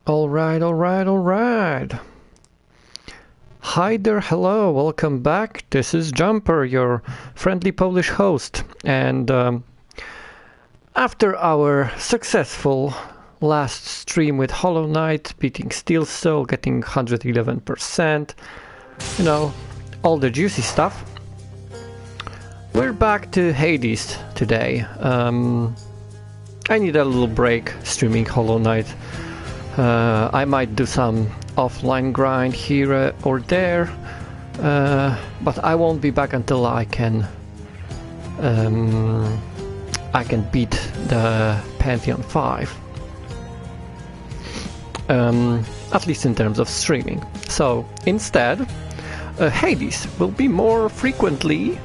Alright, alright, alright. Hi there, hello, welcome back. This is Jumper, your friendly Polish host. And after our successful last stream with Hollow Knight, beating Steel Soul, getting 111%, you know, all the juicy stuff, we're back to Hades today. I need a little break streaming Hollow Knight. I might do some offline grind here or there, but I won't be back until I can beat the pt.5, at least in terms of streaming. So instead, Hades will be more frequently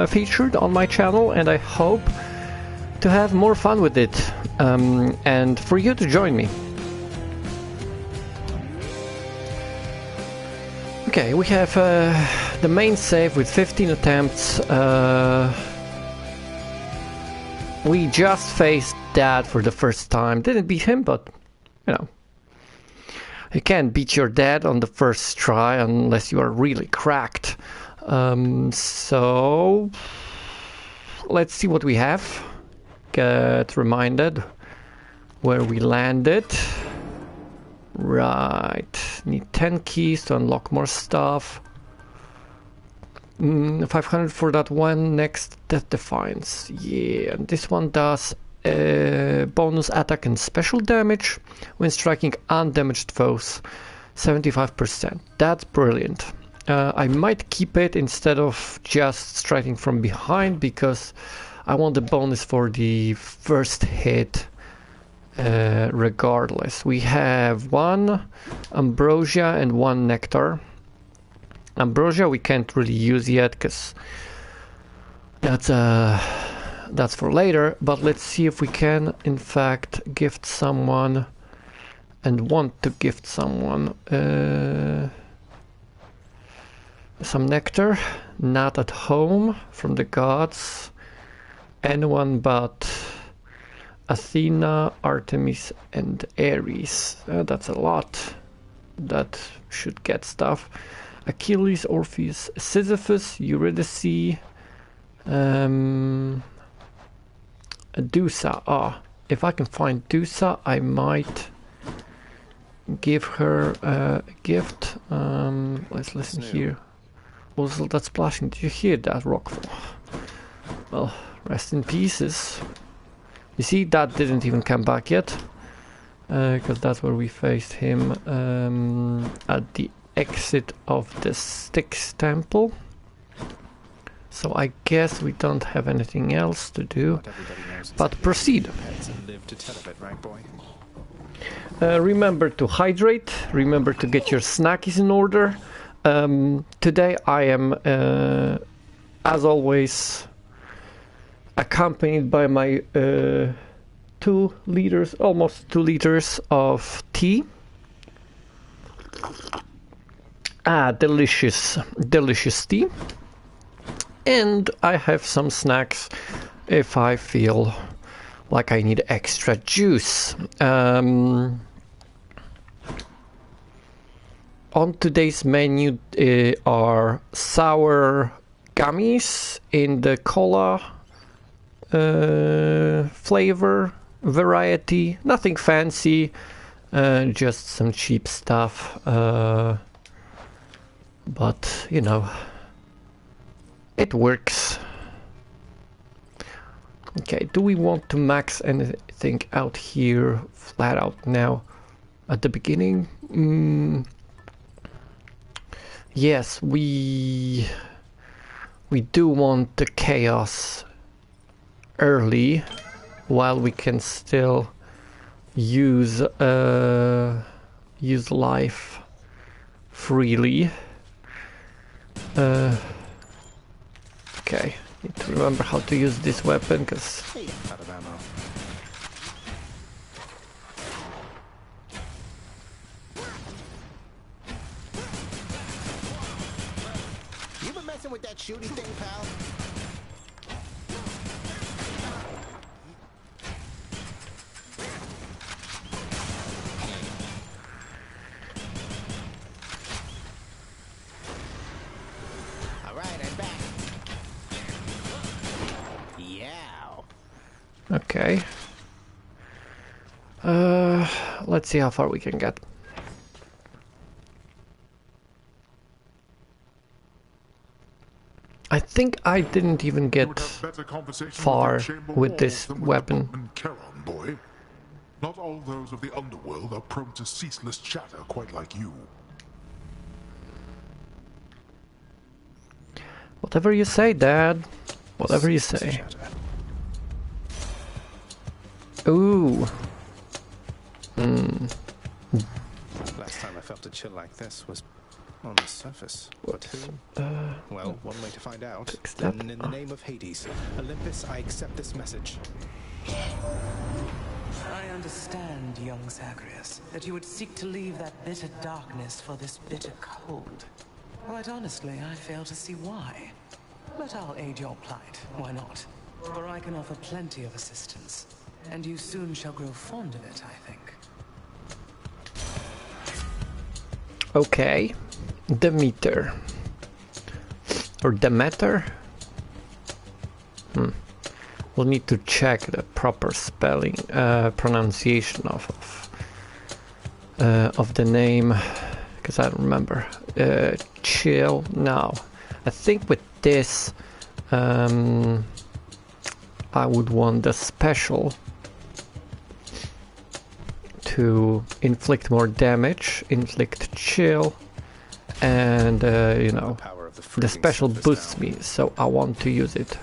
featured on my channel, and I hope to have more fun with it, and for you to join me. Okay, we have the main save with 15 attempts. We just faced Dad for the first time. Didn't beat him, but you know, you can't beat your dad on the first try unless you are really cracked. So let's see what we have. Get reminded where we landed. Right, need 10 keys to unlock more stuff. 500 for that one. Next, Death Defiance. Yeah, and this one does bonus attack and special damage when striking undamaged foes. 75%. That's brilliant. I might keep it instead of just striking from behind, because I want the bonus for the first hit regardless. We have one ambrosia and one nectar. Ambrosia we can't really use yet because that's for later, but let's see if we can in fact gift someone and want to gift someone some nectar. Not at home from the gods. Anyone but Athena, Artemis, and Ares. That's a lot. That should get stuff. Achilles, Orpheus, Sisyphus, Eurydice, Dusa. If I can find Dusa, I might give her a gift. Let's listen here. What was that splashing? Did you hear that, Rockfall? Well, rest in pieces. You see, that didn't even come back yet, because that's where we faced him at the exit of the Styx Temple. So I guess we don't have anything else to do but proceed. Remember to hydrate, remember to get your snackies in order. Today I am, as always, accompanied by my 2 liters, almost 2 liters of tea. Delicious tea. And I have some snacks if I feel like I need extra juice. On today's menu are sour gummies in the cola flavor variety. Nothing fancy, just some cheap stuff, but you know, it works. Okay, do we want to max anything out here flat out now at the beginning? Yes, we do want the chaos early, while we can still use life freely. Okay, need to remember how to use this weapon, because you been messing with that shooty thing, pal? Okay. Let's see how far we can get. I think I didn't even get far with this weapon. Boy. Not all those of the Underworld are prone to ceaseless chatter quite like you. Whatever you say, Dad. Whatever you say. Ooh. Last time I felt a chill like this was on the surface. Well, one way to find out. Then, in the name of Hades, Olympus, I accept this message. I understand, young Zagreus, that you would seek to leave that bitter darkness for this bitter cold. Quite honestly, I fail to see why. But I'll aid your plight, why not? For I can offer plenty of assistance, and you soon shall grow fond of it, I think. Okay. Demeter. Or Demeter? We'll need to check the proper spelling, pronunciation of the name, because I don't remember. Chill now. I think with this, I would want the special to inflict more damage, inflict chill, and you know, the special boosts me, so I want to use it.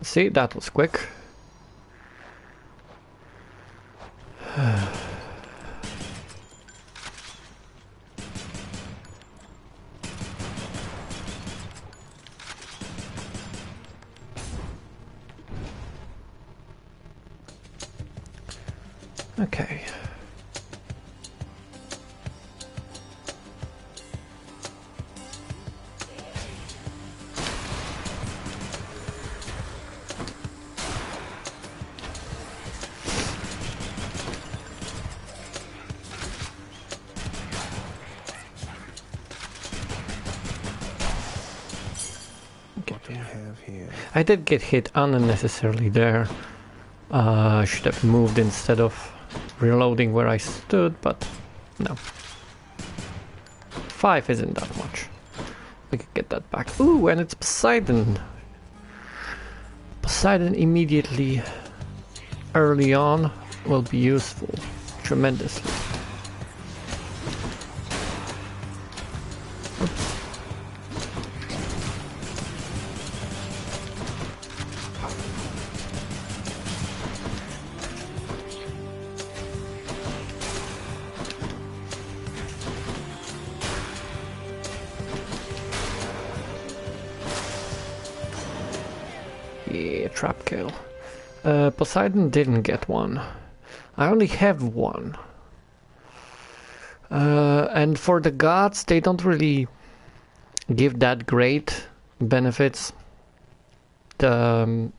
See, that was quick. Okay. I did get hit unnecessarily there. I should have moved instead of reloading where I stood, but no. 5 isn't that much. We could get that back. Ooh, and it's Poseidon. Poseidon immediately early on will be useful tremendously. Yeah, trap kill. Poseidon didn't get one. I only have one. And for the gods, they don't really give that great benefits. The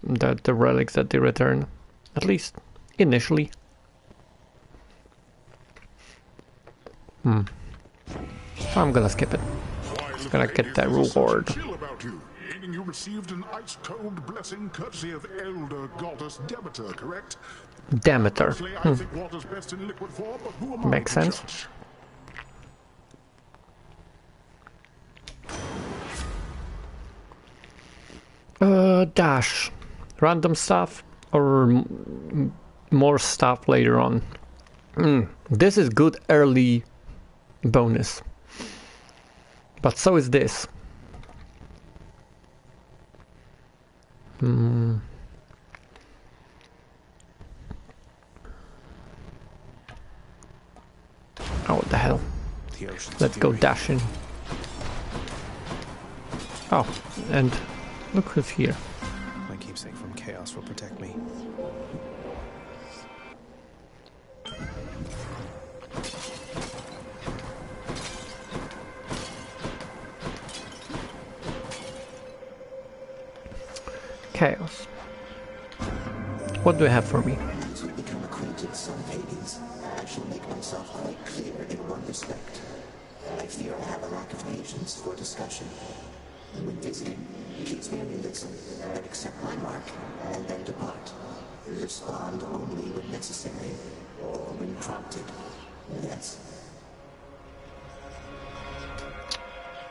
relics that they return, at least initially. I'm gonna skip it. I'm gonna get that reward. You received an ice-cold blessing courtesy of Elder Goddess Demeter, correct? Demeter. I think water's best in liquid form, but who am I Makes to sense. Judge? Dash. Random stuff or more stuff later on. This is good early bonus. But so is this. Oh, what the hell? Let's go dashing. Oh, and look who's here. My keepsake from chaos will protect me. Chaos. What do you have for me? As we become acquainted, son of Hades, I shall make myself quite clear in one respect. I fear I have a lack of patience for discussion. When visiting, Please merely listen, accept my mark, and then depart. Respond only when necessary, or when prompted. Yes.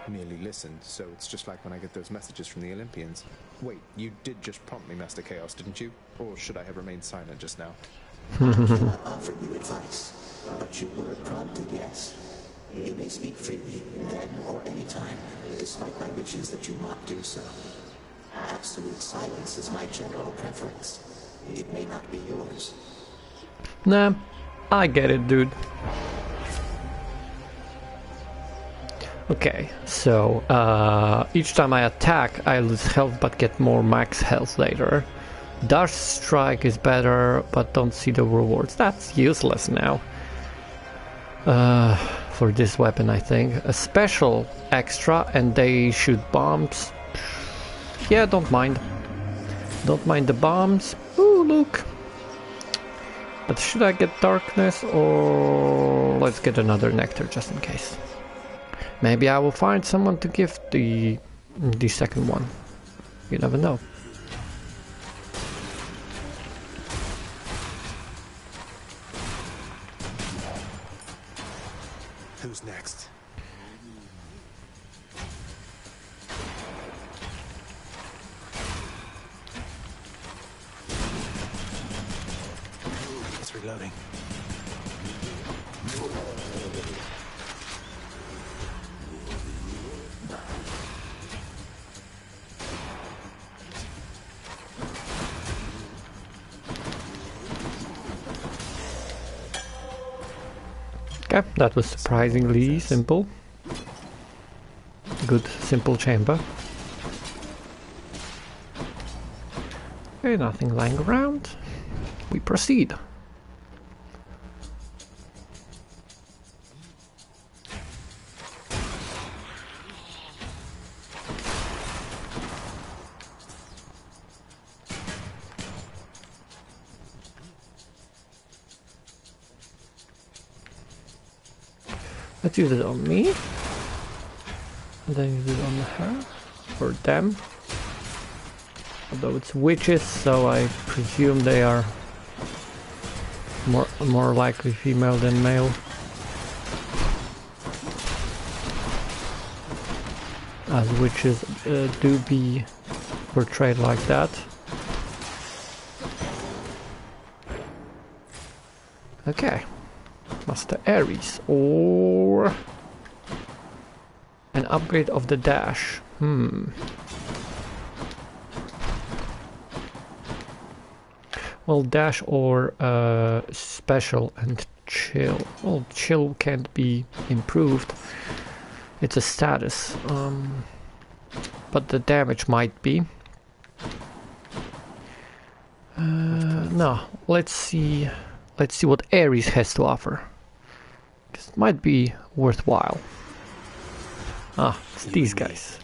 Merely listen, so it's just like when I get those messages from the Olympians. Wait, you did just prompt me, Master Chaos, didn't you? Or should I have remained silent just now? I cannot offer you advice, but you were prompted, yes. You may speak freely, then or any time, despite my wishes that you not do so. Absolute silence is my general preference. It may not be yours. Nah, I get it, dude. Okay, so each time I attack, I lose health but get more max health later. Dash strike is better, but don't see the rewards. That's useless now. For this weapon, I think. A special extra, and they shoot bombs. Yeah, don't mind. Don't mind the bombs. Ooh, look. But should I get darkness, or let's get another nectar just in case. Maybe I will find someone to give the second one. You never know. Who's next? It's reloading. Okay, that was surprisingly simple. Good, simple chamber. Okay, nothing lying around. We proceed. Let's use it on me, and then use it on her, or them. Although it's witches, so I presume they are more likely female than male. As witches do be portrayed like that. Okay. Master Ares, or an upgrade of the dash. Well, dash or special and chill. Well, chill can't be improved. It's a status, but the damage might be. No, let's see. Let's see what Ares has to offer. It might be worthwhile. Ah, it's these guys.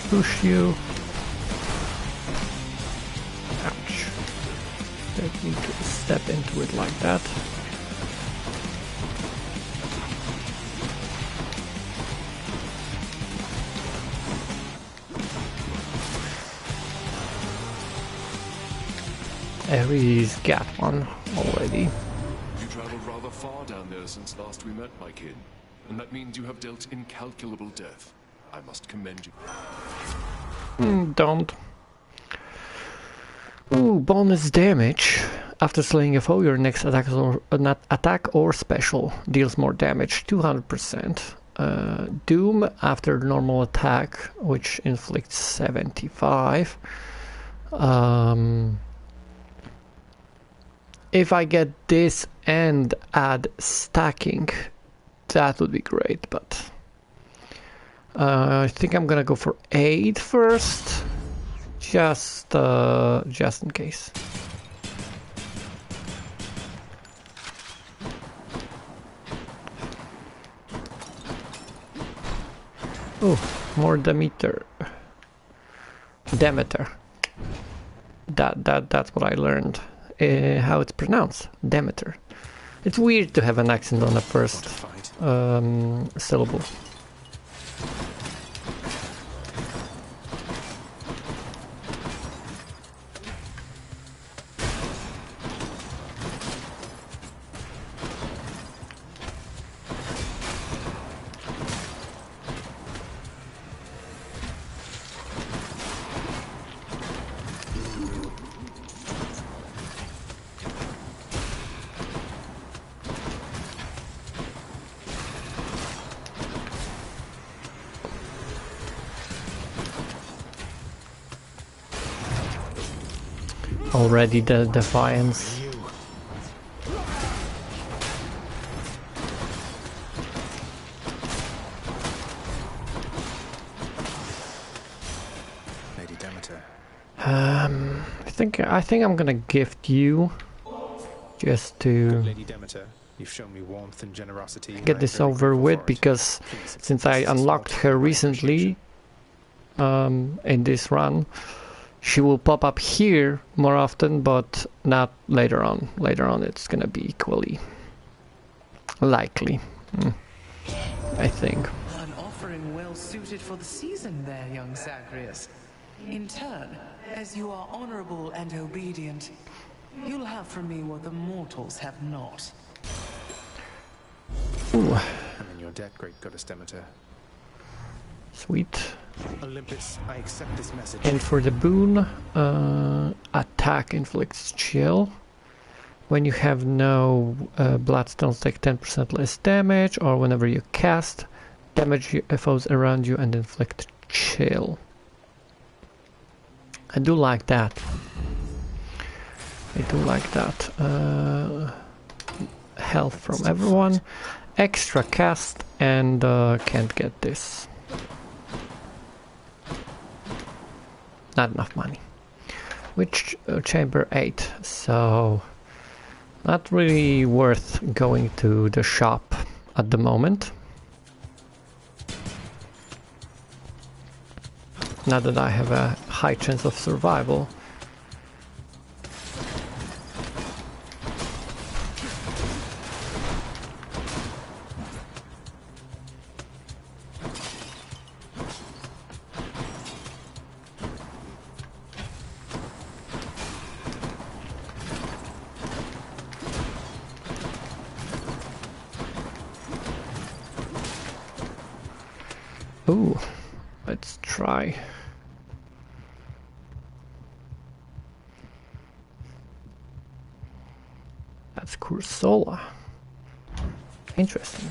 Push you. Ouch. Don't need to step into it like that. Ares got one already. You traveled rather far down there since last we met, my kin, and that means you have dealt incalculable death. I must commend you. Don't. Ooh, bonus damage. After slaying a foe, your next attack or special deals more damage, 200%. Doom after normal attack, which inflicts 75. If I get this and add stacking, that would be great, but I think I'm gonna go for 8 first, just in case. Oh, more Demeter. That's what I learned. How it's pronounced, Demeter. It's weird to have an accent on the first syllable. Already the defiance. Lady Demeter. I think I'm gonna gift you just to Lady Demeter, you've shown me warmth and generosity. get this over with, because since I unlocked her recently in this run, she will pop up here more often, but not later on. Later on it's gonna be equally likely, I think. An offering well suited for the season there, young Zagreus. In turn, as you are honorable and obedient, you'll have from me what the mortals have not. Ooh. I'm in your debt, great goddess Demeter. Sweet. Olympus, I accept this message. And for the boon, attack inflicts chill. When you have no bloodstones, take 10% less damage, or whenever you cast, damage foes around you and inflict chill. I do like that. I do like that. Health from everyone. Extra cast, and can't get this. Not enough money. Which chamber 8, so not really worth going to the shop at the moment. Now that I have a high chance of survival. Ooh, let's try. That's Cursola. Interesting.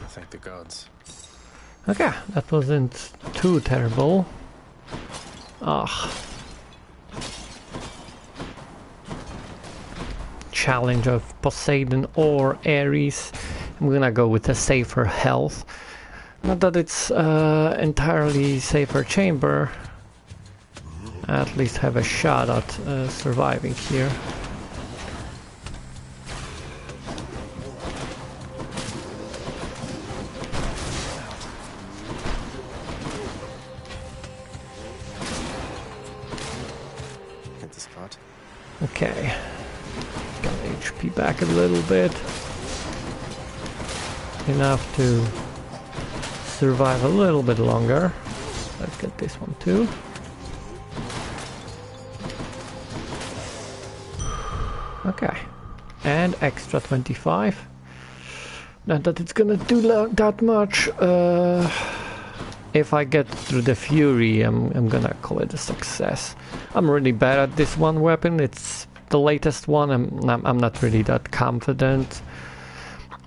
Thank the gods. Okay, that wasn't too terrible. Ah. Challenge of Poseidon or Ares. I'm gonna go with a safer health. Not that it's entirely safer chamber. At least have a shot at surviving here. Okay, got HP back a little bit, enough to survive a little bit longer. Let's get this one too. Okay, and extra 25. Not that it's gonna do that much. If I get through the Fury, I'm gonna call it a success. I'm really bad at this one weapon. It's the latest one. I'm not really that confident.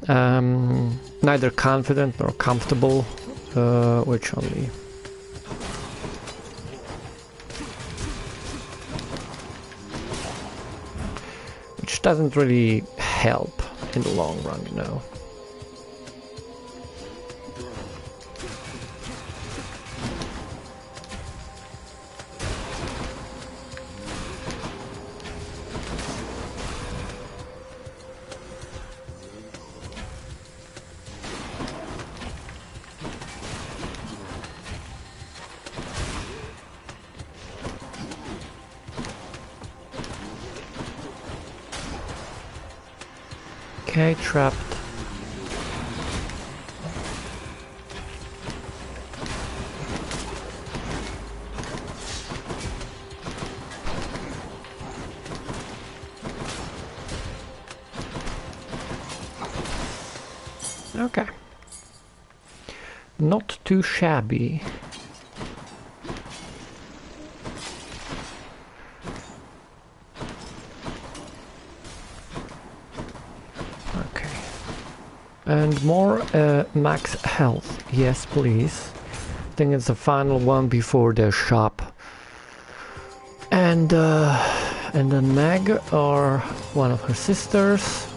Neither confident nor comfortable, which only... which doesn't really help in the long run, you know. Okay, trapped. Okay. Not too shabby. And more max health, yes please. I think it's the final one before the shop. And then Meg or one of her sisters.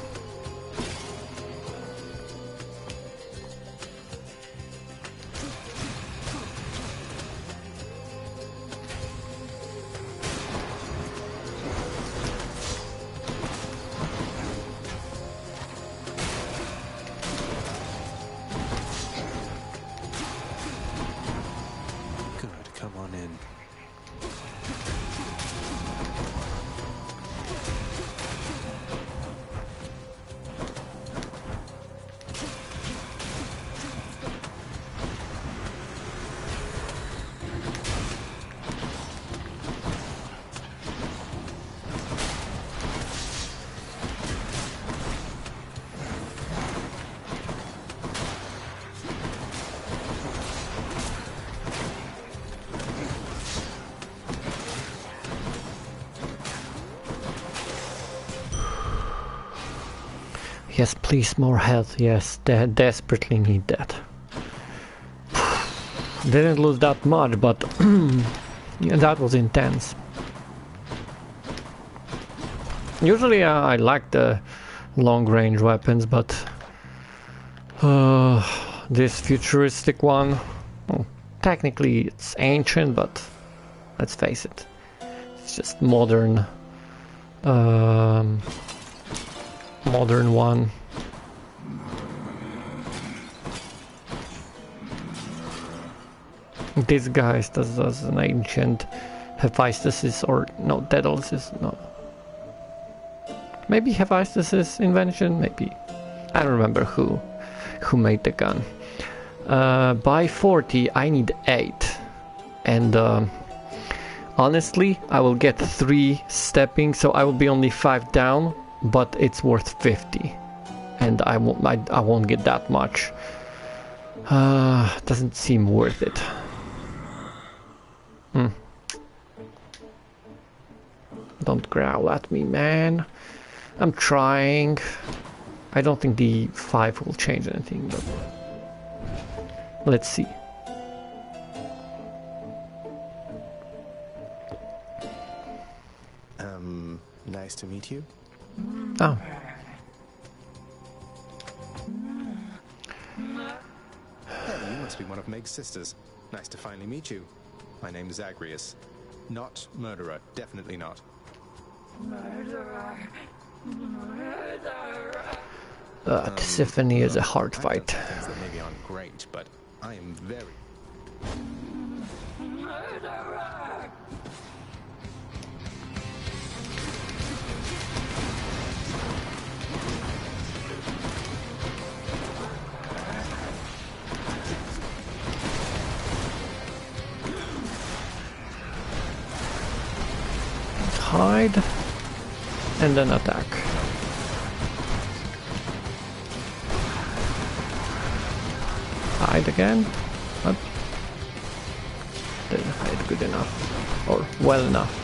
Yes, please, more health. Yes, desperately need that. Didn't lose that much, but yeah, that was intense. Usually I like the long-range weapons, but this futuristic one, well, technically it's ancient, but let's face it, it's just modern. Modern one. This guy does an ancient Hephaestus, or no, Daedalus, no. Maybe Hephaestus' invention, maybe. I don't remember who made the gun. By 40, I need 8. And honestly, I will get 3 stepping, so I will be only 5 down. But it's worth 50, and I won't get that much. Doesn't seem worth it. Don't growl at me, man. I'm trying. I don't think the 5 will change anything, but let's see. Nice to meet you. Oh. Hey, you must be one of Meg's sisters. Nice to finally meet you. My name is Zagreus. Not murderer, definitely not. Murderer. Tisiphone is a hard fight. Things that maybe aren't great, but I am very... Murderer. Hide and then attack. Hide again. Up. Didn't hide good enough, or well enough.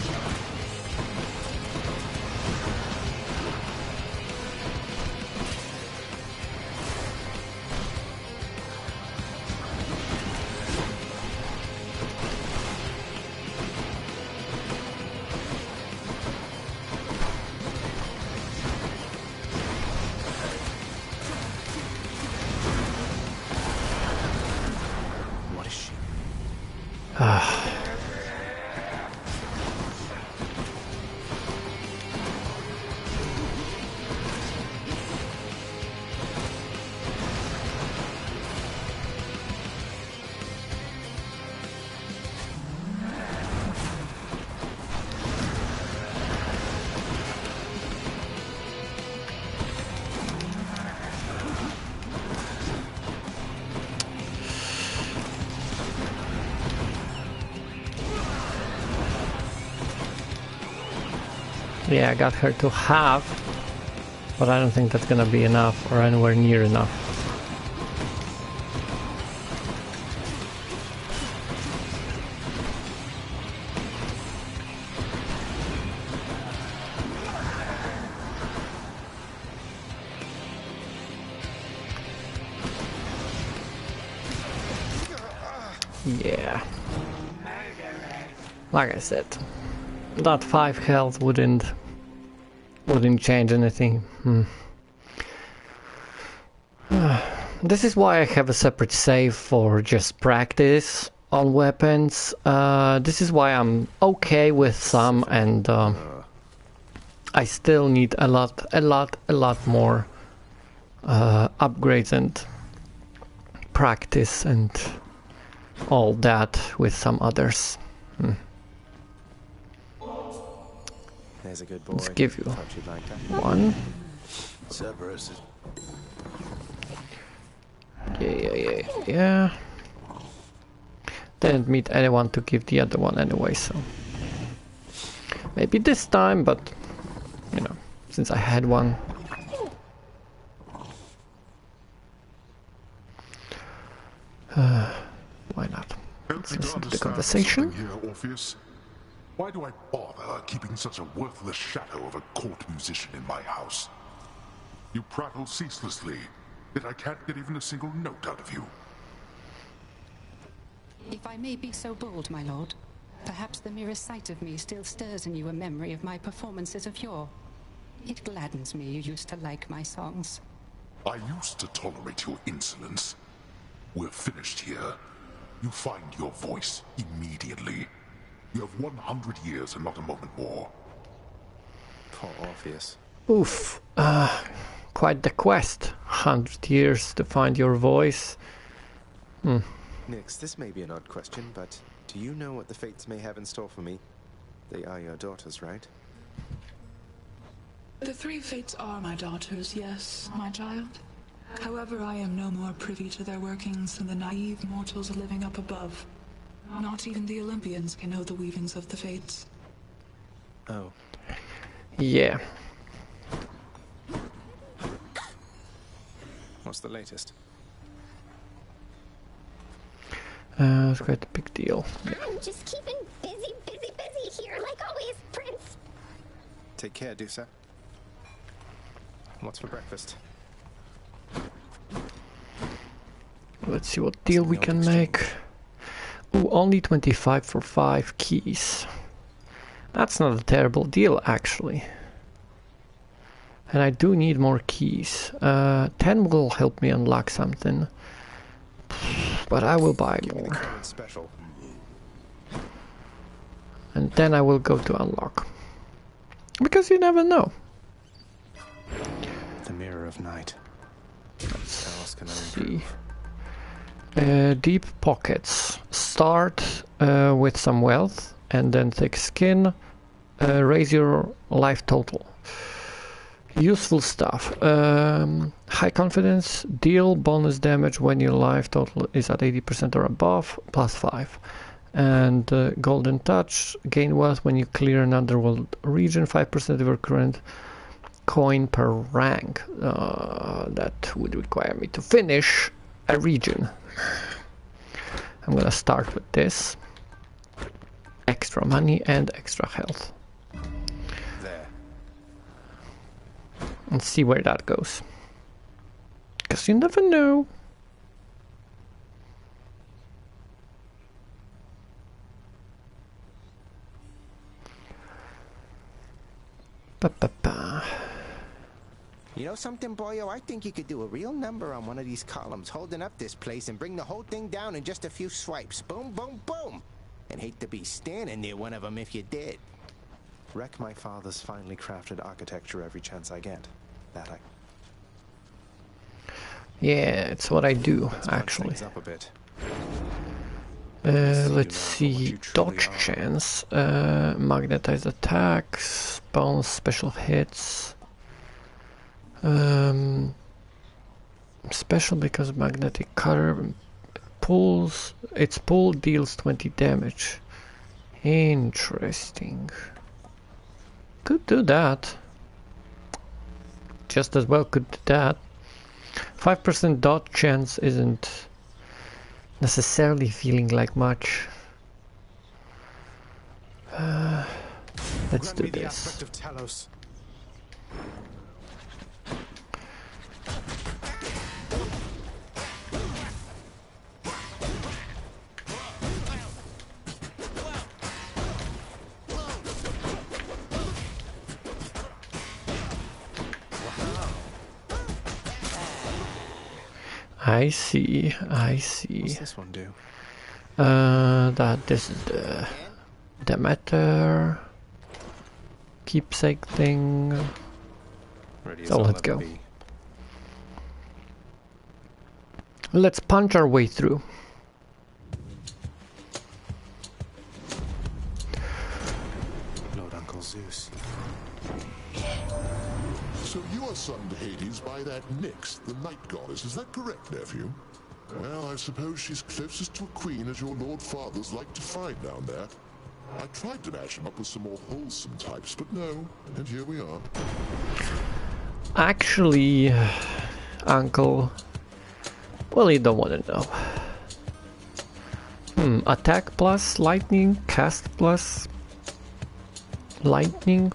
Yeah, I got her to half, but I don't think that's gonna be enough or anywhere near enough. Yeah. Like I said, that 5 health wouldn't change anything. This is why I have a separate save for just practice on weapons. This is why I'm okay with some, and I still need a lot more upgrades and practice and all that with some others. There's a good boy. Let's give you one. Zagreus. Yeah. Didn't meet anyone to give the other one anyway, so maybe this time, but you know, since I had one. Why not? Let's listen to the conversation. Here, Orpheus. Why do I bother keeping such a worthless shadow of a court musician in my house? You prattle ceaselessly, yet I can't get even a single note out of you. If I may be so bold, my lord, perhaps the merest sight of me still stirs in you a memory of my performances of yore. It gladdens me you used to like my songs. I used to tolerate your insolence. We're finished here. You find your voice immediately. You have 100 years and not a moment more. Poor Orpheus. Oof. Quite the quest. 100 years to find your voice. Nix, this may be an odd question, but do you know what the fates may have in store for me? They are your daughters, right? The 3 fates are my daughters, yes, my child. However, I am no more privy to their workings than the naive mortals living up above. Not even the Olympians can know the weavings of the fates. Oh. Yeah. What's the latest? It's quite a big deal. Yeah. I'm just keeping busy here, like always, Prince. Take care, Dusa. What's for breakfast? Let's see what deal we can make. Ooh, only 25 for 5 keys. That's not a terrible deal, actually. And I do need more keys. 10 will help me unlock something. But I will buy more. Special. And then I will go to unlock. Because you never know. The Mirror of Night. Let's see. Deep pockets. Start with some wealth and then thick skin. Raise your life total. Useful stuff. High confidence. Deal bonus damage when your life total is at 80% or above. +5. And golden touch. Gain wealth when you clear an underworld region. 5% of your current coin per rank. That would require me to finish a region. I'm gonna start with this. Extra money and extra health. There. And see where that goes. Because you never know. Ba-ba-ba. You know something, boyo? I think you could do a real number on one of these columns, holding up this place and bring the whole thing down in just a few swipes. Boom, boom, boom. And hate to be standing near one of them if you did. Wreck my father's finely crafted architecture every chance I get. That I... Yeah, it's what I do, actually. Up a bit. Let's see, dodge chance, magnetized attacks, bounce special hits, special because magnetic curve pulls, its pull deals 20 damage. Interesting. Could do that. Just as well could do that. 5% dodge chance isn't necessarily feeling like much. Let's do this. I see. What's this one do? This is the Demeter keepsake thing. So let's go. Let's punch our way through. Lord Uncle Zeus. So you are son to Hades by that Nyx, the night goddess, is that correct, nephew? Well, I suppose she's closest to a queen as your lord fathers like to find down there. I tried to match him up with some more wholesome types, but no, and here we are. Actually, Uncle, well, you don't want to know. Attack plus lightning, cast plus lightning,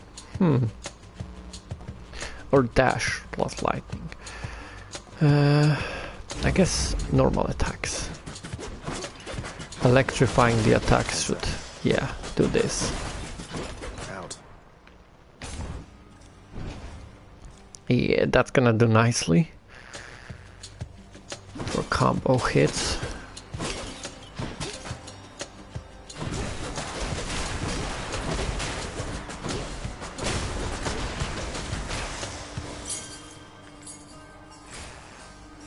or dash plus lightning. I guess normal attacks. Electrifying the attacks should, yeah, do this. Out. Yeah, that's gonna do nicely for combo hits.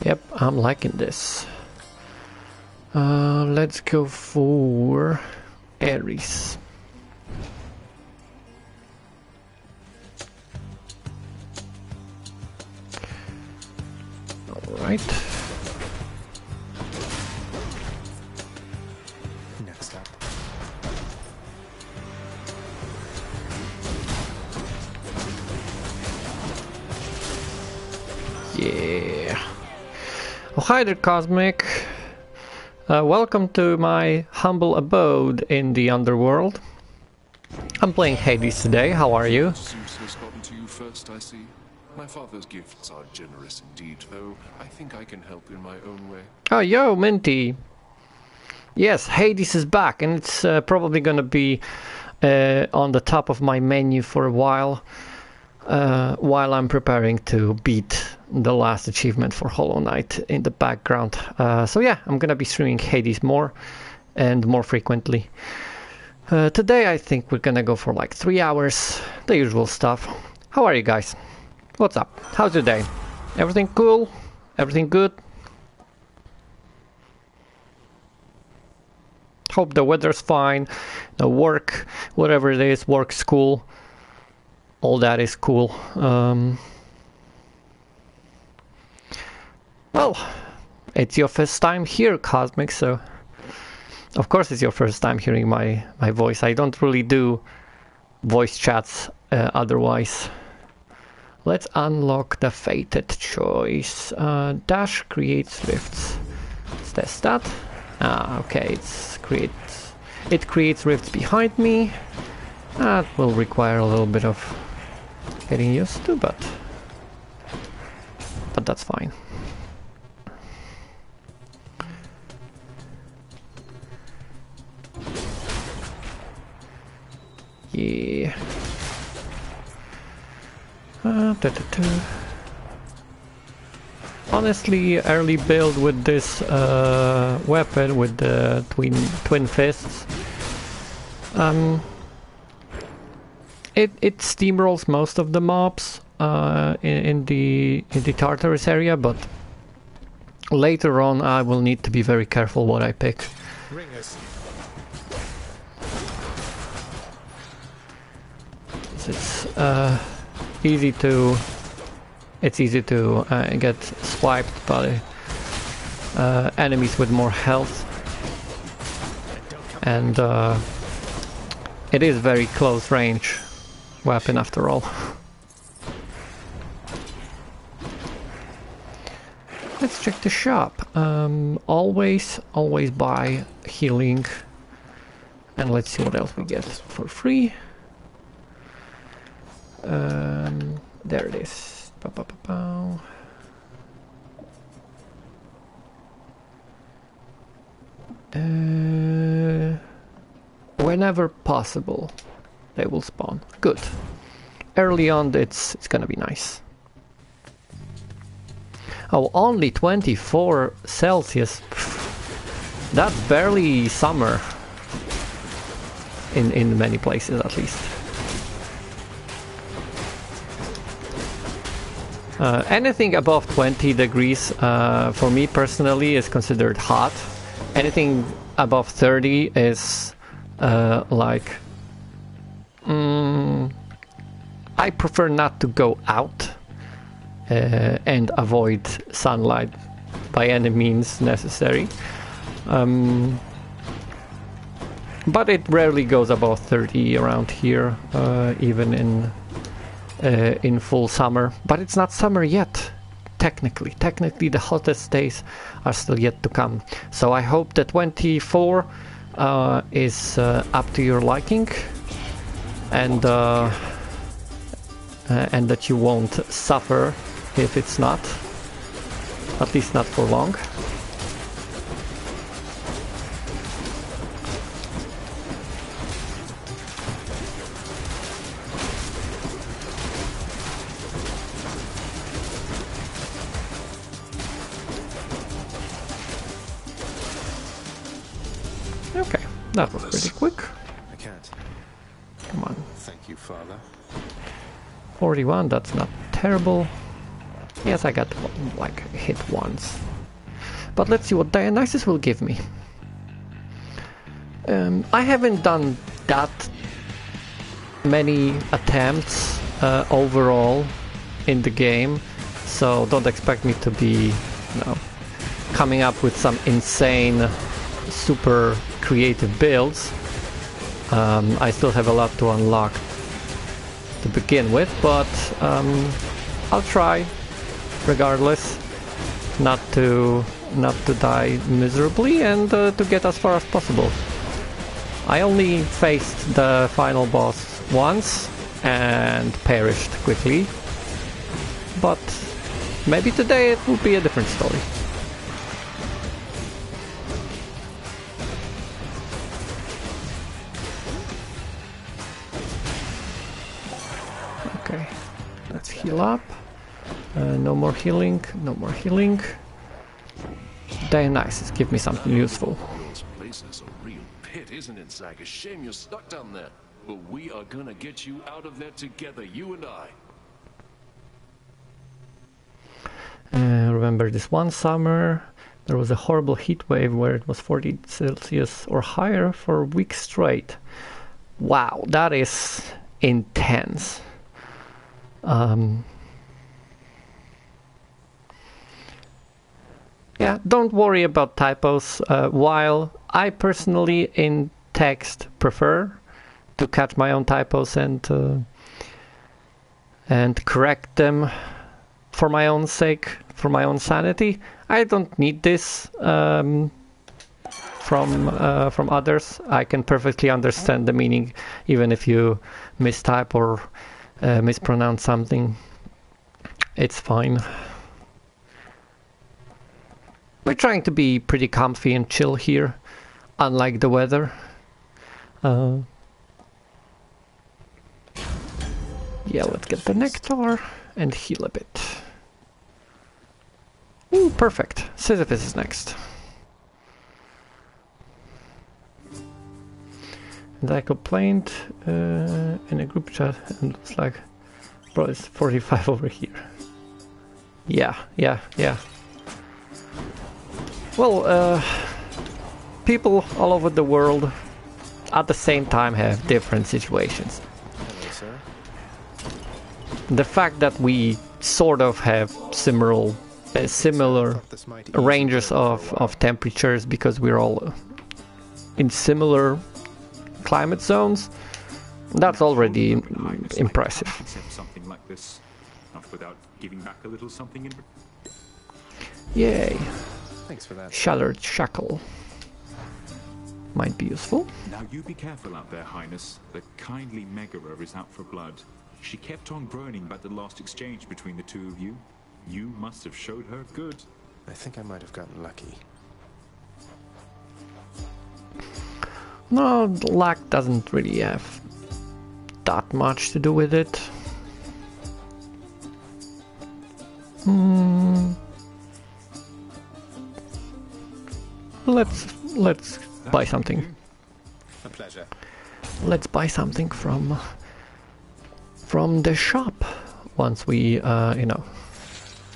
Yep, I'm liking this. Let's go for Ares. Alright. Next up. Yeah. Oh, hi there, Cosmic. Welcome to my humble abode in the Underworld. I'm playing Hades today. How are you? Zeus has gotten to you first, I see. My father's gifts are generous indeed, though I think I can help in my own way. Oh, yo, Minty. Yes, Hades is back, and it's probably gonna be on the top of my menu for a while I'm preparing to beat the last achievement for Hollow Knight in the background. So yeah, I'm gonna be streaming Hades more and more frequently. Today I think we're gonna go for like 3 hours, the usual stuff. How are you guys? What's up? How's your day? Everything cool? Everything good? Hope the weather's fine, the work, whatever it is, work, school, all that is cool. Well, it's your first time here, Cosmic, so of course it's your first time hearing my voice. I don't really do voice chats otherwise. Let's unlock the fated choice. Dash creates rifts. Let's test that. Okay, it creates rifts behind me. That will require a little bit of getting used to, but that's fine. Yeah. Honestly, early build with this weapon with the twin fists It steamrolls most of the mobs in the Tartarus area, but later on I will need to be very careful what I pick. Ringers. It's easy to get swiped by enemies with more health, and it is very close range weapon after all. Let's check the shop. Always buy healing, and let's see what else we get for free. There it is. Whenever possible, they will spawn. Good. Early on, it's gonna be nice. Oh, only 24 Celsius. That's barely summer. In many places, at least. Anything above 20 degrees, for me personally, is considered hot. Anything above 30 is like... I prefer not to go out and avoid sunlight by any means necessary. But it rarely goes above 30 around here, even in full summer. But it's not summer yet, technically. Technically, the hottest days are still yet to come. So I hope that 24 is up to your liking, and that you won't suffer if it's not, at least not for long. Okay, that was pretty quick. I can't. Come on. Thank you, Father. 41, that's not terrible. Yes, I got like hit once. But let's see what Dionysus will give me. I haven't done that many attempts overall in the game, so don't expect me to be, coming up with some insane, super creative builds. I still have a lot to unlock to begin with, but I'll try regardless not to die miserably, and to get as far as possible. I only faced the final boss once and perished quickly, but maybe today it will be a different story. Okay, let's heal up. No more healing, no more healing. Dionysus, give me something useful. This place is a real pit, isn't it, Zag? A shame you're stuck down there. But we are gonna get you out of there together, you and I. Remember this one summer, there was a horrible heat wave where it was 40 Celsius or higher for weeks straight. Wow, that is intense. Yeah, don't worry about typos. While I personally in text prefer to catch my own typos and correct them for my own sake, for my own sanity, I don't need this from others. I can perfectly understand the meaning, even if you mistype or mispronounce something. It's fine. We're trying to be pretty comfy and chill here, unlike the weather. Yeah, let's get the nectar and heal a bit. Ooh, perfect. Sisyphus is next. And I complained in a group chat, and it's like, bro, it's 45 over here. Yeah. Well, people all over the world at the same time have different situations. Hello, sir. The fact that we sort of have similar ranges of temperatures because we're all in similar climate zones, that's already impressive. Something like this, not without giving back a little something in. Yay. Thanks for that. Shattered shackle might be useful. Now you be careful out there, Highness. The kindly Megara is out for blood. She kept on groaning about the last exchange between the two of you. You must have showed her good. I think I might have gotten lucky. No, luck doesn't really have that much to do with it. Let's buy something. A pleasure. Let's buy something from the shop once we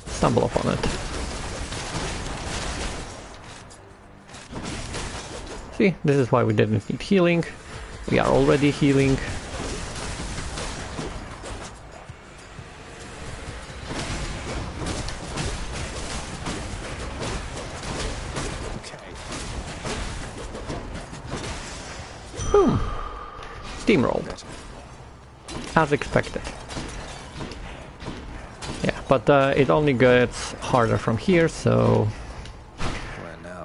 stumble upon it. See, this is why we didn't need healing. We are already healing. Boom. Steamrolled. As expected. Yeah, but it only gets harder from here, so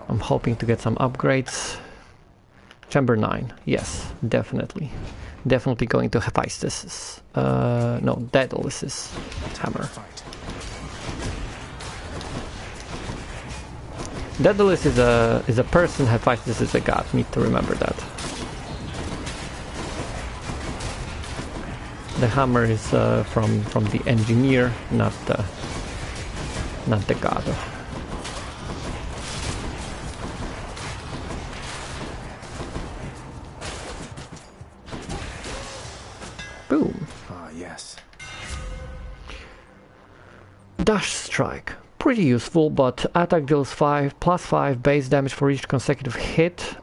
I'm hoping to get some upgrades. Chamber 9, yes, definitely. Definitely going to Hephaestus. No, Daedalus' hammer. Daedalus is a person, Hephaestus is a god. Need to remember that. The hammer is from the engineer, not the god. Boom. Ah, yes. Dash strike. Pretty useful, but attack deals +5 base damage for each consecutive hit,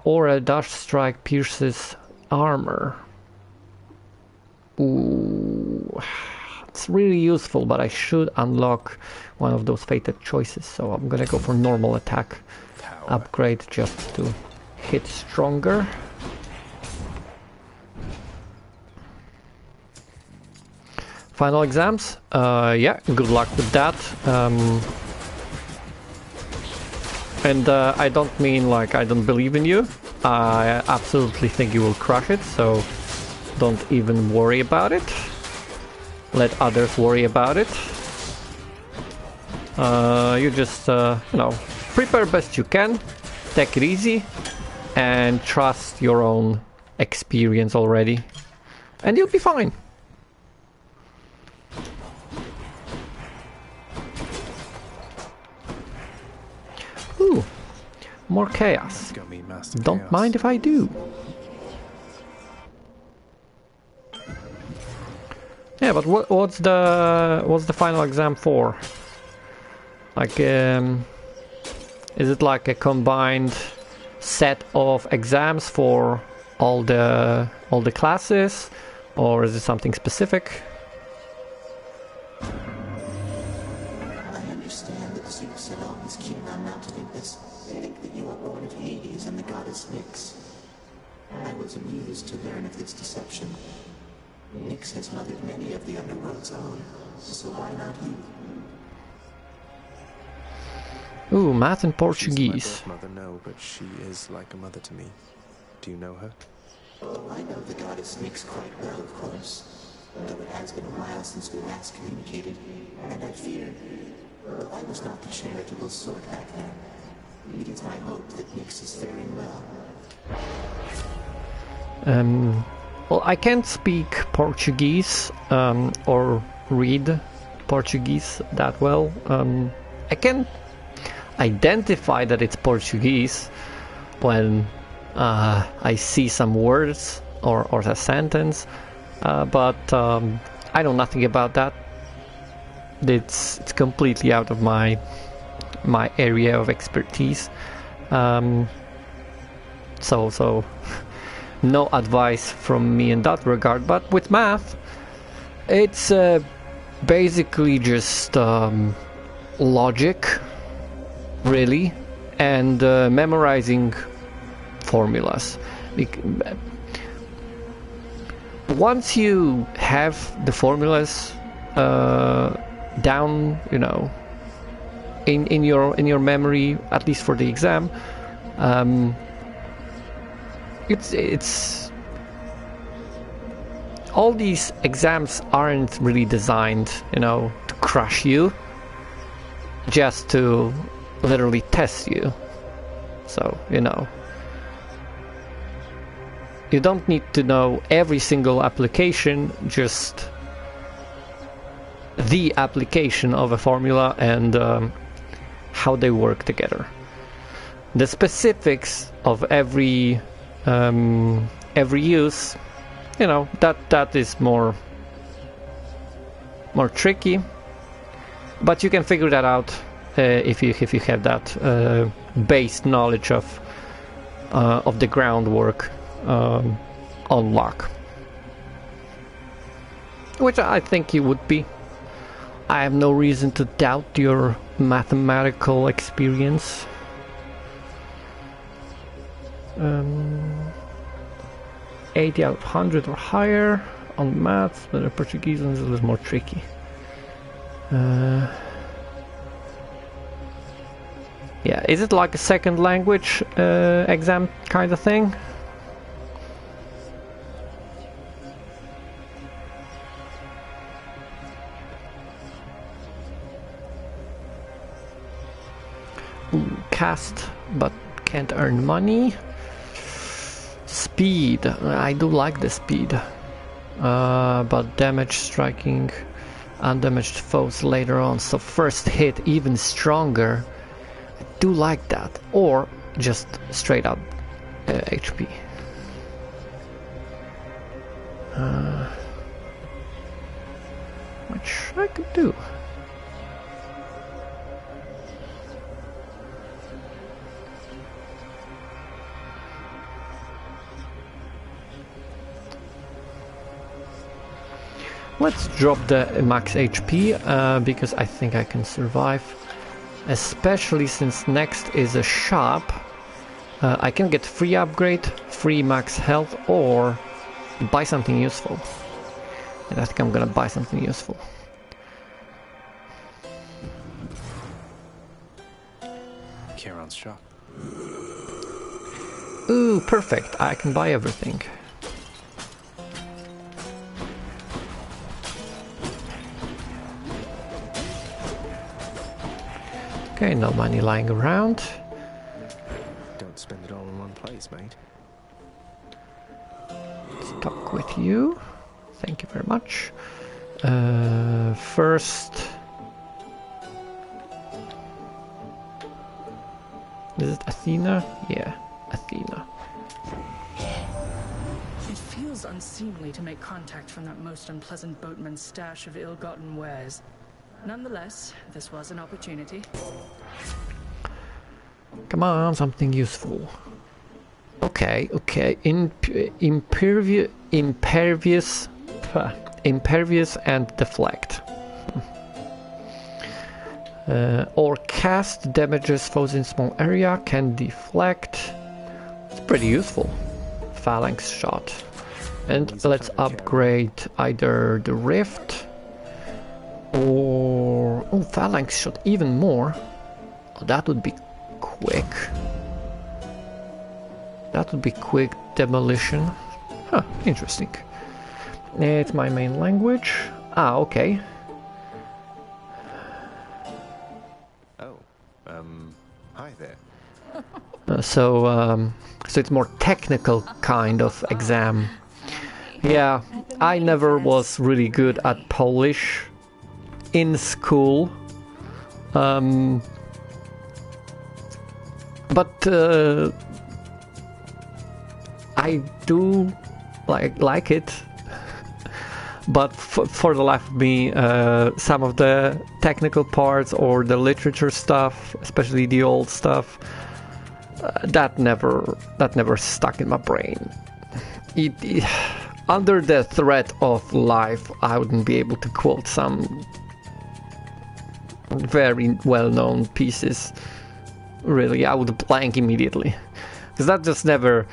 or a dash strike pierces armor. Ooh, it's really useful, but I should unlock one of those fated choices, so I'm gonna go for normal attack upgrade just to hit stronger. Final exams? Yeah, good luck with that. And I don't mean like I don't believe in you. I absolutely think you will crush it, so don't even worry about it. Let others worry about it. You just, prepare best you can, take it easy, and trust your own experience already. And you'll be fine. Ooh, more chaos. Don't mind if I do. Yeah, but what's the final exam for? Like, is it like a combined set of exams for all the classes, or is it something specific? I understand that Zeus had always keen on Mount Olympus. I think that you are born of Hades and the goddess Nyx. I was amused to learn of this deception. Nyx has mothered many of the Underworld's own, so why not you? Ooh, math and Portuguese. She's my birth mother, no, but she is like a mother to me. Do you know her? Oh, I know the goddess Nyx quite well, of course. Though it has been a while since we last communicated, and I fear I was not the charitable sort back then. It is my hope that Nyx is faring well. Well, I can't speak Portuguese or read Portuguese that well. I can identify that it's Portuguese when I see some words or a sentence, but I know nothing about that. It's completely out of my area of expertise. So no advice from me in that regard. But with math, it's basically just logic, really, and memorizing formulas. Once you have the formulas down, you know, in your memory, at least for the exam, it's all these exams aren't really designed, you know, to crush you, just to literally test you. So, you know, you don't need to know every single application, just the application of a formula and how they work together. The specifics of every use, you know, that is more tricky, but you can figure that out if you have that base knowledge of the groundwork on lock, which I think you would be. I have no reason to doubt your mathematical experience. 80 out of 100 or higher on maths, but the Portuguese one is a little more tricky. Yeah, is it like a second language exam kind of thing? Ooh, cast, but can't earn money. Speed, I do like the speed, but damage striking undamaged foes later on, so first hit even stronger. I do like that, or just straight up HP. Which I could do. Let's drop the max HP because I think I can survive, especially since next is a shop. I can get free upgrade, free max health, or buy something useful. And I think I'm gonna buy something useful. Kieran's shop. Ooh, perfect. I can buy everything. Okay, no money lying around. Don't spend it all in one place, mate. Let's talk with you. Thank you very much. First... Is it Athena? Yeah, Athena. It feels unseemly to make contact from that most unpleasant boatman's stash of ill-gotten wares. Nonetheless, this was an opportunity. Come on, something useful. Okay. Impervious and deflect. Or cast damages foes in small area, can deflect. It's pretty useful. Phalanx shot. And let's upgrade either the rift or... oh, phalanx shot even more. Oh, that would be quick. That would be quick demolition. Huh, interesting. It's my main language. Ah, okay. Oh, hi there. So it's more technical kind of exam. Yeah, I never was really good at Polish in school. But I do like it, but for the life of me, some of the technical parts or the literature stuff, especially the old stuff, that never stuck in my brain. Under the threat of life, I wouldn't be able to quote some very well-known pieces. Really, I would blank immediately, because that just never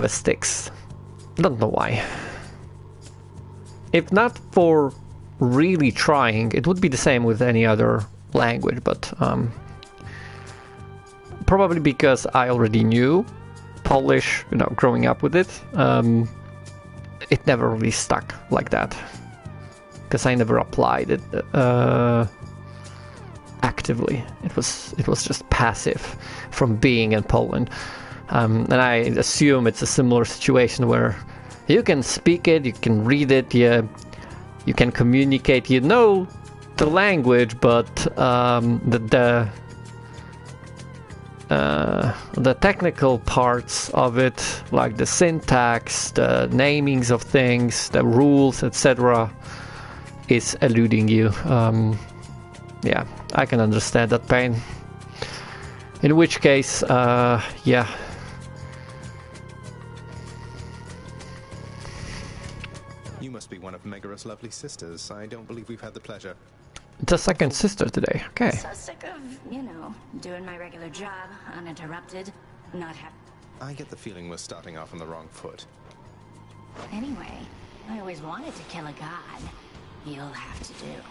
sticks. Don't know why. If not for really trying, it would be the same with any other language, but probably because I already knew Polish, growing up with it, it never really stuck like that, because I never applied it actively. It was just passive from being in Poland, and I assume it's a similar situation where you can speak it, you can read it, you can communicate, you know the language, but the technical parts of it, like the syntax, the namings of things, the rules, etc., is eluding you. Yeah, I can understand that pain. In which case, yeah. You must be one of Megaros' lovely sisters. I don't believe we've had the pleasure. It's a second sister today. Okay. So sick of, doing my regular job, uninterrupted, not have... I get the feeling we're starting off on the wrong foot. Anyway, I always wanted to kill a god. You'll have to do.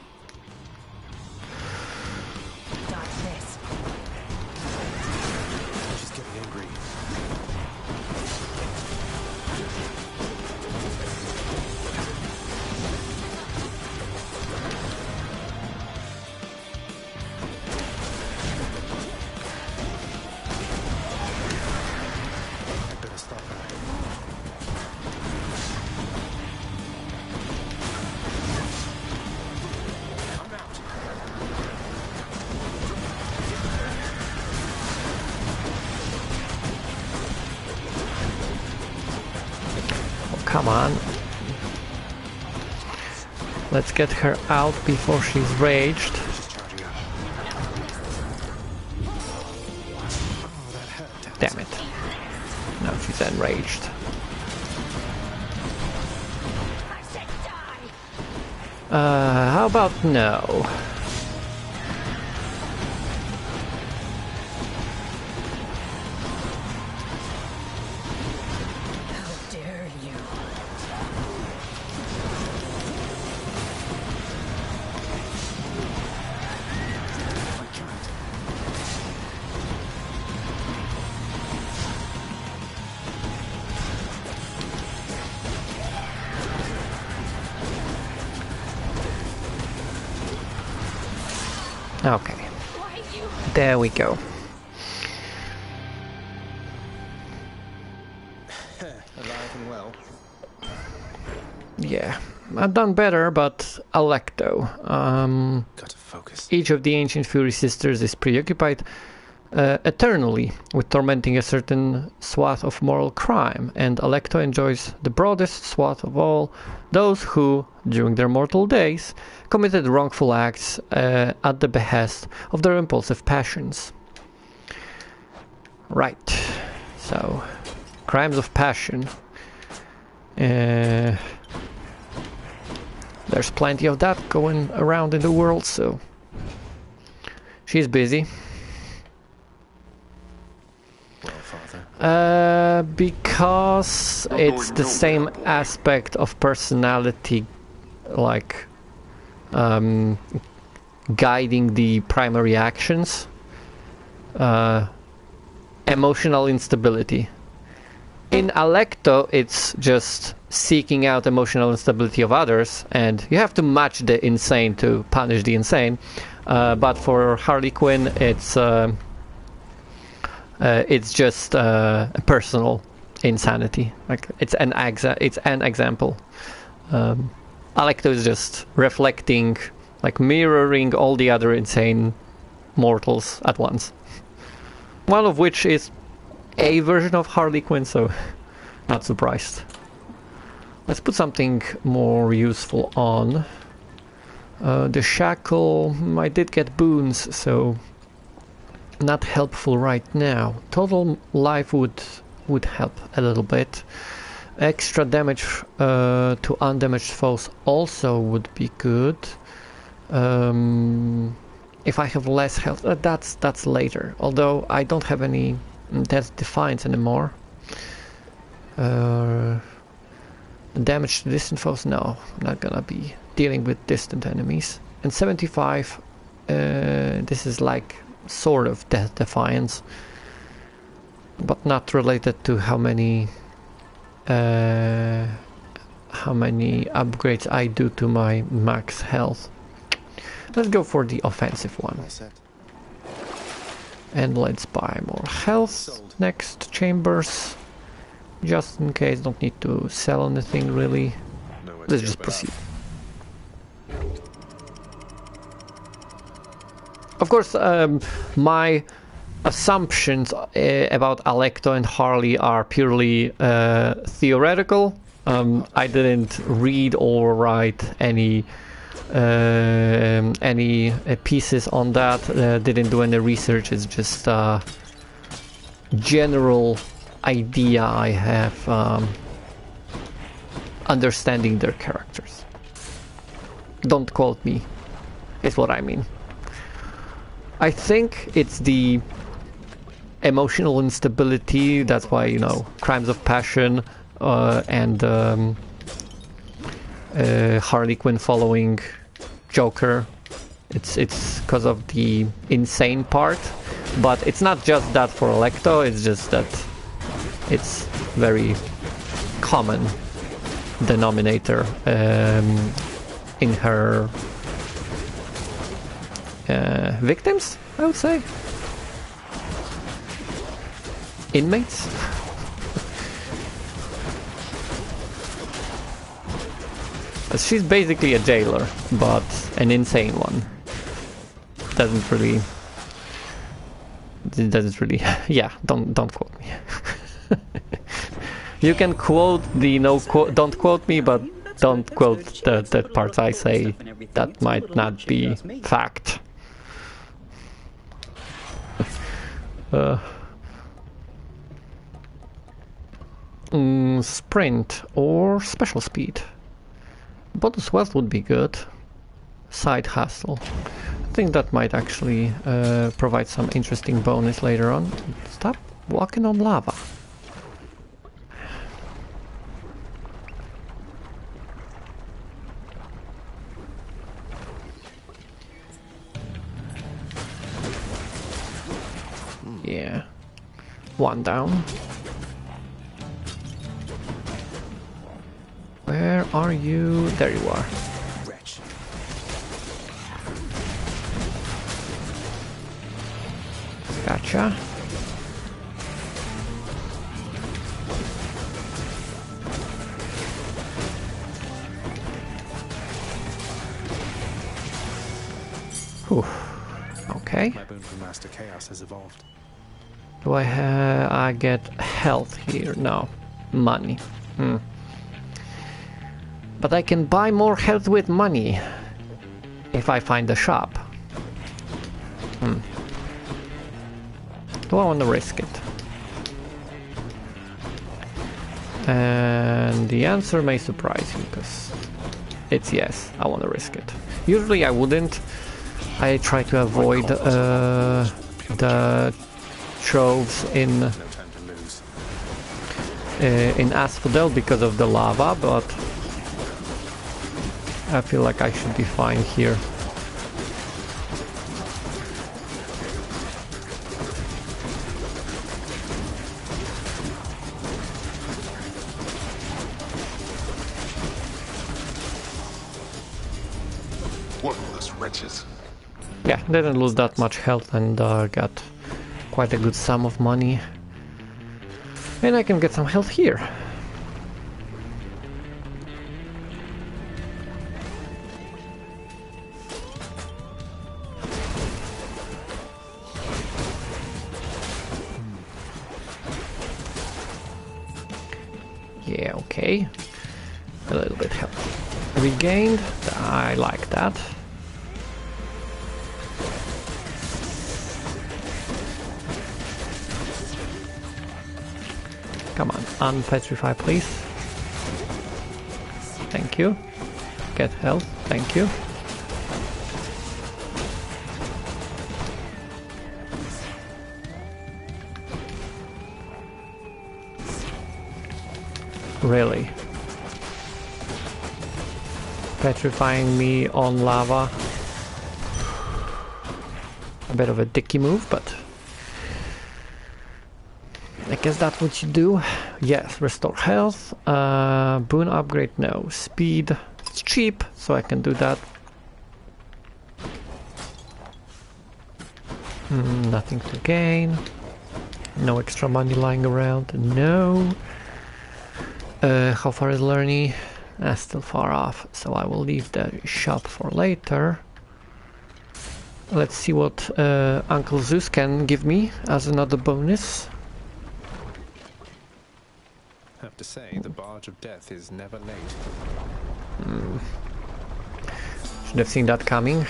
Dodge this. She's getting angry. Come on. Let's get her out before she's raged. Damn it. Now she's enraged. How about no? Okay. There we go. Alive and well. Yeah, I've done better, but Alecto. Gotta focus. Each of the ancient Fury sisters is preoccupied eternally with tormenting a certain swath of moral crime, and Alecto enjoys the broadest swath of all, those who, during their mortal days, committed wrongful acts at the behest of their impulsive passions. Right, so, crimes of passion. There's plenty of that going around in the world, so she's busy. Because it's the same aspect of personality, like guiding the primary actions. Emotional instability. In Alecto, it's just seeking out emotional instability of others, and you have to match the insane to punish the insane. But for Harley Quinn, it's just a personal insanity. Like it's an example. Alecto is just reflecting, like mirroring all the other insane mortals at once. One of which is a version of Harley Quinn, so Not surprised. Let's put something more useful on. The shackle, I did get boons, so not helpful right now. Total life would help a little bit. Extra damage to undamaged foes also would be good. If I have less health, that's later. Although I don't have any Death Defiance anymore. Damage to distant foes? No, I'm not gonna be dealing with distant enemies. And 75, this is like sort of Death Defiance, but not related to how many upgrades I do to my max health. Let's go for the offensive one. And let's buy more health. Next, chambers. Just in case, don't need to sell anything really. Let's just proceed. Of course, my assumptions about Alecto and Harley are purely theoretical. I didn't read or write any pieces on that. Didn't do any research. It's just a general idea I have understanding their characters. Don't quote me, is what I mean. I think it's the emotional instability, that's why, you know, Crimes of Passion and Harley Quinn following Joker. It's because of the insane part, but it's not just that for Alecto, it's just that it's very common denominator in her victims, I would say. Inmates? She's basically a jailer, but an insane one. Doesn't really... yeah, don't quote me. You can quote the don't quote me, but don't quote the parts I say that might not be fact. Sprint or special speed. Bonus wealth would be good. Side hustle. I think that might actually provide some interesting bonus later on. Stop walking on lava. Yeah. One down. Where are you? There you are. Gotcha. Whew. Okay. My boon from Master Chaos has evolved. Do I get health here? No. Money. But I can buy more health with money if I find a shop. Do I want to risk it? And the answer may surprise you, because it's yes, I want to risk it. Usually I wouldn't. I try to avoid the troves in Asphodel because of the lava, but I feel like I should be fine here. Worthless wretches. Yeah, didn't lose that much health and got quite a good sum of money. And I can get some health here. Yeah, okay. A little bit health regained. I like that. Come on, unpetrify, please. Thank you. Get health. Thank you. Really? Petrifying me on lava. A bit of a dicky move, but I guess that's what you do. Yes, restore health. Boon upgrade, no. Speed, it's cheap, so I can do that. Nothing to gain. No extra money lying around. No. How far is Lerny? Still far off, so I will leave the shop for later. Let's see what Uncle Zeus can give me as another bonus. I have to say, the barge of death is never late. Should have seen that coming.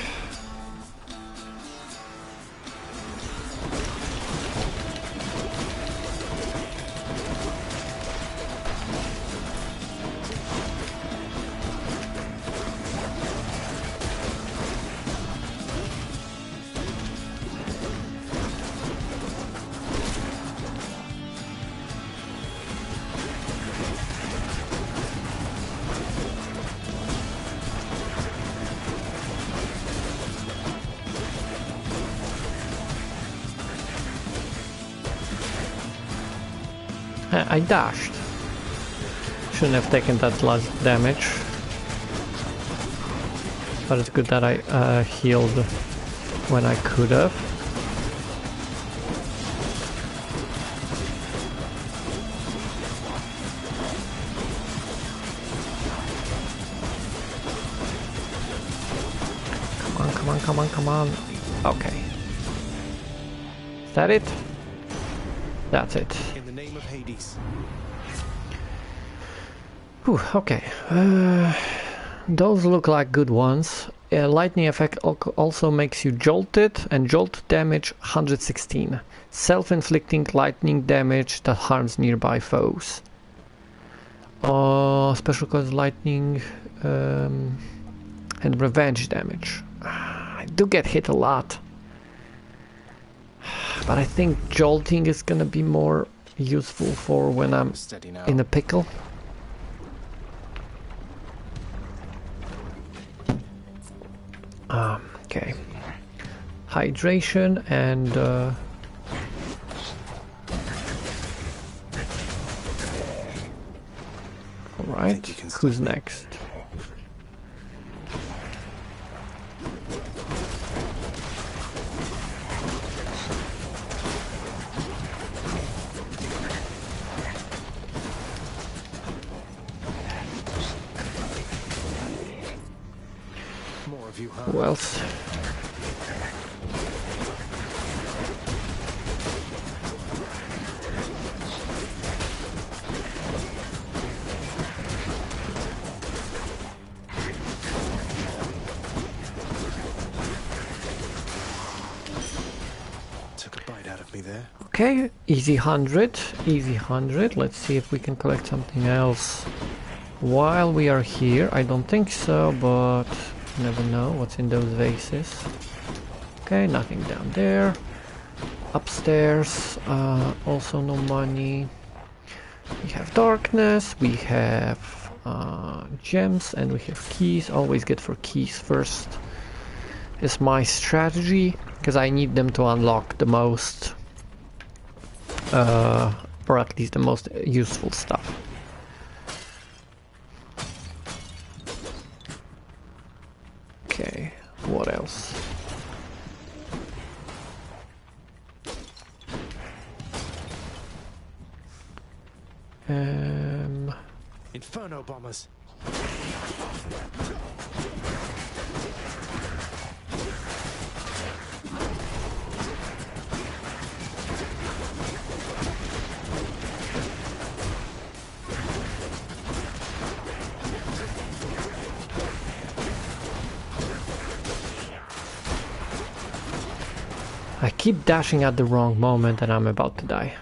I dashed. Shouldn't have taken that last damage. But it's good that I healed when I could have. Come on, come on, come on, come on. Okay. Is that it? That's it. In the name of Hades. Whew, okay. Those look like good ones. Lightning effect also makes you jolted, and jolt damage 116. Self-inflicting lightning damage that harms nearby foes. Special cause lightning and revenge damage. I do get hit a lot. But I think jolting is gonna be more useful for when I'm in a pickle. Okay. Hydration and alright, who's next? Who else? Took a bite out of me there. Okay, easy 100, easy 100. Let's see if we can collect something else while we are here. I don't think so, but you never know what's in those vases. Okay, nothing down there. Upstairs, also no money. We have darkness, we have gems, and we have keys. Always get for keys first. Is my strategy, because I need them to unlock the most, or at least the most useful stuff. Okay, what else? Inferno bombers. keep dashing at the wrong moment and I'm about to die.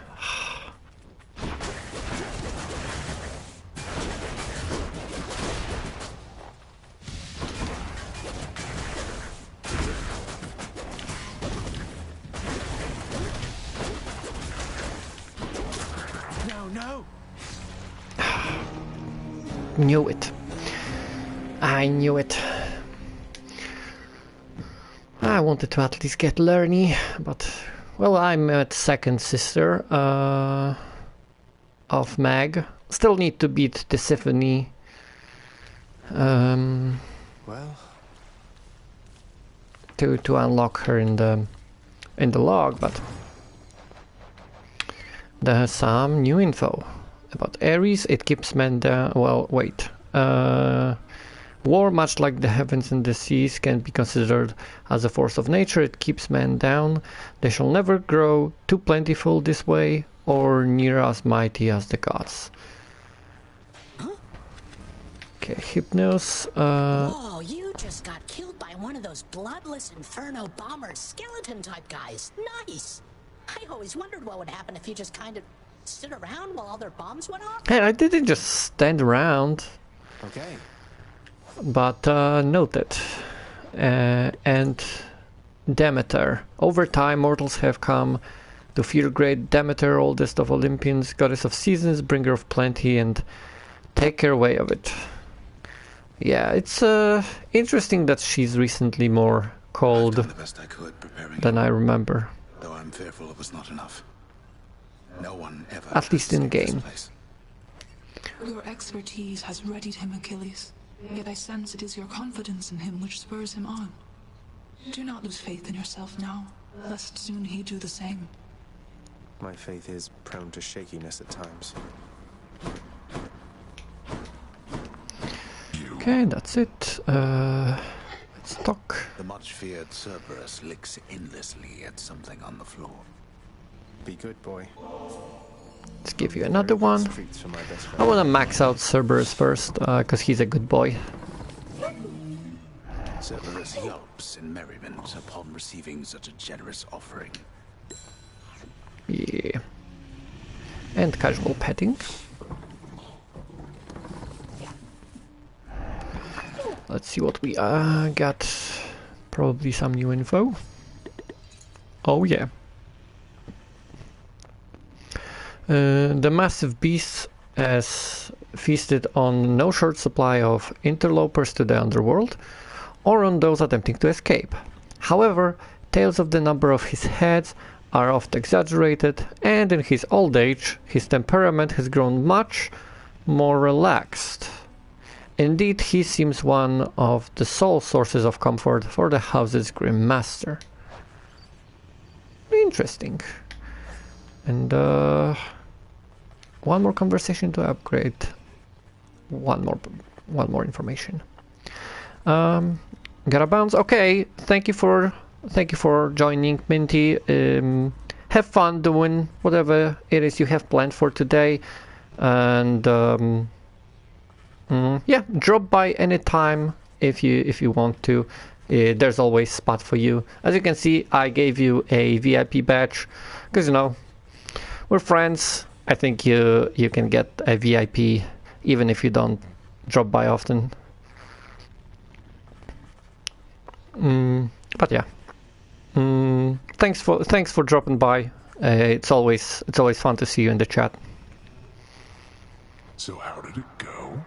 No. Knew it. I knew it. I wanted to at least get Lerny, but well, I'm at second sister of Mag. Still need to beat the Symphony. Well, to unlock her in the log, but there's some new info about Ares. It keeps men down. Well, wait. War, much like the heavens and the seas, can be considered as a force of nature. It keeps men down. They shall never grow too plentiful this way, or near as mighty as the gods. Okay, Hypnos. Whoa, you just got killed by one of those bloodless Inferno bomber skeleton type guys. Nice! I always wondered what would happen if you just kind of stood around while all their bombs went off. Hey, I didn't just stand around. okay. But noted. And Demeter. Over time, mortals have come to fear great Demeter, oldest of Olympians, goddess of seasons, bringer of plenty, and taker away of it. Yeah, it's interesting that she's recently more cold than I remember. Though I'm fearful it was not enough. No one ever. At least in game. Your expertise has readied him, Achilles. Yet I sense it is your confidence in him which spurs him on. Do not lose faith in yourself now, lest soon he do the same. My faith is prone to shakiness at times. Okay, that's it. Let's talk. The much-feared Cerberus licks endlessly at something on the floor. Be good, boy. Let's give you another one. I want to max out Cerberus first, because he's a good boy. Cerberus yelps in merriment upon receiving such a generous offering. Yeah. And casual petting. Let's see what we got. Probably some new info. Oh yeah. The massive beast has feasted on no short supply of interlopers to the Underworld, or on those attempting to escape. However, tales of the number of his heads are oft exaggerated, and in his old age, his temperament has grown much more relaxed. Indeed, he seems one of the sole sources of comfort for the house's grim master. Interesting. And one more conversation to upgrade. One more information. Gotta bounce. Okay, thank you for joining, Minty. Have fun doing whatever it is you have planned for today, and yeah, drop by anytime if you want to. There's always spot for you. As you can see, I gave you a VIP badge because we're friends. I think you can get a VIP even if you don't drop by often. But yeah, thanks for dropping by. It's always fun to see you in the chat. So how did it go?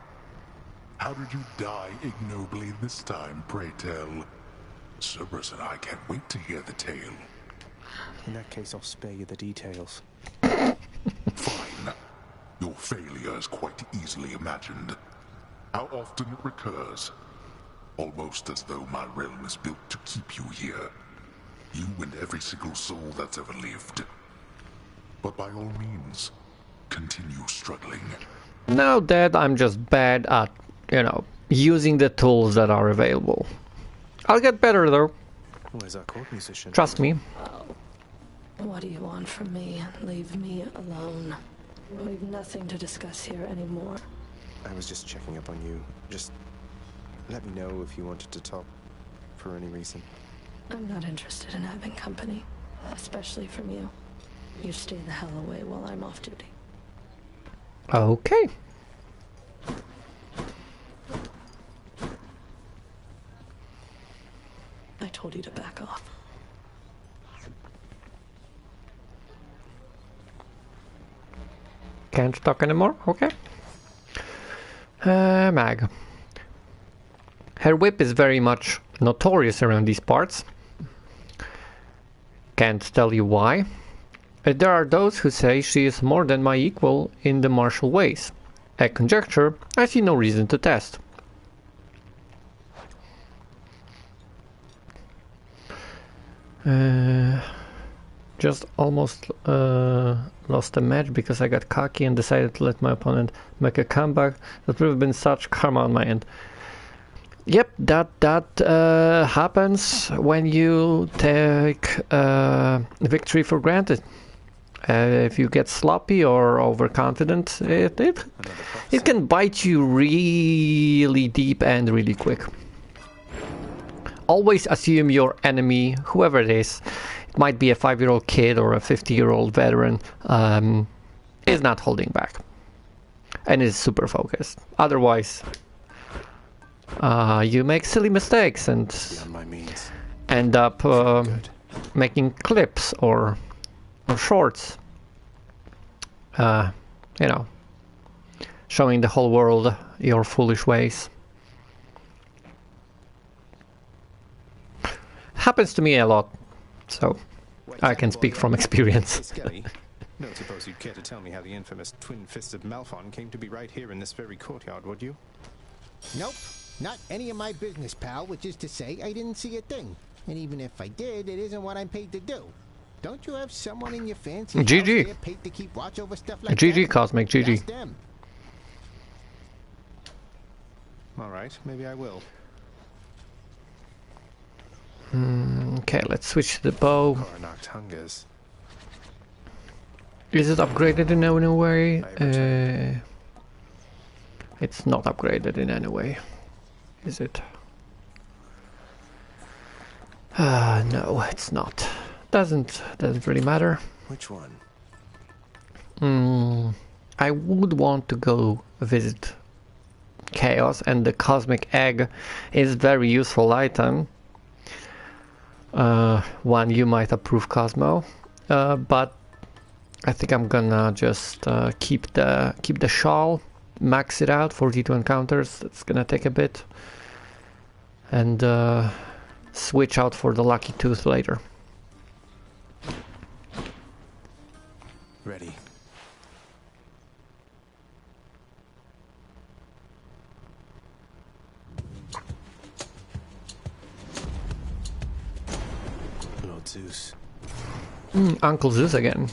How did you die ignobly this time, pray tell? Cerberus and I can't wait to hear the tale. In that case, I'll spare you the details. Fine. Your failure is quite easily imagined. How often it recurs. Almost as though my realm is built to keep you here. You and every single soul that's ever lived. But by all means, continue struggling. Now that I'm just bad at, using the tools that are available. I'll get better though. Where's our court musician? Trust me. What do you want from me? Leave me alone. We've nothing to discuss here anymore. I was just checking up on you. Just let me know if you wanted to talk for any reason. I'm not interested in having company. Especially from you. You stay the hell away while I'm off duty. Okay. I told you to back off. Can't talk anymore? Okay. Mag. Her whip is very much notorious around these parts. Can't tell you why. There are those who say she is more than my equal in the martial ways. A conjecture I see no reason to test. Just almost lost the match because I got cocky and decided to let my opponent make a comeback. That would have been such karma on my end. Yep, that happens when you take victory for granted. If you get sloppy or overconfident, it can bite you really deep and really quick. Always assume your enemy, whoever it is, it might be a 5-year-old kid or a 50-year-old veteran, is not holding back and is super focused. Otherwise, you make silly mistakes and end up making clips or shorts, you know, showing the whole world your foolish ways. Happens to me a lot, so I can speak from experience. Don't suppose you'd care to tell me how the infamous twin-fisted Malphon came to be right here in this very courtyard, would you? Nope, not any of my business, pal, which is to say I didn't see a thing. And even if I did, it isn't what I'm paid to do. Don't you have someone in your fancy GG. house there paid to keep watch over stuff like GG, that? Cosmic, GG. That's them. All right, maybe I will. Okay, let's switch to the bow. Is it upgraded in any way? It's not upgraded in any way, is it? No, it's not. Doesn't really matter. Which one? I would want to go visit Chaos, and the Cosmic Egg is very useful item. One you might approve, Cosmo, but I think I'm gonna just keep the shawl, max it out, 42 encounters. That's gonna take a bit, and switch out for the Lucky Tooth later. Ready. Lord Zeus. Uncle Zeus again.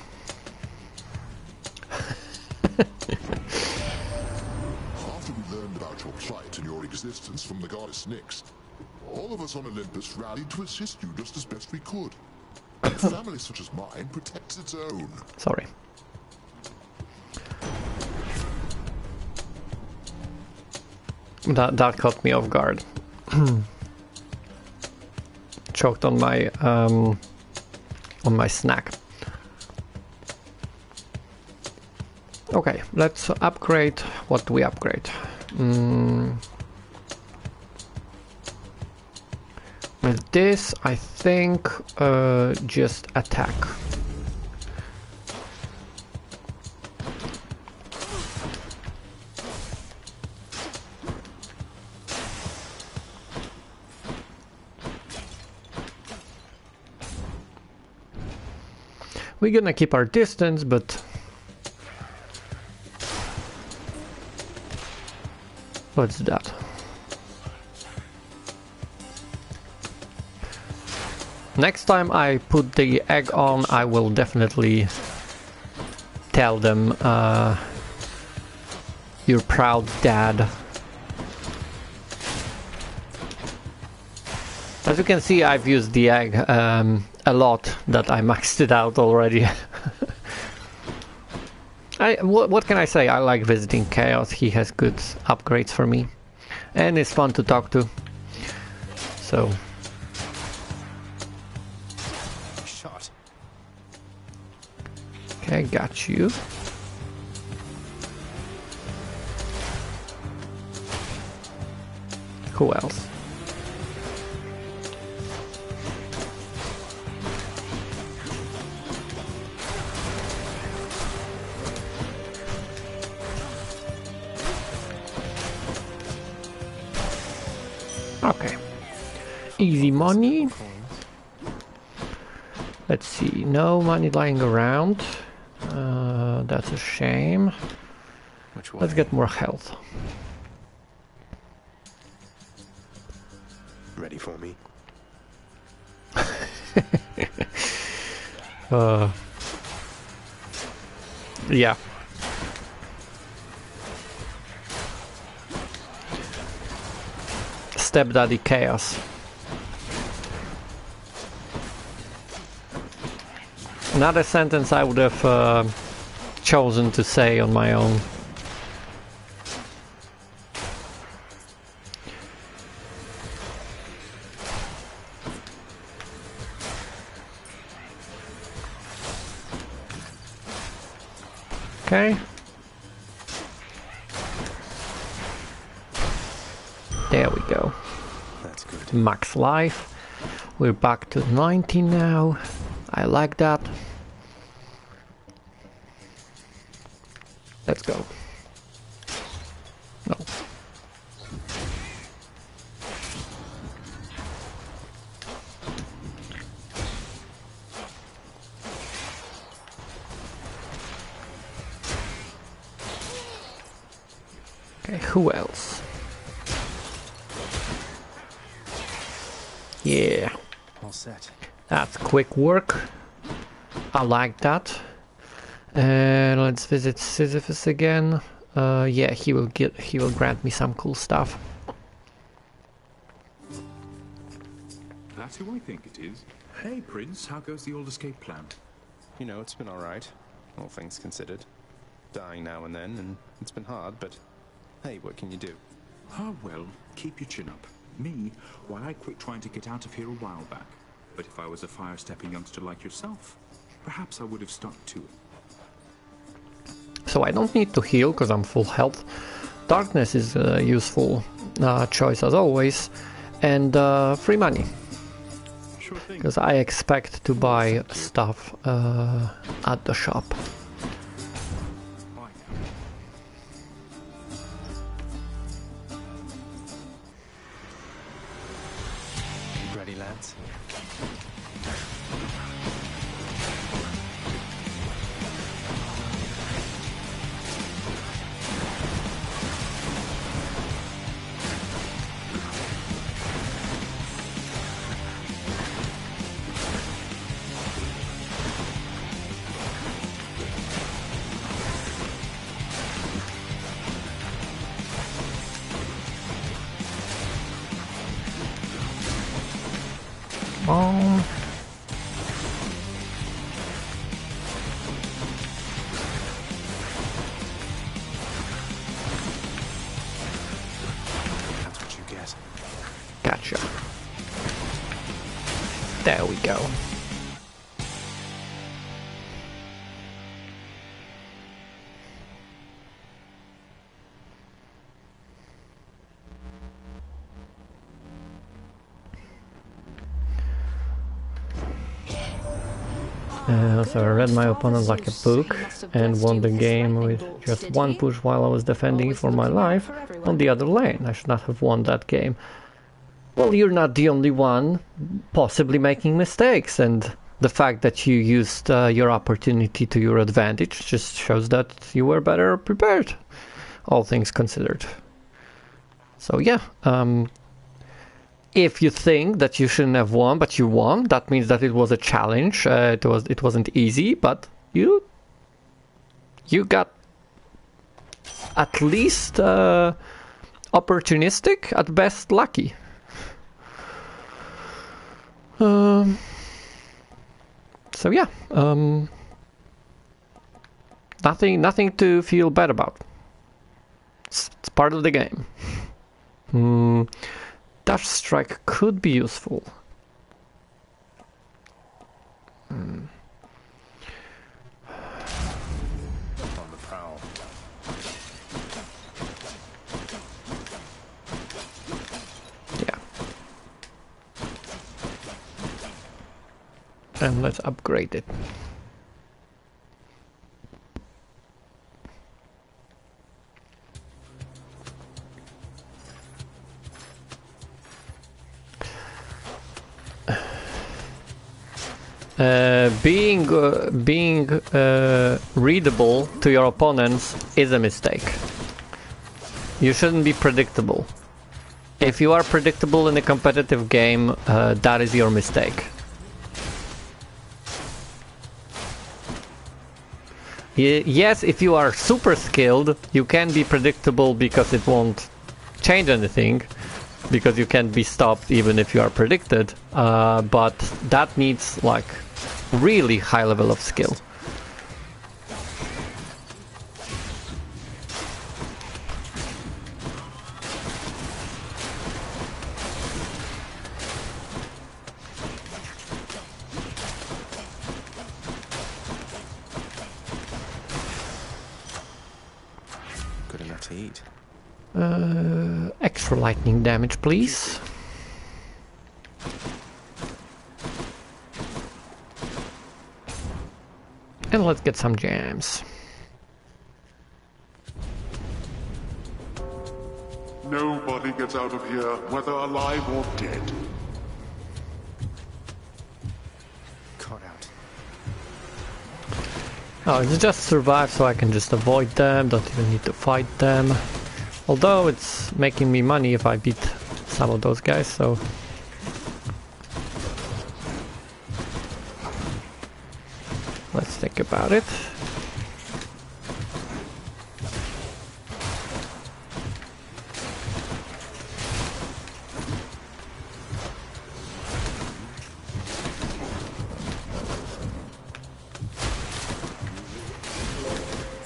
After we learned about your plight and your existence from the goddess Nyx, all of us on Olympus rallied to assist you just as best we could. A family such as mine protects its own. Sorry. That caught me off guard. Choked on my snack. Okay, let's upgrade. What do we upgrade? With this, I think just attack. We're gonna keep our distance, but what's that? Next time I put the egg on, I will definitely tell them you're proud dad. As you can see, I've used the egg a lot, that I maxed it out already. What can I say? I like visiting Chaos. He has good upgrades for me, and it's fun to talk to. So. Shot. Okay, got you. Who else? Okay. Easy money. Let's see. No money lying around. That's a shame. Let's get more health. Ready for me? Yeah. Stepdaddy chaos. Another sentence I would have chosen to say on my own. Okay. There we go. That's good. Max life. We're back to 90 now. I like that. Let's go. No. Okay, who else? Yeah. All set. That's quick work. I like that. And let's visit Sisyphus again. Yeah, he will grant me some cool stuff. That's who I think it is. Hey, Prince, how goes the old escape plan? You know, it's been all right, all things considered. Dying now and then, and it's been hard, but hey, what can you do? Ah, well, keep your chin up. Me, why, I quit trying to get out of here a while back. But if I was a fire-stepping youngster like yourself, perhaps I would have stuck to it. So I don't need to heal because I'm full health. Darkness is a useful choice as always. And free money. Sure thing. Because I expect to buy stuff at the shop. Ready, lads? That's what you get. Gotcha. There we go. So I read my opponent like a book and won the game with just one push while I was defending for my life on the other lane. I should not have won that game. Well, you're not the only one possibly making mistakes, and the fact that you used your opportunity to your advantage just shows that you were better prepared, all things considered. So yeah, if you think that you shouldn't have won, but you won, that means that it was a challenge. It wasn't easy, but you got at least opportunistic, at best lucky. So yeah, nothing to feel bad about. It's part of the game. Dash strike could be useful. And let's upgrade it. Being readable to your opponents is a mistake. You shouldn't be predictable. If you are predictable in a competitive game, that is your mistake. Yes, if you are super skilled, you can be predictable because it won't change anything, because you can't be stopped even if you are predicted, but that needs like really high level of skill. Good enough to eat. Extra lightning damage, please. And let's get some jams. Nobody gets out of here, whether alive or dead. Caught out. Oh, it's just survive so I can just avoid them, don't even need to fight them. Although it's making me money if I beat some of those guys, so... Let's think about it.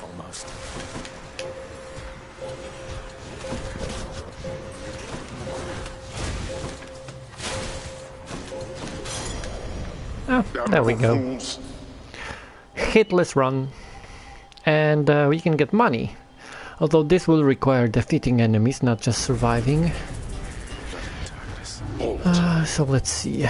Almost. Oh, there we go. Hitless run, and we can get money, although this will require defeating enemies, not just surviving. So let's see.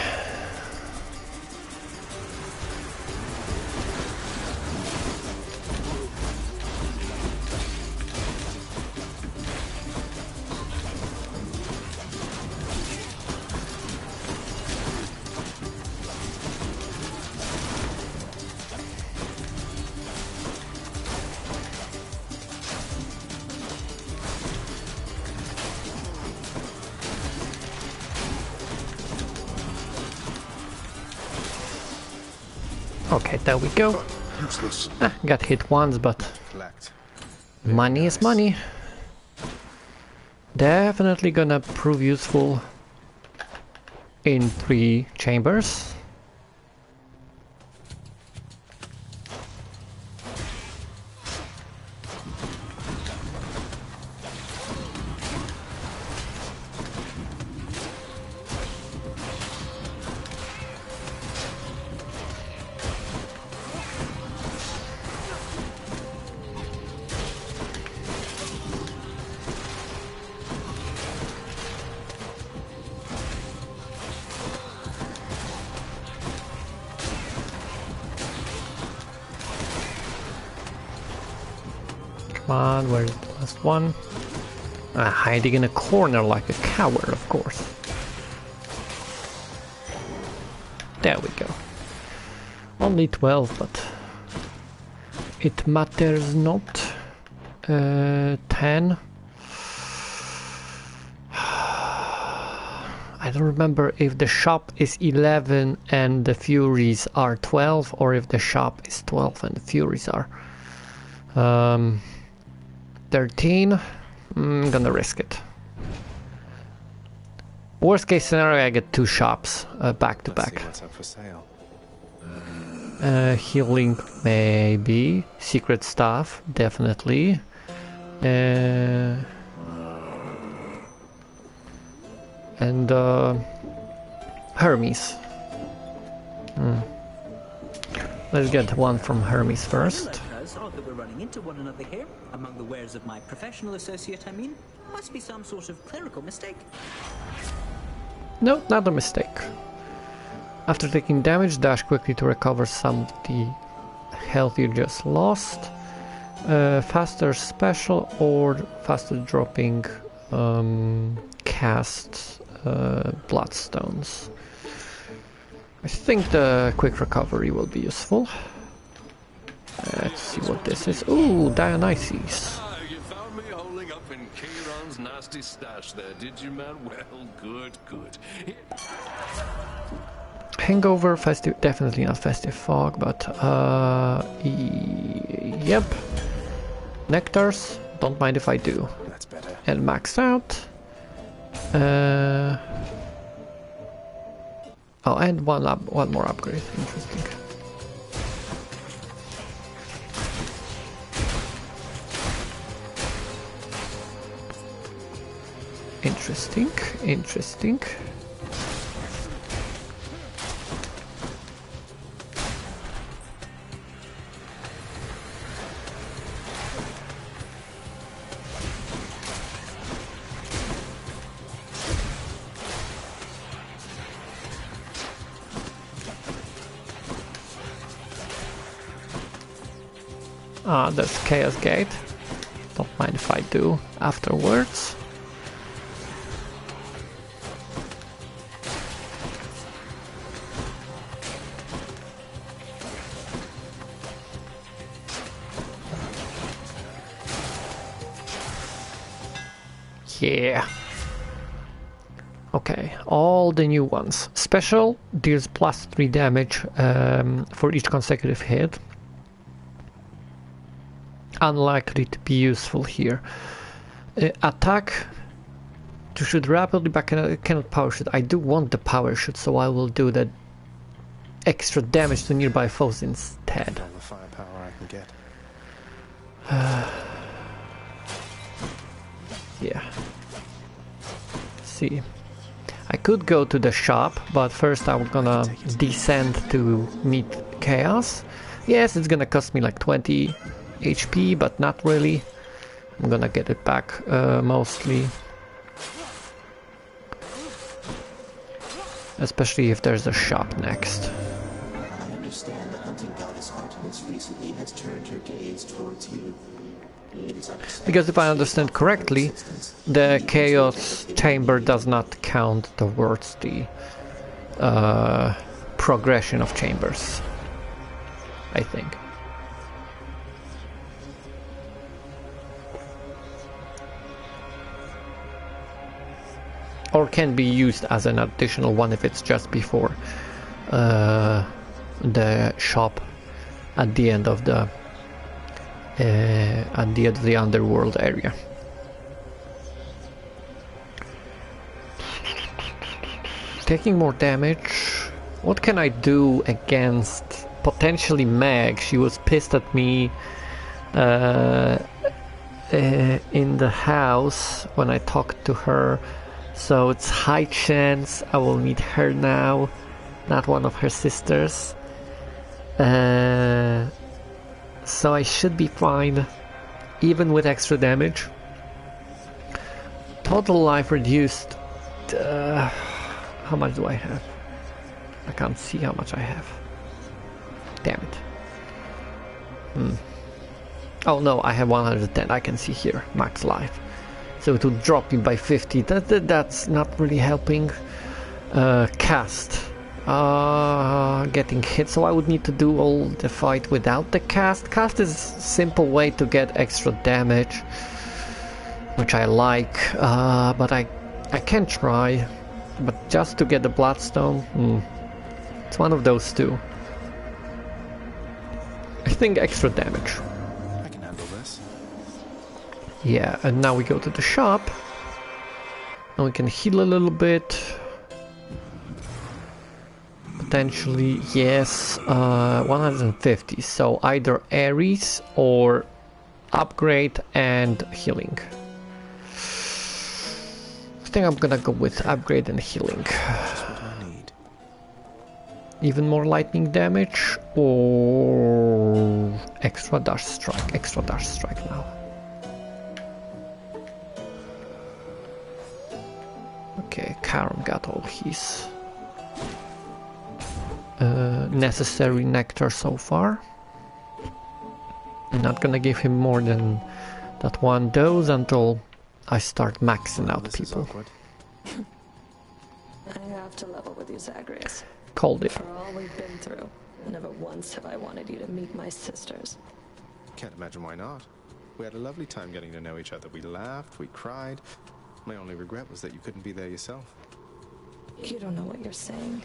Okay, there we go. Got hit once, but money is money. Definitely gonna prove useful in 3 chambers. Come on, where's the last one? Hiding in a corner like a coward, of course. There we go. Only 12, but it matters not. 10. I don't remember if the shop is 11 and the Furies are 12, or if the shop is 12 and the Furies are 13. I'm gonna risk it. Worst case scenario, I get 2 shops back to back. What's up for sale? Healing, maybe. Secret stuff, definitely. And Hermes. Let's get one from Hermes first. That we're running into one another here, among the wares of my professional associate, I mean. Must be some sort of clerical mistake. No, not a mistake. After taking damage, dash quickly to recover some of the health you just lost. Faster special or faster dropping cast bloodstones. I think the quick recovery will be useful. Let's see what this is. Ooh, Dionysus. You found me holding up in Kieran's nasty stash there, did you, man? Well, good. Hangover, festive, definitely not festive fog, but yep. Nectars, don't mind if I do. That's better. And max out. Oh, and one more upgrade. Interesting. Interesting. There's Chaos Gate. Don't mind if I do afterwards. Yeah. Okay, all the new ones. Special deals +3 damage for each consecutive hit. Unlikely to be useful here. Attack to shoot rapidly, but cannot power shoot. I do want the power shoot, so I will do the extra damage to nearby foes instead. All the firepower I can get. Yeah. See, I could go to the shop, but first I'm gonna descend to meet Chaos. Yes, it's gonna cost me like 20 HP, but not really. I'm gonna get it back mostly. Especially if there's a shop next. I understand the hunting goddess Artemis recently has turned her gaze towards you. Because if I understand correctly, the Chaos Chamber does not count towards the progression of chambers, I think. Or can be used as an additional one if it's just before the shop at the end of the Underworld area. Taking more damage. What can I do against potentially Meg? She was pissed at me in the house when I talked to her. So it's high chance I will meet her now, not one of her sisters. So I should be fine, even with extra damage. Total life reduced. How much do I have? I can't see how much I have. Damn it. Oh no, I have 110. I can see here, max life. So it would drop me by 50. That's not really helping. Cast. Getting hit, so I would need to do all the fight without the cast. Cast is a simple way to get extra damage, which I like, but I can try. But just to get the Bloodstone, it's one of those two. I think extra damage. I can handle this. Yeah, and now we go to the shop, and we can heal a little bit. Potentially, yes, 150, so either Ares or upgrade and healing. I think I'm gonna go with upgrade and healing. Just what I need. Even more lightning damage or extra dash strike now. Okay, Karam got all his. necessary nectar so far. I'm not gonna give him more than that one dose until I start maxing out people. I have to level with you, Zagreus. Called it. For all we've been through, never once have I wanted you to meet my sisters. Can't imagine why not. We had a lovely time getting to know each other. We laughed, we cried. My only regret was that you couldn't be there yourself. You don't know what you're saying.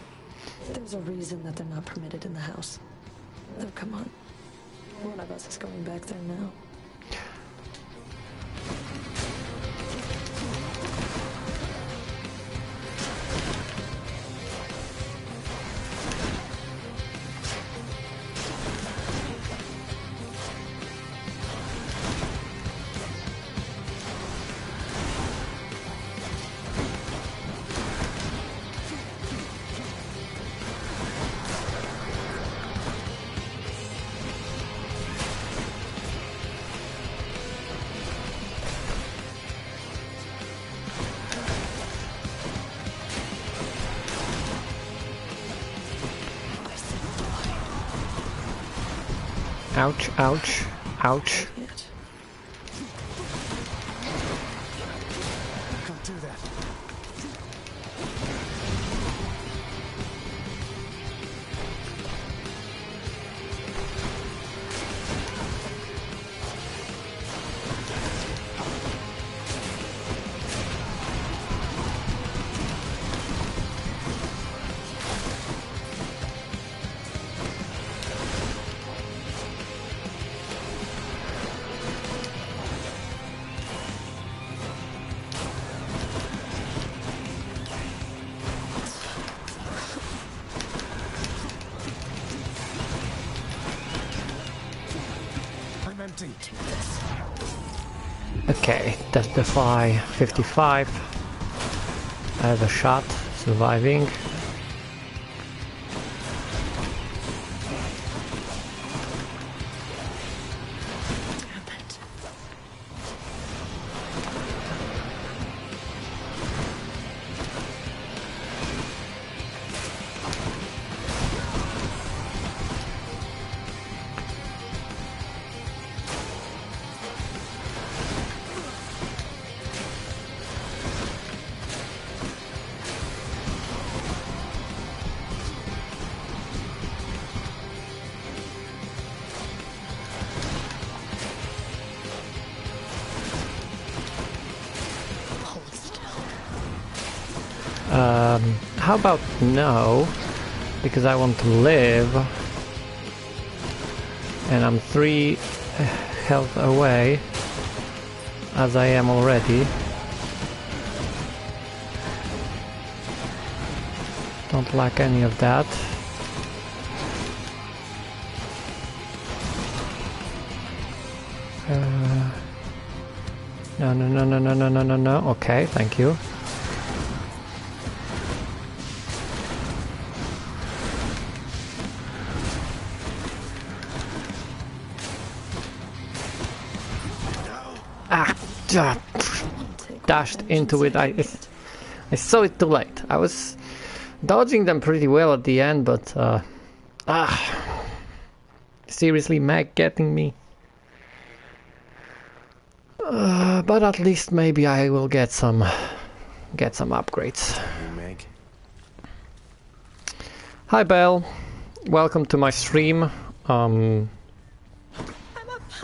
There's a reason that they're not permitted in the house. Oh, come on. One of us is going back there now. Ouch, ouch, ouch. Can't do that. Okay, testify 55. I have a shot, surviving. How about no? Because I want to live. And I'm 3 health away. As I am already. Don't lack any of that. No. Okay, thank you. Dashed into it. I saw it too late. I was dodging them pretty well at the end, but seriously, Meg getting me. But at least maybe I will get some upgrades. Meg. Hi Belle, welcome to my stream.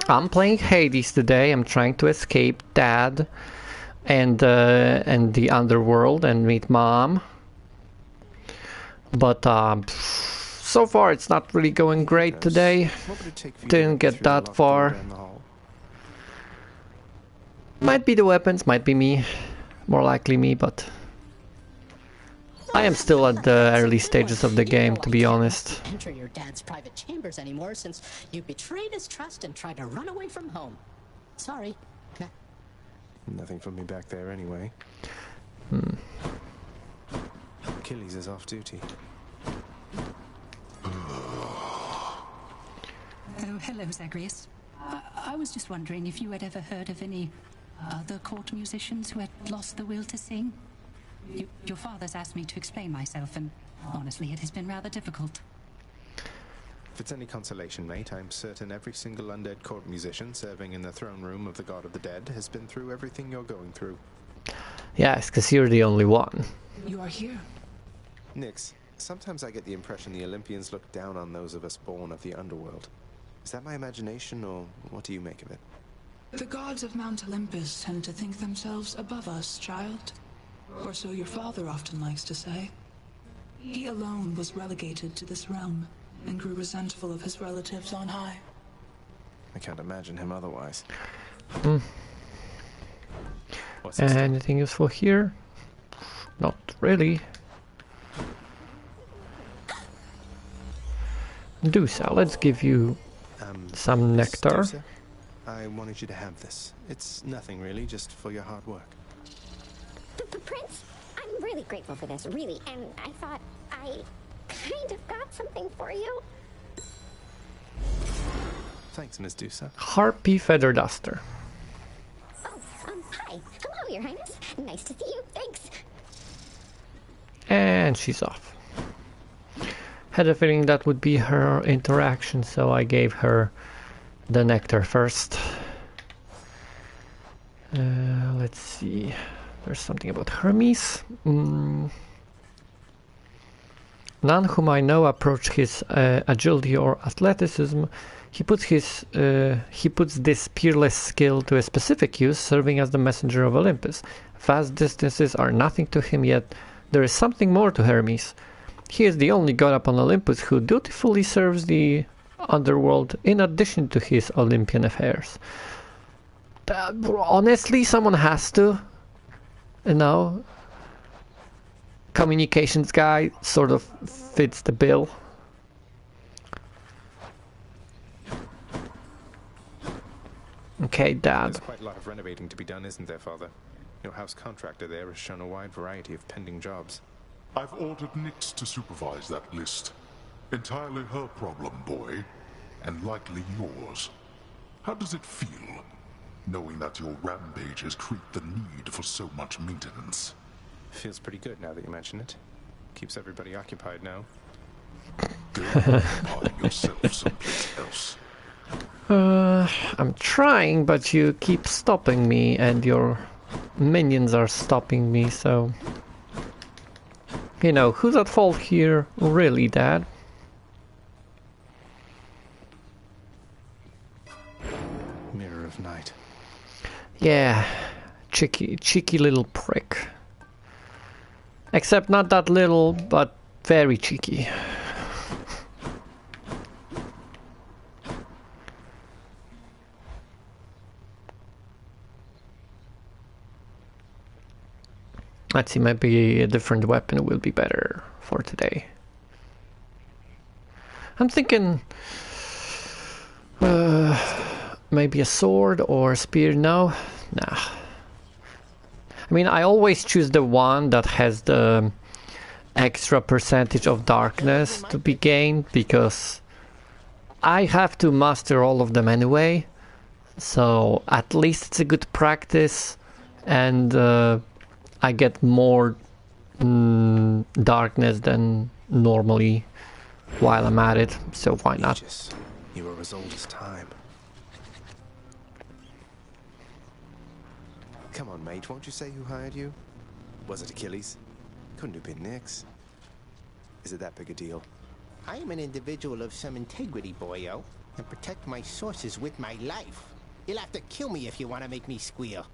I'm playing Hades today. I'm trying to escape Dad and the Underworld and meet Mom. But so far it's not really going great today. Didn't get that far. Might be the weapons, might be me. More likely me, but I am still at the early stages of the game, to be honest. Enter your dad's private chambers anymore since you betrayed his trust and tried to run away from home. Sorry. Nothing from me back there anyway. Achilles is off duty. Oh, hello, Zagreus. I was just wondering if you had ever heard of any other court musicians who had lost the will to sing? Your father's asked me to explain myself, and honestly, it has been rather difficult. If it's any consolation, mate, I'm certain every single undead court musician serving in the throne room of the God of the Dead has been through everything you're going through. Yes, because you're the only one. You are here. Nyx, sometimes I get the impression the Olympians look down on those of us born of the Underworld. Is that my imagination, or what do you make of it? The gods of Mount Olympus tend to think themselves above us, child. Or so your father often likes to say. He alone was relegated to this realm, and grew resentful of his relatives on high. I can't imagine him otherwise. Anything useful here? Not really. Medusa, let's give you some nectar. Medusa, I wanted you to have this. It's nothing really, just for your hard work. Prince, I'm really grateful for this, really, and I thought I kind of got something for you. Thanks, Miss Medusa. Harpy feather duster. Oh, hi. Hello, Your Highness. Nice to see you. Thanks. And she's off. Had a feeling that would be her interaction, so I gave her the nectar first. Let's see. There's something about Hermes. None whom I know approach his agility or athleticism. He puts this peerless skill to a specific use, serving as the messenger of Olympus. Vast distances are nothing to him, yet there is something more to Hermes. He is the only god upon Olympus who dutifully serves the Underworld in addition to his Olympian affairs. Honestly, someone has to. You know, communications guy sort of fits the bill. Okay, Dad. There's quite a lot of renovating to be done, isn't there, Father? Your house contractor there has shown a wide variety of pending jobs. I've ordered Nyx to supervise that list. Entirely her problem, boy. And likely yours. How does it feel, knowing that your rampages create the need for so much maintenance? Feels pretty good now that you mention it. Keeps everybody occupied now. Go occupy yourself someplace else. I'm trying, but you keep stopping me, and your minions are stopping me, so... You know, who's at fault here, really, Dad? Mirror of Night. Yeah, cheeky little prick. Except not that little, but very cheeky. Let's see, maybe a different weapon will be better for today. I'm thinking maybe a sword or a spear. No, nah. I mean, I always choose the one that has the extra percentage of darkness to be gained, because I have to master all of them anyway. So at least it's a good practice, and I get more darkness than normally while I'm at it, so why not? Aegis, you are as old as time. Come on, mate, won't you say who hired you? Was it Achilles? Couldn't have been Nyx. Is it that big a deal? I am an individual of some integrity, boyo, and protect my sources with my life. You'll have to kill me if you want to make me squeal.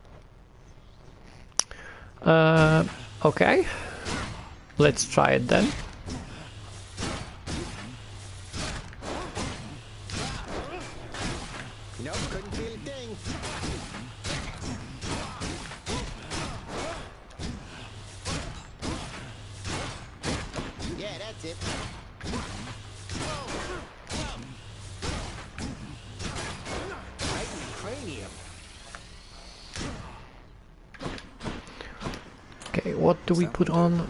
Okay. Let's try it then. Nope, couldn't feel a thing. Yeah, that's it. Right in the cranium. Okay, what do we put on?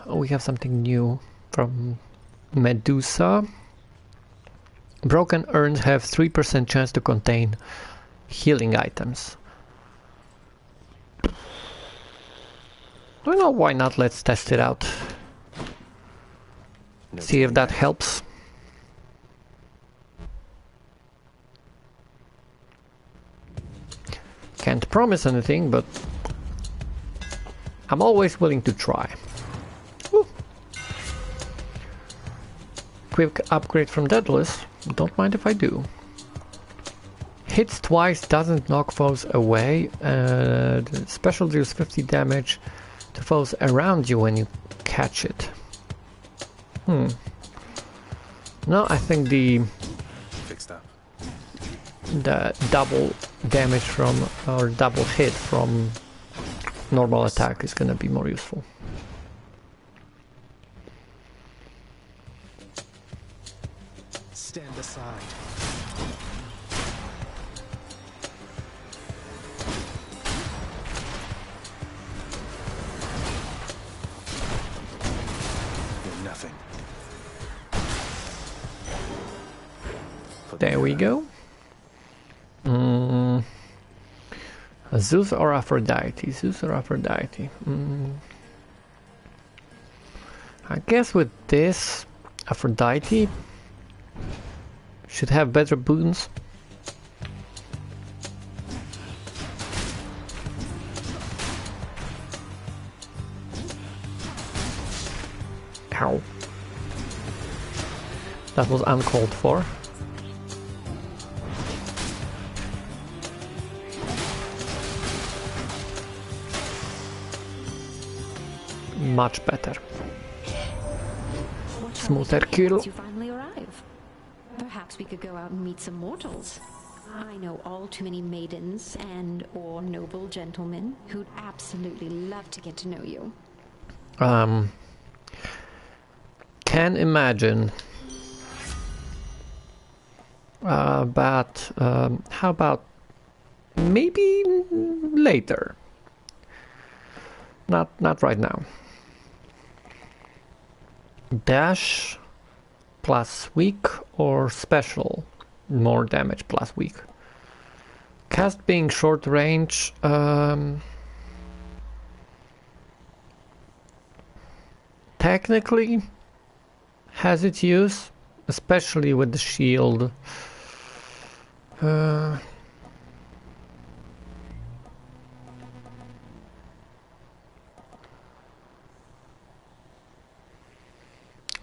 We have something new from Medusa. Broken urns have 3% chance to contain healing items. Don't know, why not? Let's test it out. See if that helps. Can't promise anything, but I'm always willing to try. Woo. Quick upgrade from Daedalus. Don't mind if I do. Hits twice, doesn't knock foes away. The special deals 50 damage to foes around you when you catch it. No, I think the double damage from, or double hit from normal attack is gonna be more useful. Stand aside. Nothing. There we go. Zeus or Aphrodite? Zeus or Aphrodite? I guess with this, Aphrodite should have better boons. Ow. That was uncalled for. Much better. Smoother kill. You finally arrive. Perhaps we could go out and meet some mortals. I know all too many maidens and or noble gentlemen who'd absolutely love to get to know you. Can imagine. But how about maybe later? Not right now. Dash plus weak or special more damage plus weak. Cast being short range, technically has its use, especially with the shield.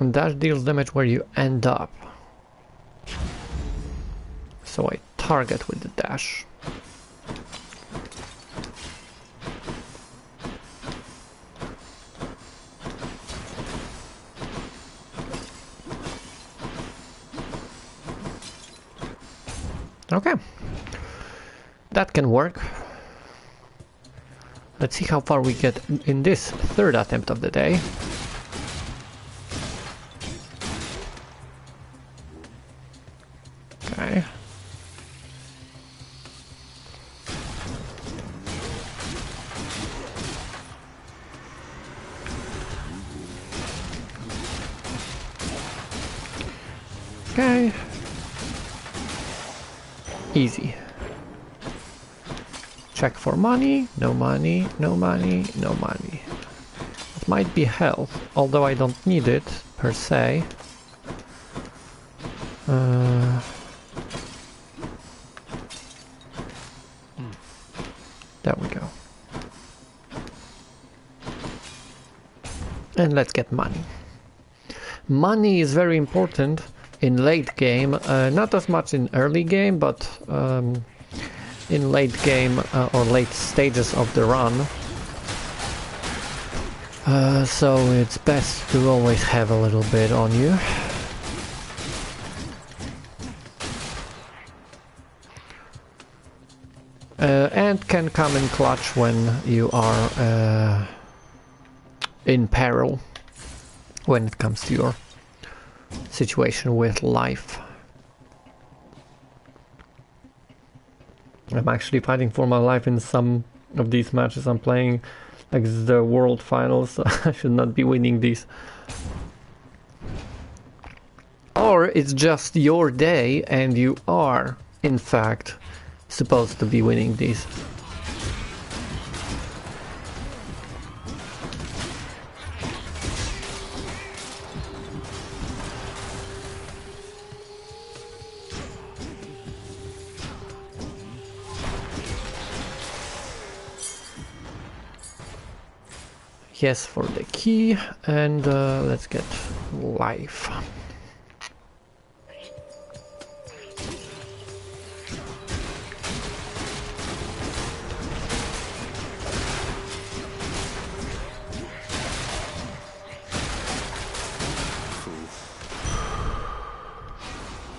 And dash deals damage where you end up. So I target with the dash. Okay. That can work. Let's see how far we get in this third attempt of the day. Okay. Okay. Easy. Check for money, no money, no money, no money. It might be health, although I don't need it per se. There we go. And let's get money. Money is very important in late game, not as much in early game, but in late game or late stages of the run. So it's best to always have a little bit on you. And can come in clutch when you are in peril, when it comes to your situation with life. I'm actually fighting for my life in some of these matches I'm playing, like the World Finals, so I should not be winning these. Or it's just your day and you are, in fact, supposed to be winning these. yes for the key, and let's get life.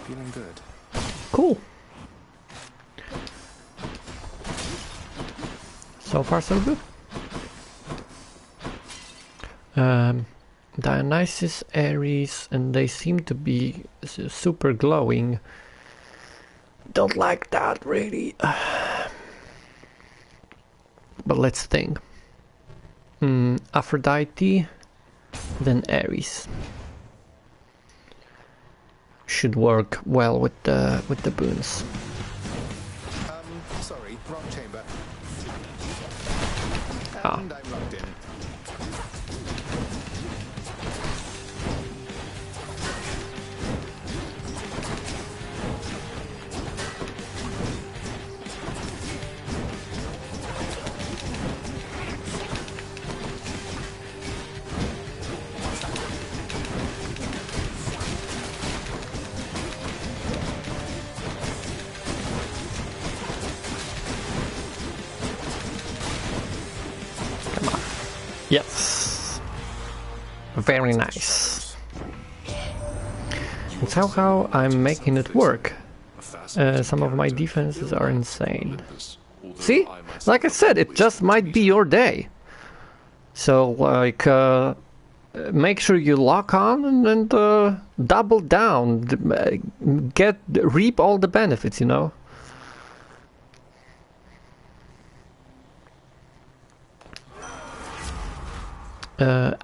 Feeling good. Cool. So far so good. Dionysus, Ares, and they seem to be super glowing. Don't like that really. But let's think. Aphrodite, then Ares. Should work well with the boons. Sorry, wrong chamber. Ah. And I'm locked in. Yes. Very nice. And somehow I'm making it work. Some of my defenses are insane. See? Like I said, it just might be your day. So, like, make sure you lock on and double down. Reap all the benefits, you know?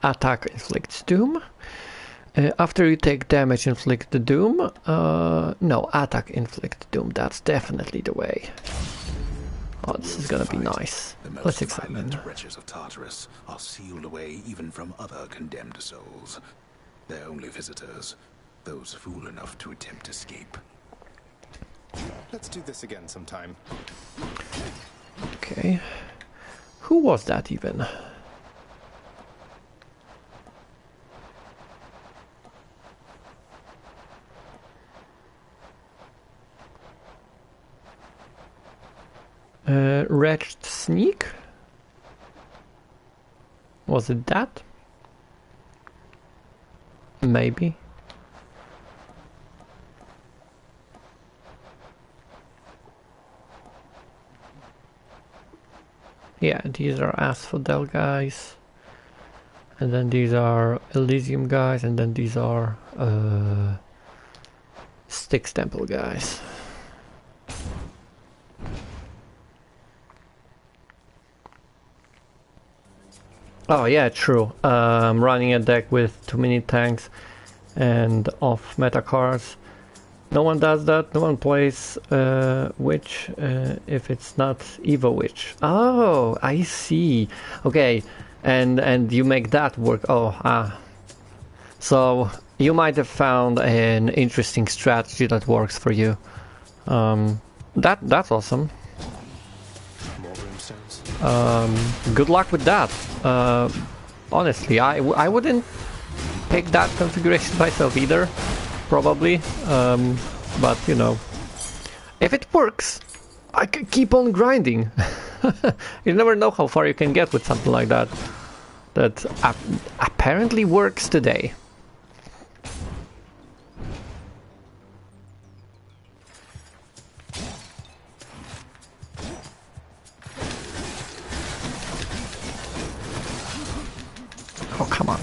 Attack inflicts doom. After you take damage, inflict the doom. No, attack inflict doom. That's definitely the way. Oh, this is gonna be nice. Let's examine. The wretches of Tartarus are sealed away even from other condemned souls. They're only visitors, those fool enough to attempt escape. Let's do this again sometime. Okay. Who was that even? Wretched Sneak? Was it that? Maybe. Yeah, these are Asphodel guys. And then these are Elysium guys, and then these are Styx Temple guys. Oh yeah, true. Running a deck with too many tanks and off meta cards. No one does that. No one plays Witch if it's not Evo Witch. Oh, I see. Okay, and you make that work. Oh, so you might have found an interesting strategy that works for you. That's awesome. Good luck with that. Honestly, I wouldn't pick that configuration myself either, probably. But you know, if it works, I can keep on grinding. You never know how far you can get with something like that. That apparently works today. Oh, come on.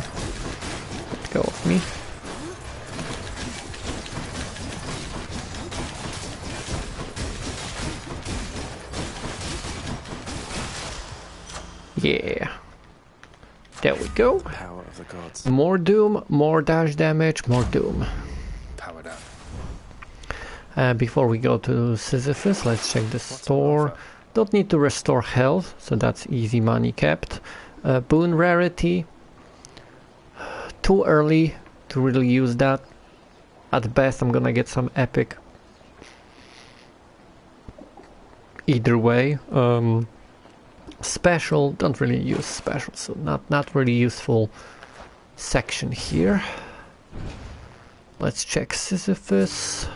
Let go of me. Yeah. There we go. Power of the gods. More doom, more dash damage, more doom. Powered up. Before we go to Sisyphus, let's check the store. Don't need to restore health, so that's easy money kept. Boon rarity. Too early to really use that. At best, I'm gonna get some epic. Either way, Special, don't really use special, so not really useful section here. Let's check Sisyphus.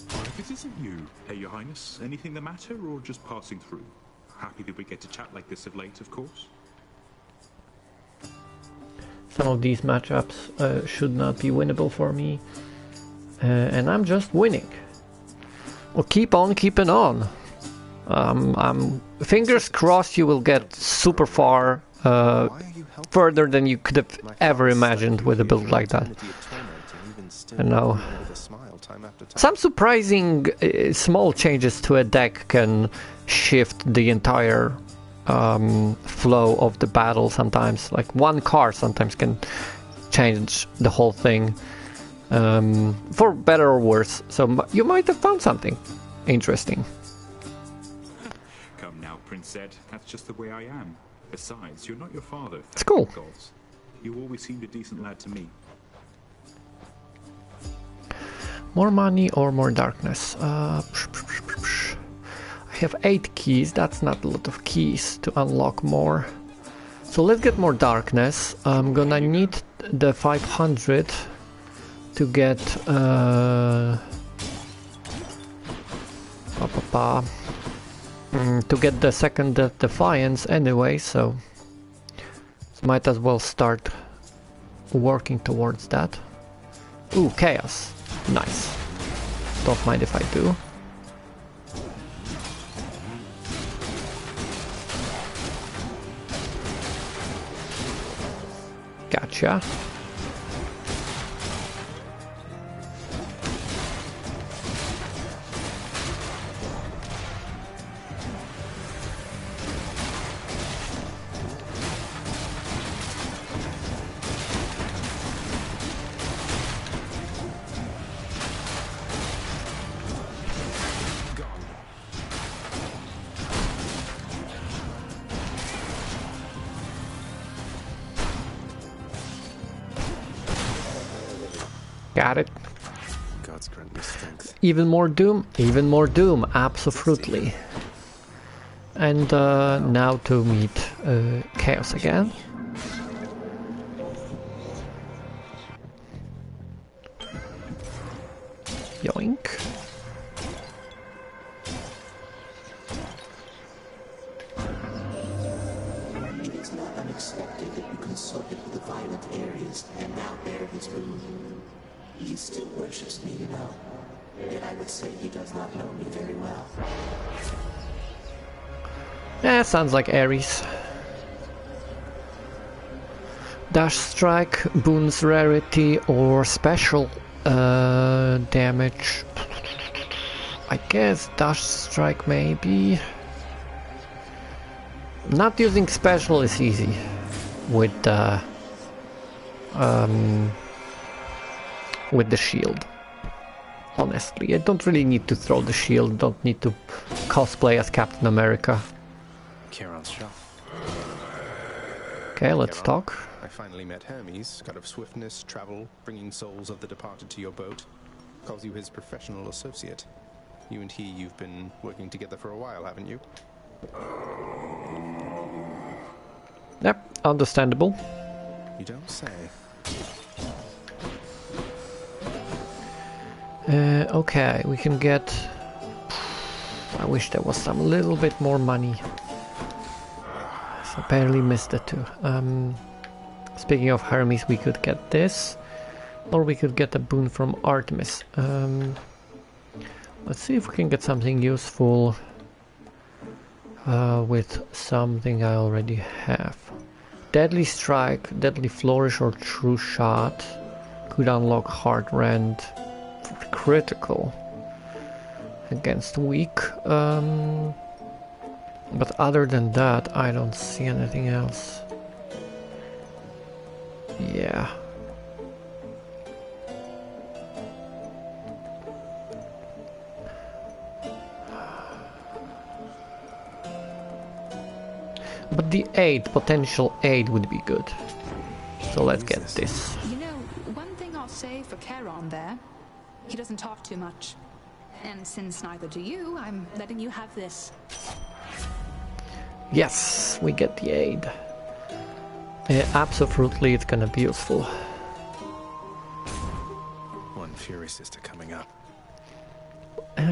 If it isn't you, Your Highness, anything the matter or just passing through? Happy that we get to chat like this of late, of course. Some of these matchups should not be winnable for me, and I'm just winning. Well, keep on keeping on. I'm fingers crossed you will get super far, further than you could have ever imagined with a build like that. I know. Some surprising small changes to a deck can shift the entire flow of the battle sometimes. Like one card sometimes can change the whole thing, for better or worse. So you might have found something interesting. Come now, Prince Zed. That's just the way I am. Besides, you're not your father. It's cool. Gods. You always seemed a decent lad to me. More money or more darkness? I have 8 keys. That's not a lot of keys to unlock more. So let's get more darkness. I'm gonna need the 500 to get to get the second Defiance anyway, so might as well start working towards that. Ooh, Chaos. Nice. Don't mind if I do. Gotcha. Got it. God's grant me strength. Even more doom, absolutely. And now to meet Chaos again. Yoink. It is not unexpected that you consulted with the violent Ares and now bear his boon. He still worships me, you know. Yet I would say he does not know me very well. Yeah, sounds like Ares. Dash strike, boons rarity, or special damage. I guess dash strike maybe. Not using special is easy with the shield. Honestly, I don't really need to throw the shield, don't need to cosplay as Captain America. Charon's shop. Okay, let's talk. I finally met Hermes, god of swiftness, travel, bringing souls of the departed to your boat. Calls you his professional associate. You and you've been working together for a while, haven't you? Yep, understandable. You don't say. Okay, we can get... I wish there was some little bit more money. So barely missed it too. Speaking of Hermes, we could get this. Or we could get a boon from Artemis. Let's see if we can get something useful with something I already have. Deadly Strike, Deadly Flourish or True Shot could unlock Hard Rend for critical against weak. But other than that, I don't see anything else. Yeah. But the potential aid would be good. So let's get this. You know, one thing I'll say for Charon there, he doesn't talk too much. And since neither do you, I'm letting you have this. Yes, we get the aid. Absolutely, it's gonna be useful. One Fury Sister coming up.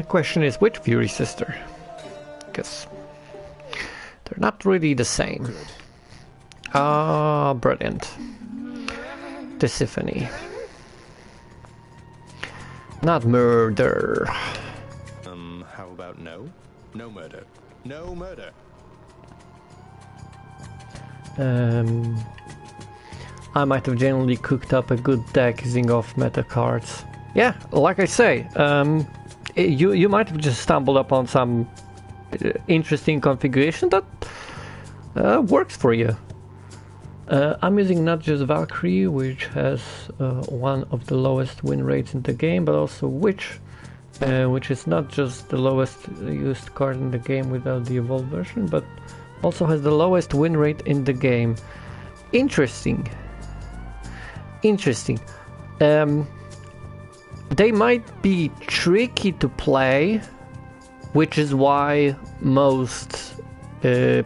Question is, which Fury Sister? Because they're not really the same. Ah, brilliant. Tisiphone. Not murder. How about no? No murder. No murder. I might have generally cooked up a good deck using off meta cards. Yeah, like I say, you might have just stumbled upon some interesting configuration that works for you. I'm using not just Valkyrie, which has one of the lowest win rates in the game, but also Witch, which is not just the lowest used card in the game without the evolved version, but also has the lowest win rate in the game. Interesting. They might be tricky to play, which is why most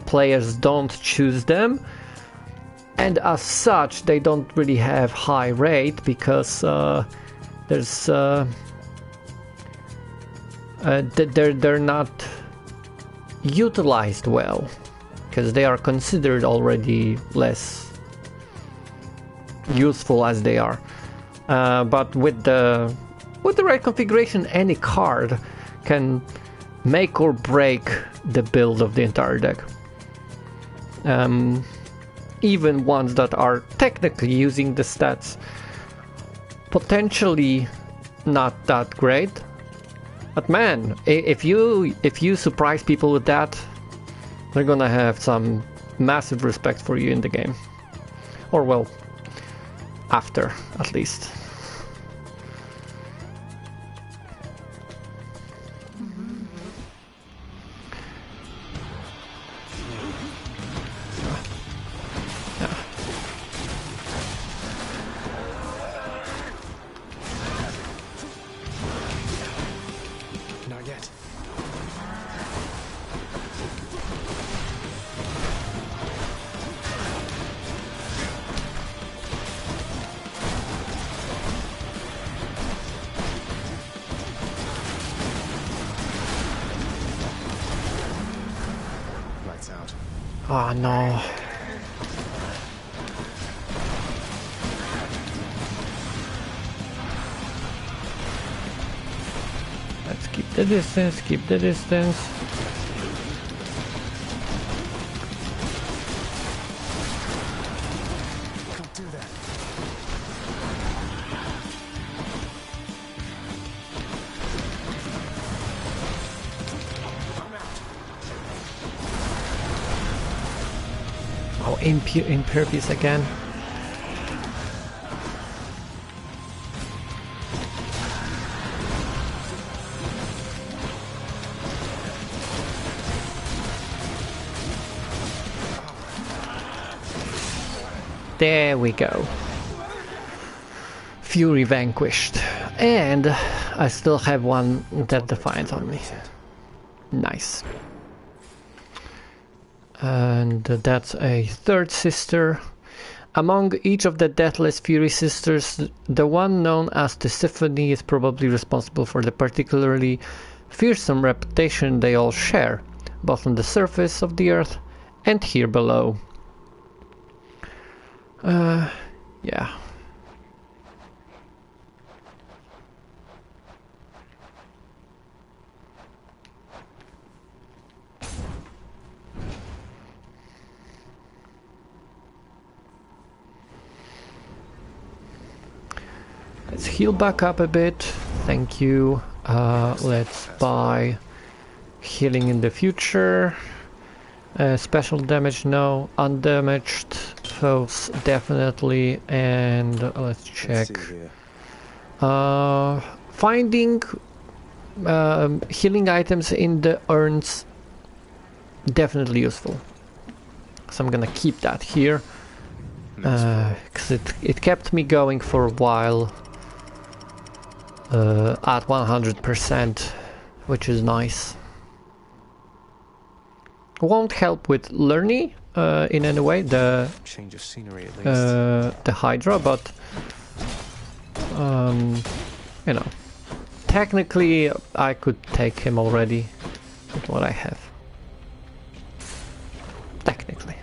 players don't choose them, and as such they don't really have high rate because there's they're not utilized well, because they are considered already less useful as they are. But with the right configuration, any card can make or break the build of the entire deck. Even ones that are technically using the stats potentially not that great. But man, if you surprise people with that, they're gonna have some massive respect for you in the game. Or well, after, at least. Not yet. Lights out. Oh no. Let's keep the distance, keep the distance. Don't do that. Oh, impervious again. There we go. Fury vanquished. And I still have one that defiance on me. Nice. And that's a third sister. Among each of the Deathless Fury sisters, the one known as Tisiphone is probably responsible for the particularly fearsome reputation they all share, both on the surface of the earth and here below. Yeah. Let's heal back up a bit. Thank you. Let's buy healing in the future. Special damage, no. Undamaged foes, definitely. And let's check. Finding healing items in the urns, definitely useful. So I'm gonna keep that here. Because it kept me going for a while at 100%, which is nice. won't help with learning in any way change of scenery at least. the Hydra, but you know, technically I could take him already with what I have. Technically.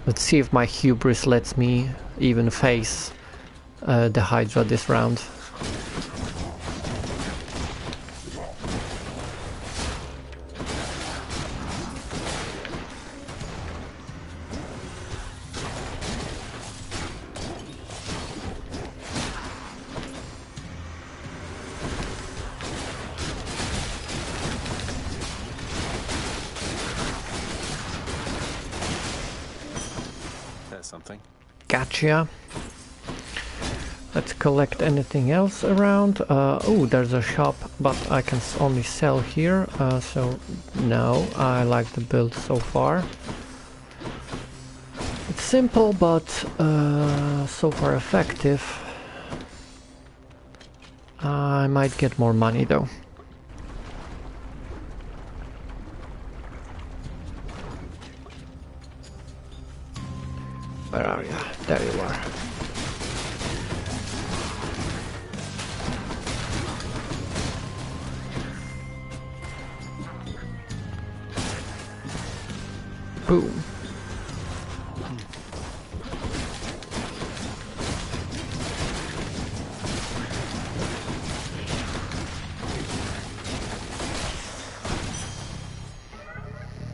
Let's see if my hubris lets me even face the Hydra this round. Something. Gotcha. Let's collect anything else around. Oh, there's a shop, but I can only sell here. So no, I like the build so far. It's simple, but so far effective. I might get more money though. Where are you? There you are. Boom.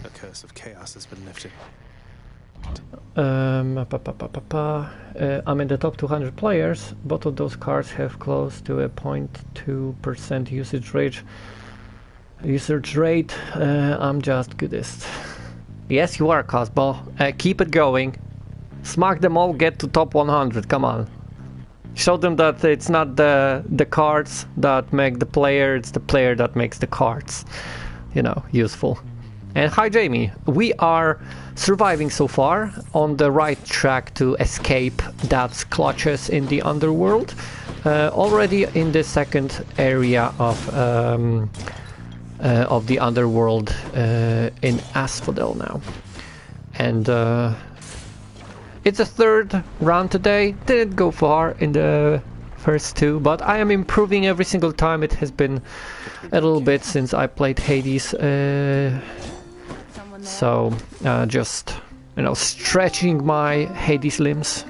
The curse of chaos has been lifted. I'm in the top 200 players. Both of those cards have close to a 0.2% usage rate. I'm just goodest. Yes, you are, Cosball. Keep it going. Smack them all, get to top 100. Come on. Show them that it's not the cards that make the player, it's the player that makes the cards. You know, useful. And hi Jamie, we are surviving so far, on the right track to escape that clutches in the Underworld. Already in the second area of the Underworld in Asphodel now. And it's a third round today, didn't go far in the first two, but I am improving every single time. It has been a little bit since I played Hades. So just, you know, stretching my Hades limbs.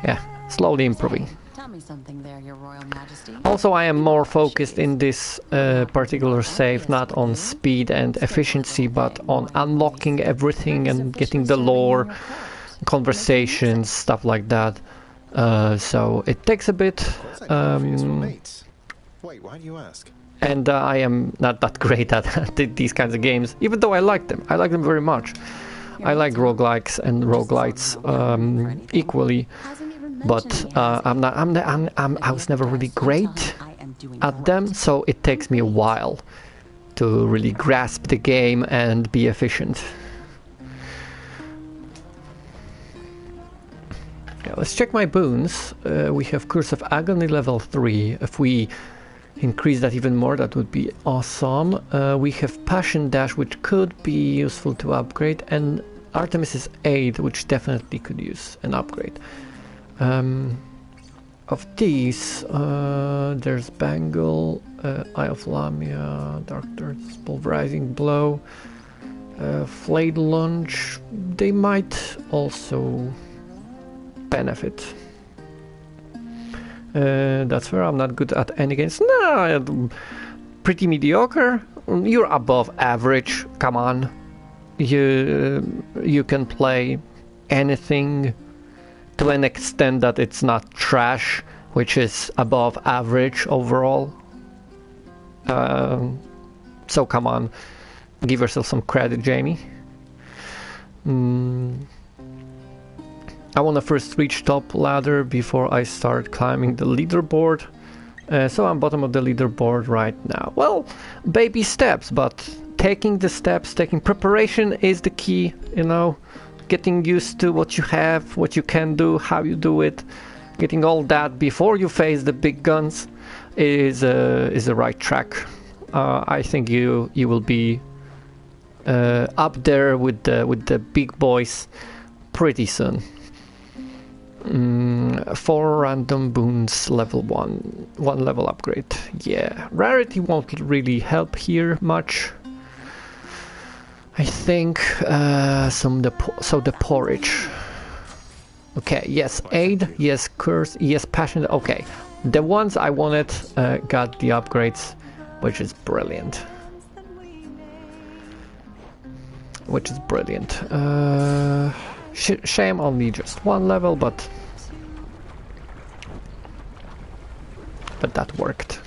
Yeah, slowly improving. Tell me something there, Your Royal Majesty. Also, I am more focused in this particular save, not on speed and efficiency, but on unlocking everything and getting the lore, conversations, stuff like that. So it takes a bit. Wait, why do you ask? And I am not that great at these kinds of games, even though I like them. I like them very much. I like roguelikes and roguelites equally, but I was never really great at them, so it takes me a while to really grasp the game and be efficient. Yeah, let's check my boons. We have Curse of Agony level 3. If we increase that even more, that would be awesome. We have Passion Dash, which could be useful to upgrade, and Artemis's Aid, which definitely could use an upgrade. Of these, there's Bangle, Eye of Lamia, Dark Darts, Pulverizing Blow, Flayed Lunge. They might also benefit. That's where I'm not good at any games. No, pretty mediocre. You're above average. Come on, you can play anything to an extent that it's not trash, which is above average overall. So come on, give yourself some credit, Jamie. I want to first reach top ladder before I start climbing the leaderboard. So I'm bottom of the leaderboard right now. Well, baby steps, but taking the steps, taking preparation is the key, you know. Getting used to what you have, what you can do, how you do it. Getting all that before you face the big guns. is the right track. I think you will be up there with the big boys pretty soon. 4 random boons, level 1 level upgrade. Yeah, rarity won't really help here much. I think the porridge. Okay, yes, aid, yes, curse, yes, passion. Okay, the ones I wanted got the upgrades, which is brilliant. Shame only just 1 level, but that worked.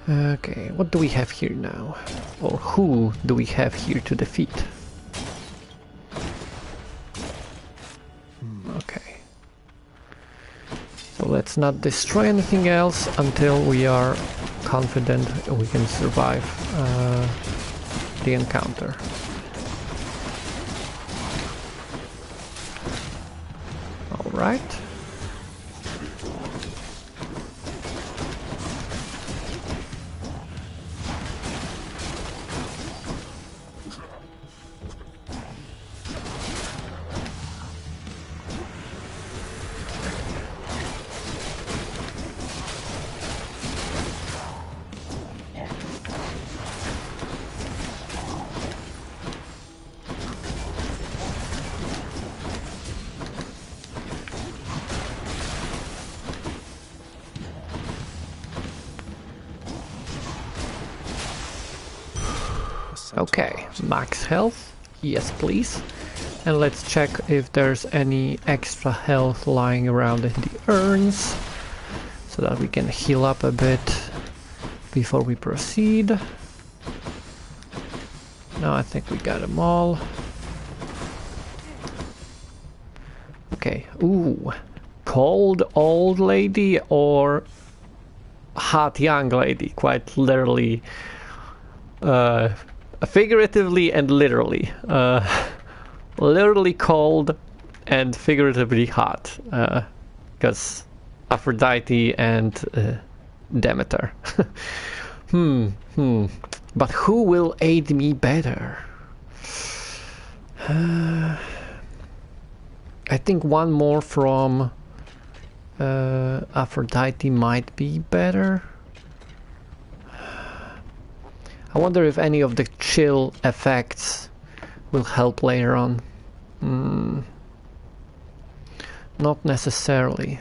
Okay, what do we have here now? Or who do we have here to defeat? Okay. So let's not destroy anything else until we are confident we can survive the encounter. All right. Okay, max health, yes please. And let's check if there's any extra health lying around in the urns, so that we can heal up a bit before we proceed. No, I think we got them all. Okay, ooh, cold old lady or hot young lady, quite literally. Figuratively and literally. Literally cold and figuratively hot. Because Aphrodite and Demeter. But who will aid me better? I think one more from Aphrodite might be better. I wonder if any of the chill effects will help later on. Not necessarily.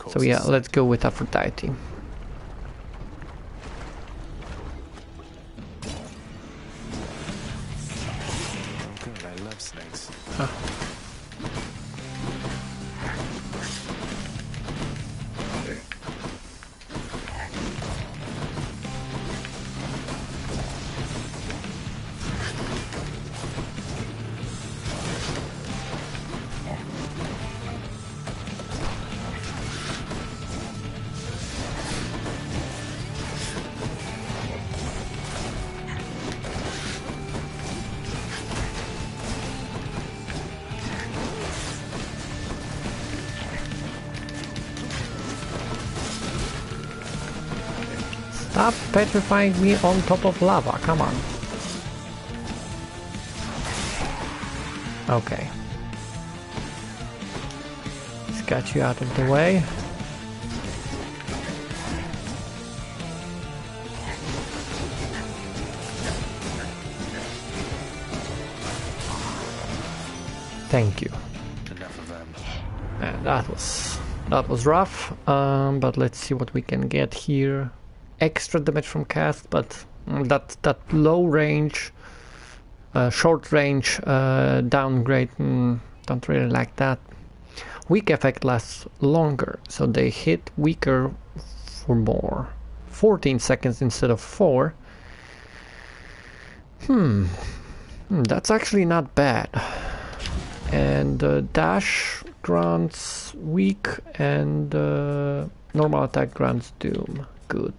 So yeah, let's go with Aphrodite. Oh good, I love snakes. Huh. Stop petrifying me on top of lava, come on. Okay. Let's get you out of the way. Thank you. Enough of them. And that was rough, but let's see what we can get here. Extra damage from cast, but that low range, short range downgrade, don't really like that. Weak effect lasts longer, so they hit weaker for more. 14 seconds instead of 4. That's actually not bad. And dash grants weak, and normal attack grants doom. Good.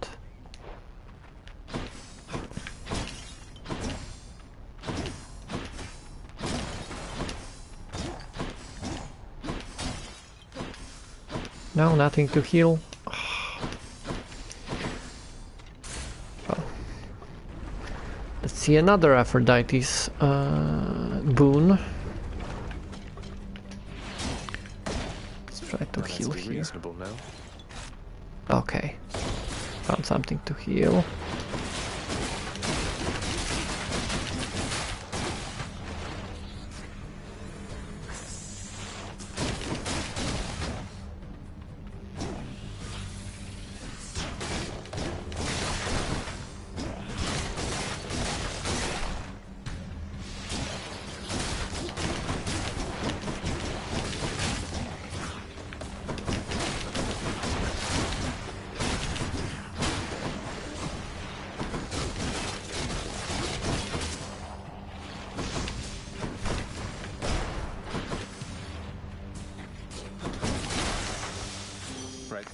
No, nothing to heal. Well, let's see another Aphrodite's boon. Let's try to heal here. Okay, found something to heal.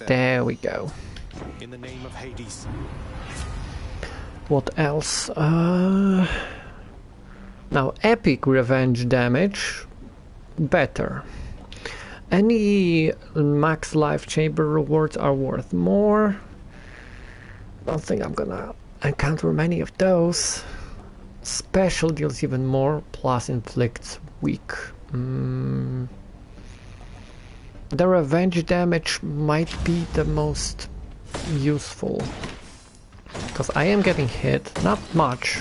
There we go. In the name of Hades. What else? Now, epic revenge damage, better. Any max life chamber rewards are worth more. Don't think I'm gonna encounter many of those. Special deals even more, plus inflicts weak. The revenge damage might be the most useful, because I am getting hit, not much,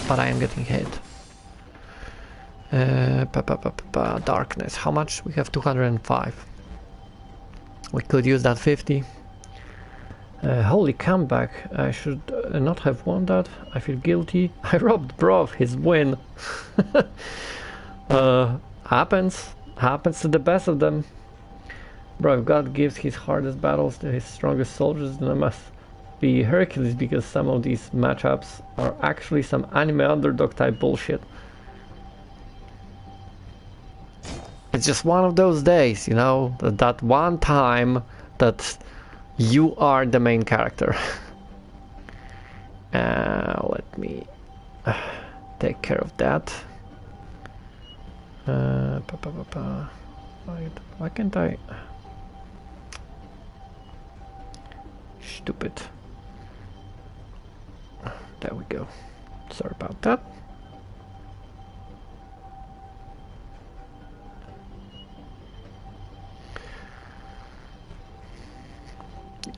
but I am getting hit. Darkness, how much? We have 205. We could use that 50. Holy comeback, I should not have won that. I feel guilty. I robbed bro of his win. Happens to the best of them. Bro, if God gives his hardest battles to his strongest soldiers, then I must be Hercules, because some of these matchups are actually some anime underdog type bullshit. It's just one of those days, you know, that one time that you are the main character. Let me take care of that. Why can't I? Stupid. There we go. Sorry about that.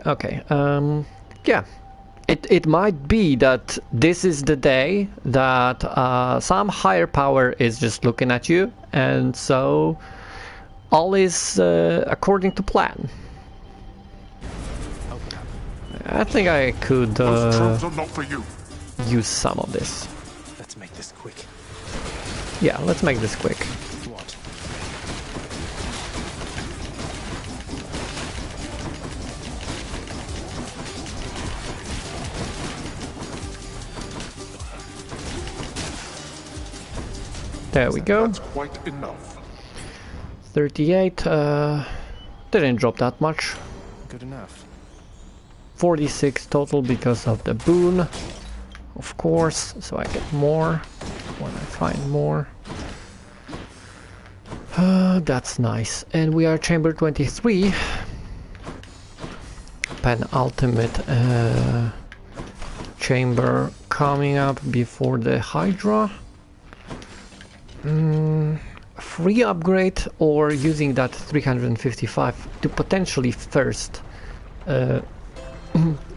Okay, yeah. It might be that this is the day that some higher power is just looking at you, and so all is according to plan. I think I could use some of this. Let's make this quick. Yeah, let's make this quick. What? There we go. That's quite enough. 38. Didn't drop that much. Good enough. 46 total because of the boon, of course, so I get more when I find more. That's nice. And we are chamber 23. Penultimate chamber coming up before the Hydra. Free upgrade, or using that 355 to potentially first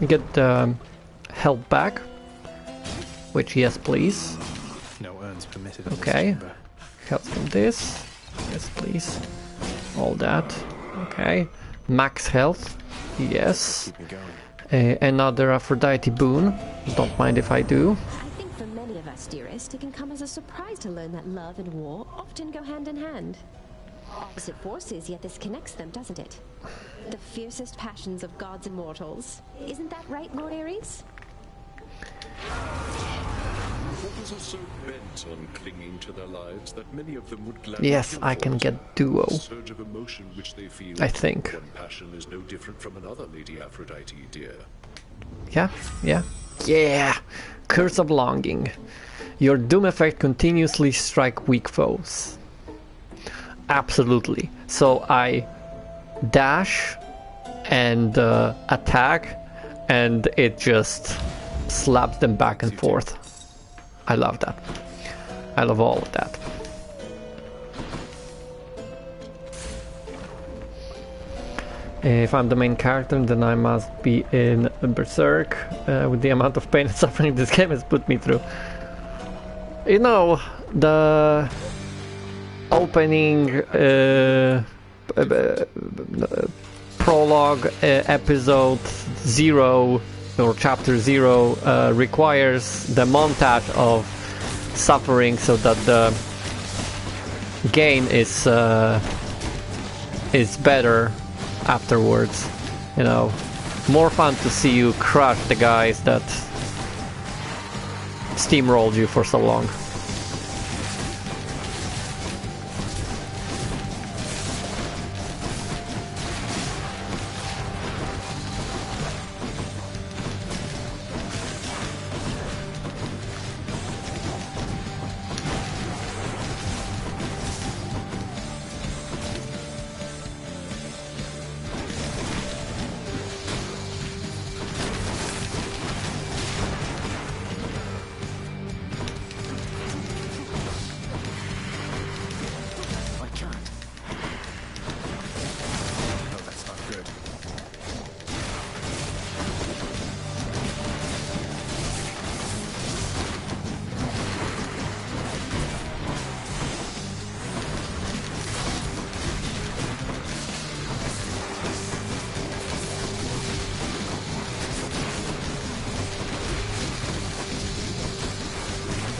get the health back, which yes please. No urns permitted. Okay, health from this, yes please. All that, okay. Max health, yes. Keep me going. Another Aphrodite boon, don't mind if I do. I think for many of us, dearest, it can come as a surprise to learn that love and war often go hand in hand. Opposite forces, yet this connects them, doesn't it? The fiercest passions of gods and mortals. Isn't that right, Lord Ares? Mortals are so bent on clinging to their lives that many of them would gladly Yes, I can get duo. surge of emotion which they feel. I think. One passion is no different from another, Lady Aphrodite, dear. Yeah. Curse of longing. Your doom effect continuously strike weak foes. Absolutely. So I dash and attack, and it just slaps them back and forth. I love that. I love all of that. If I'm the main character, then I must be in Berserk. With the amount of pain and suffering this game has put me through. You know, the opening prologue episode 0 or chapter 0 requires the montage of suffering so that the gain is better afterwards. You know, more fun to see you crush the guys that steamrolled you for so long.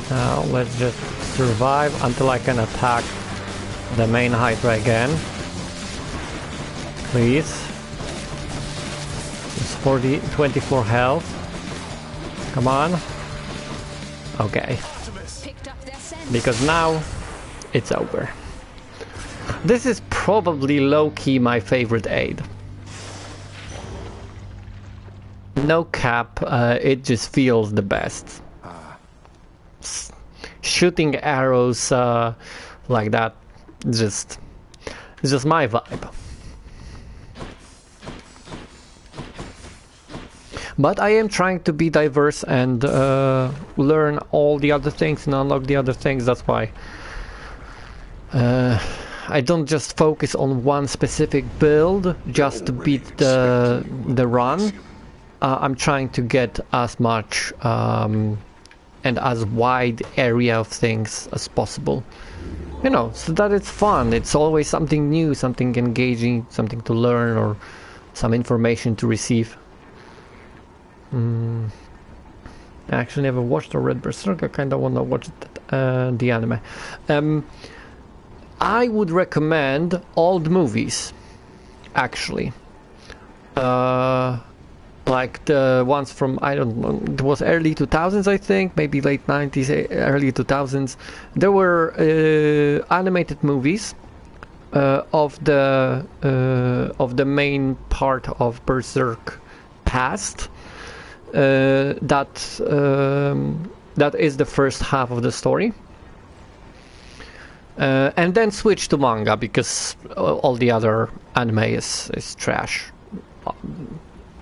Now let's just survive until I can attack the main Hydra again. Please. It's 24 health. Come on. Okay. Because now it's over. This is probably low-key my favorite aid. No cap, it just feels the best. Shooting arrows like that, it's just my vibe. But I am trying to be diverse and learn all the other things and unlock the other things. That's why I don't just focus on one specific build just to beat the run. I'm trying to get as much and as wide area of things as possible, you know, so that it's fun. It's always something new, something engaging, something to learn, or some information to receive. I actually never watched the Red Berserk. I kind of want to watch the anime. I would recommend old movies, actually. Like the ones from, I don't know, it was early 2000s, I think, maybe late 90s, early 2000s. There were animated movies of the main part of Berserk past. That is the first half of the story. And then switch to manga, because all the other anime is trash.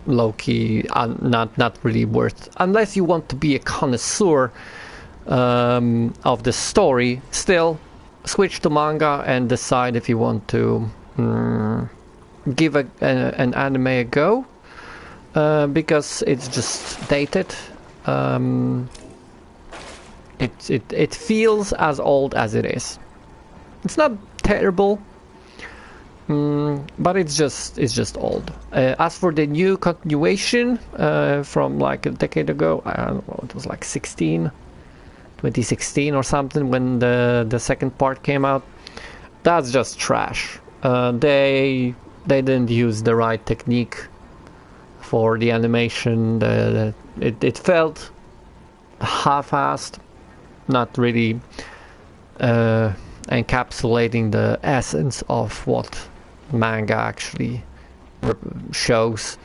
Low-key, not really worth, unless you want to be a connoisseur of the story. Still, switch to manga and decide if you want to give an anime a go, because it's just dated. It feels as old as it is. It's not terrible. But it's just old. As for the new continuation from like a decade ago, I don't know, it was like 2016 or something, when the second part came out. That's just trash. They didn't use the right technique for the animation. It felt half-assed, not really encapsulating the essence of what manga actually shows.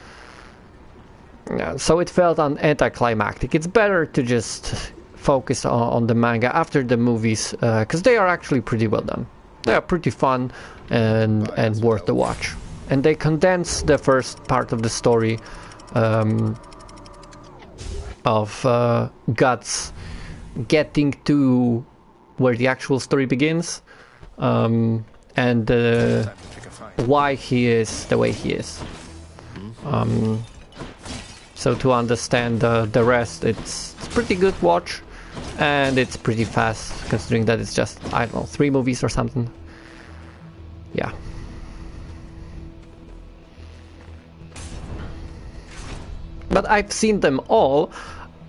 So it felt anticlimactic. It's better to just focus on the manga after the movies, because they are actually pretty well done. They are pretty fun and worth the watch. and they condense the first part of the story of Guts getting to where the actual story begins, and why he is the way he is. So to understand the rest, it's pretty good watch, and it's pretty fast considering that it's just, I don't know, 3 movies or something. Yeah. But I've seen them all,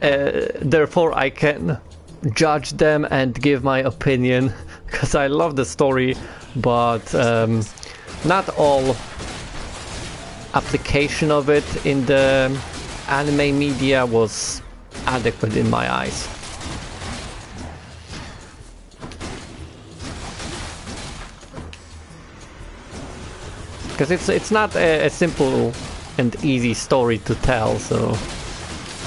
therefore I can judge them and give my opinion, because I love the story, but not all application of it in the anime media was adequate in my eyes. Because it's not a simple and easy story to tell, so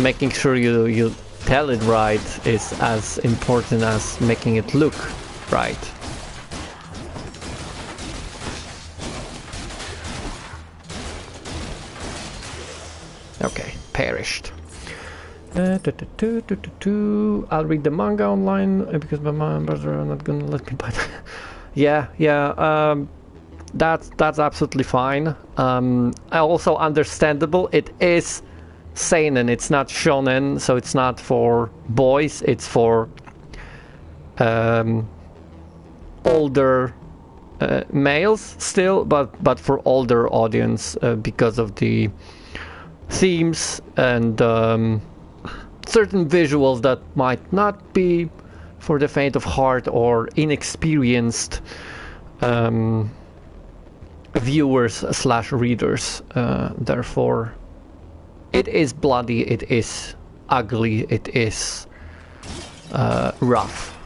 making sure you tell it right is as important as making it look right. Okay, perished. I'll read the manga online because my members are not gonna let me buy that. Yeah. That's absolutely fine. Also understandable. It is seinen. It's not shonen, so it's not for boys. It's for older males still, but for older audience because of the themes and certain visuals that might not be for the faint of heart or inexperienced viewers / readers. Therefore, it is bloody, it is ugly, it is rough,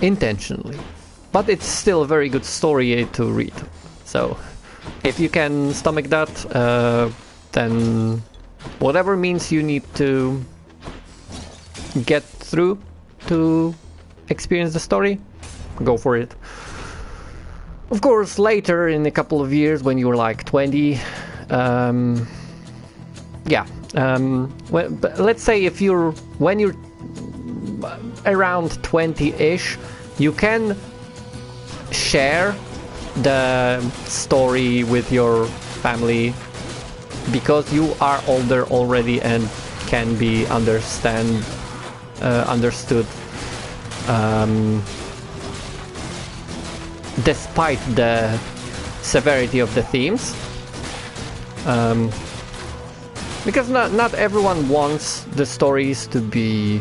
intentionally, but it's still a very good story to read. So if you can stomach that, then whatever means you need to get through to experience the story, go for it. Of course, later in a couple of years when you're like 20, let's say when you're around 20-ish, you can share the story with your family because you are older already and can be understood. Despite the severity of the themes, because not everyone wants the stories to be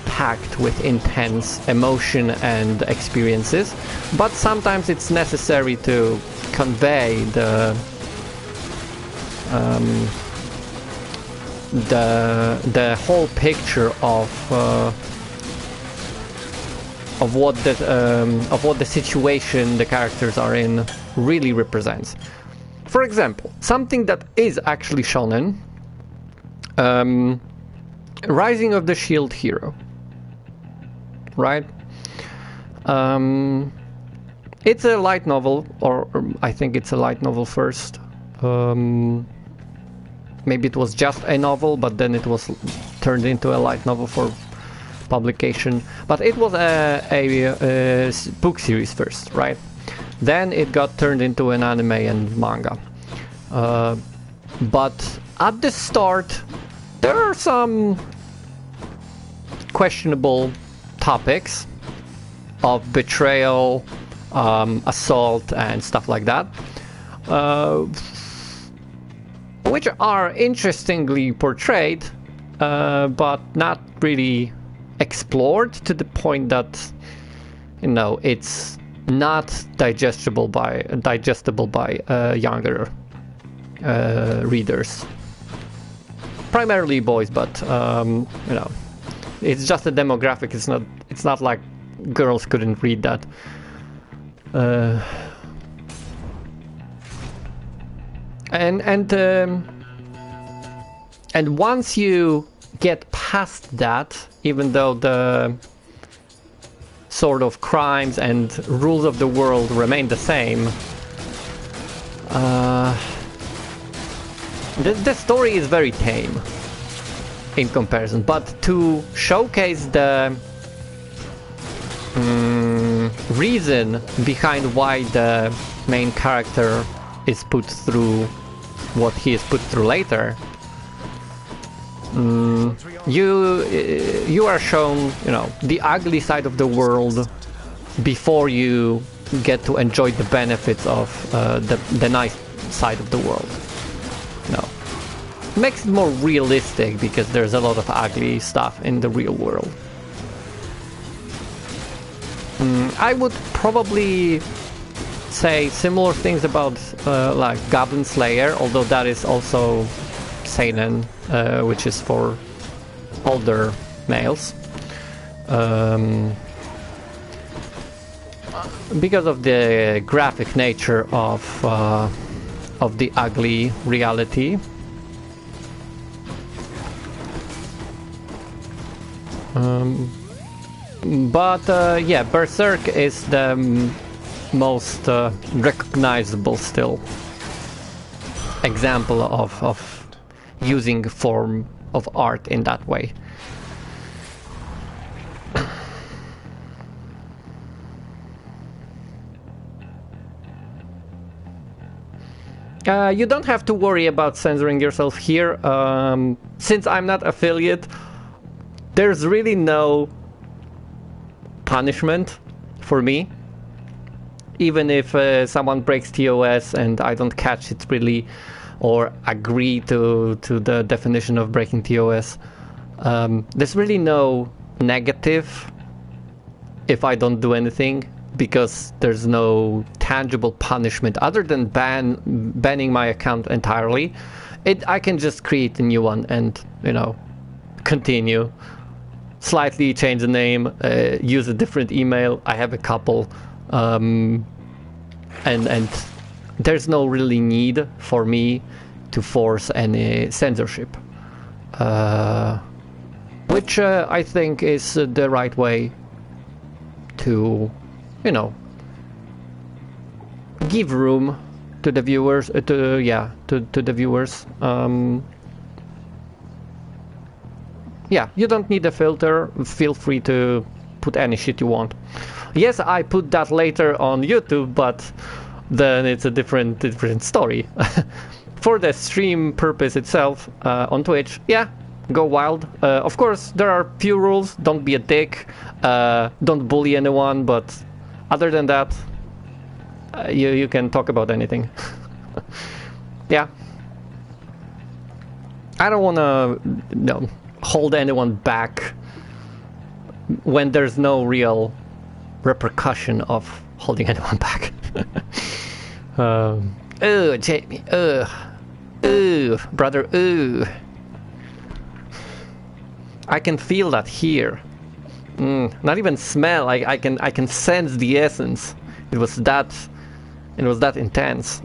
packed with intense emotion and experiences, but sometimes it's necessary to convey the whole picture of what the situation the characters are in really represents. For example, something that is actually shonen, Rising of the Shield Hero, right? It's a light novel, or I think it's a light novel first. Maybe it was just a novel, but then it was turned into a light novel for publication. But it was a book series first, right? Then it got turned into an anime and manga. But at the start, there are some questionable topics of betrayal, assault, and stuff like that, which are interestingly portrayed, but not really explored to the point that, you know, it's not digestible by younger readers, primarily boys, but you know, it's just a demographic. It's not like girls couldn't read that. And once you get past that, even though the sort of crimes and rules of the world remain the same, The story is very tame in comparison, but to showcase the reason behind why the main character is put through what he is put through later, you are shown, you know, the ugly side of the world before you get to enjoy the benefits of the nice side of the world. No, makes it more realistic because there's a lot of ugly stuff in the real world. I would probably say similar things about like Goblin Slayer, although that is also seinen, which is for older males, because of the graphic nature of the ugly reality. But yeah, Berserk is the most recognizable still example of using form of art in that way. You don't have to worry about censoring yourself here. Since I'm not affiliate, there's really no punishment for me. Even if someone breaks TOS and I don't catch it really, or agree to the definition of breaking TOS, there's really no negative if I don't do anything, because there's no tangible punishment other than banning my account entirely. I can just create a new one and, you know, continue. Slightly change the name, use a different email. I have a couple, and there's no really need for me to force any censorship, which I think is the right way to, you know, give room to the viewers, to the viewers. Yeah, you don't need a filter. Feel free to put any shit you want. Yes, I put that later on YouTube, but then it's a different story. For the stream purpose itself, on Twitch, yeah, go wild. Of course, there are few rules. Don't be a dick. Don't bully anyone. But other than that, you can talk about anything. Yeah. I don't want to hold anyone back when there's no real repercussion of holding anyone back. Jamie, brother, I can feel that here. Not even smell. I can sense the essence. It was that intense.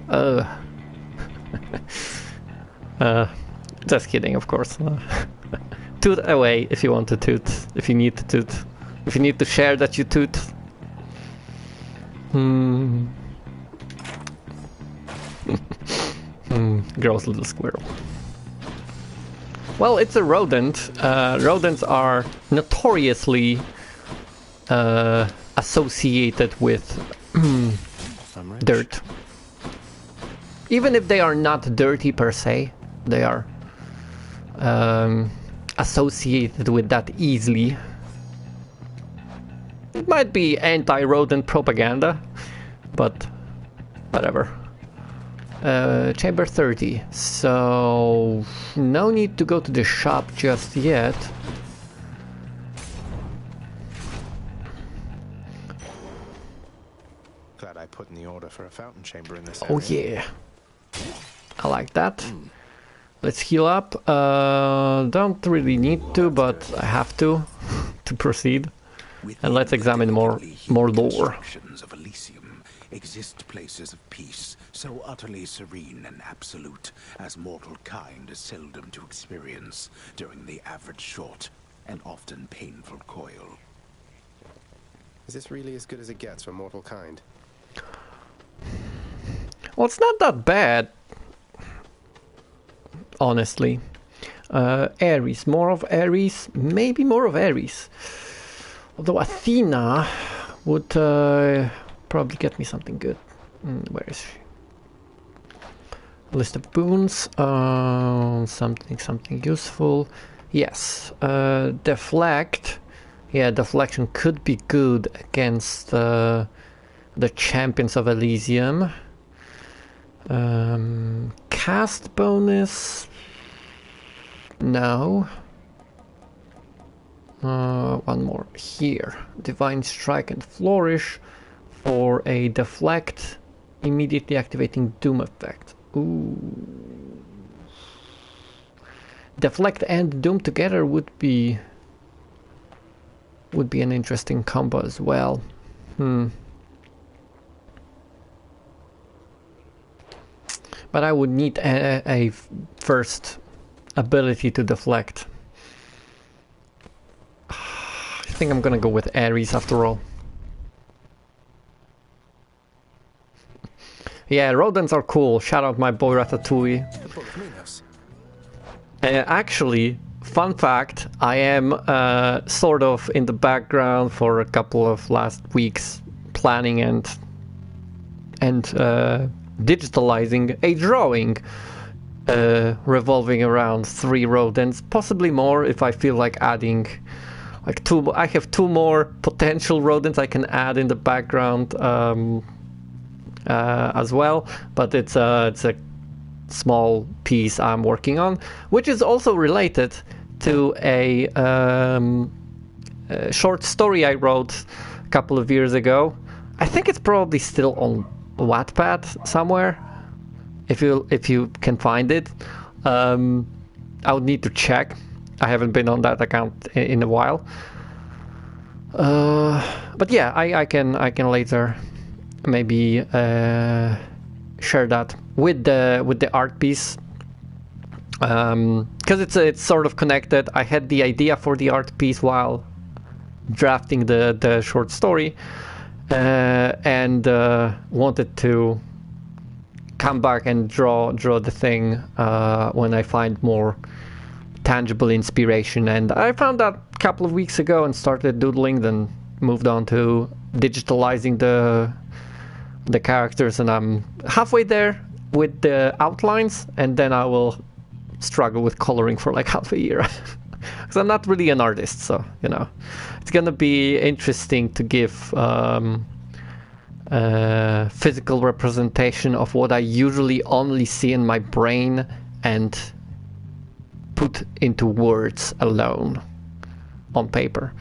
Just kidding, of course. Toot away if you want to toot. If you need to toot. If you need to share that you toot. Gross little squirrel. Well, it's a rodent. Rodents are notoriously associated with dirt. Even if they are not dirty per se, they are associated with that easily. It might be anti-rodent propaganda, but whatever. Chamber 30, so no need to go to the shop just yet. Glad I put in the order for a fountain chamber in this area. Oh yeah, I like that. Let's heal up. Don't really need to, but I have to proceed. And let's examine more lore. Of Elysium exist places of peace so utterly serene and absolute as mortal kind is seldom to experience during the average short and often painful coil. Is this really as good as it gets for mortal kind? Well, it's not that bad, honestly. Ares, more of Ares, maybe more of Ares. Although Athena would probably get me something good. Where is she? List of boons, something useful. Yes, deflect. Yeah, deflection could be good against the champions of Elysium. Cast bonus. No. One more here. Divine Strike and Flourish for a deflect, immediately activating Doom effect. Ooh. Deflect and Doom together would be an interesting combo as well. But I would need a first ability to deflect. I think I'm gonna go with Ares after all. Yeah, rodents are cool. Shout out my boy Ratatouille. Actually, fun fact, I am sort of in the background for a couple of last weeks planning and digitalizing a drawing revolving around 3 rodents, possibly more if I feel like adding like 2. I have 2 more potential rodents I can add in the background as well, but it's a small piece I'm working on, which is also related to a short story I wrote a couple of years ago. I think it's probably still on Wattpad somewhere. If you can find it, I would need to check. I haven't been on that account in a while. But yeah, I can later maybe share that with the art piece, because it's sort of connected. I had the idea for the art piece while drafting the short story, and wanted to come back and draw the thing when I find more tangible inspiration. And I found that a couple of weeks ago and started doodling, then moved on to digitalizing the characters, and I'm halfway there with the outlines, and then I will struggle with coloring for like half a year because I'm not really an artist, so it's gonna be interesting to give physical representation of what I usually only see in my brain and put into words alone on paper.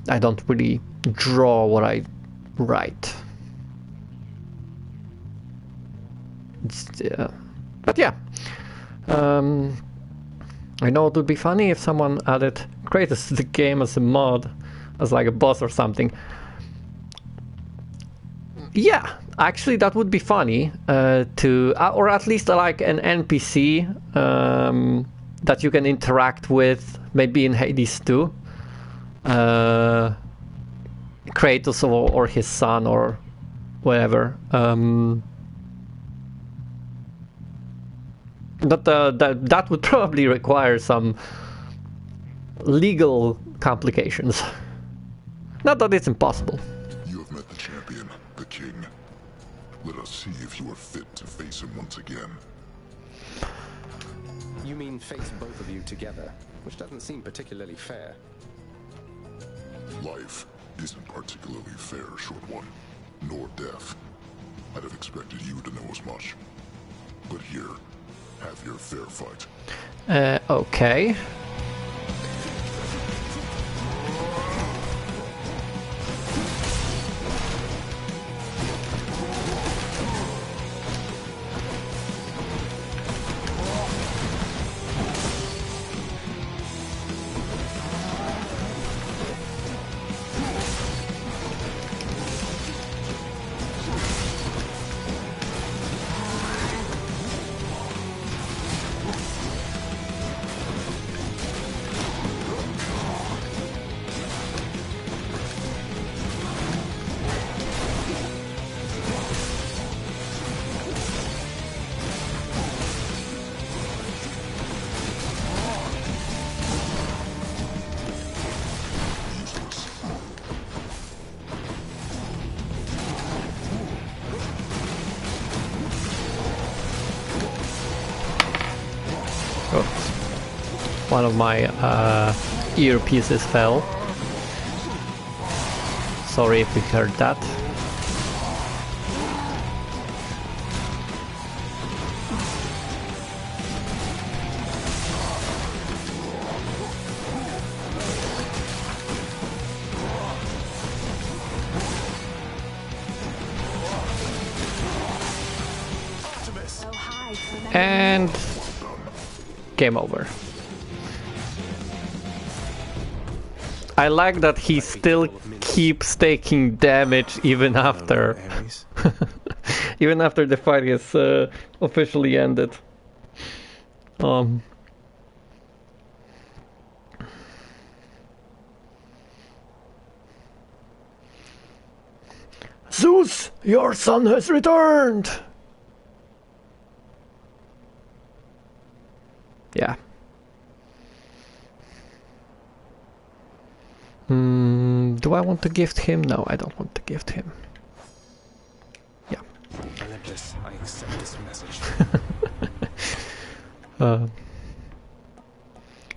I don't really draw what I write. But yeah, I know it would be funny if someone added Kratos to the game as a mod, as like a boss or something. Yeah, actually that would be funny or at least like an NPC that you can interact with, maybe in Hades too. Kratos or his son or whatever. That would probably require some legal complications. Not that it's impossible. You have met the champion, the king. Let us see if you are fit to face him once again. You mean face both of you together, which doesn't seem particularly fair. Life isn't particularly fair, short one, nor death. I'd have expected you to know as much. But here, have your fair fight. Okay. Oops. One of my earpieces fell. Sorry if you heard that. And game over. I like that he still keeps taking damage even after even after the fight is officially ended. Zeus, your son has returned. Yeah. Do I want to gift him? No, I don't want to gift him. Yeah. Olympus, I accept this message.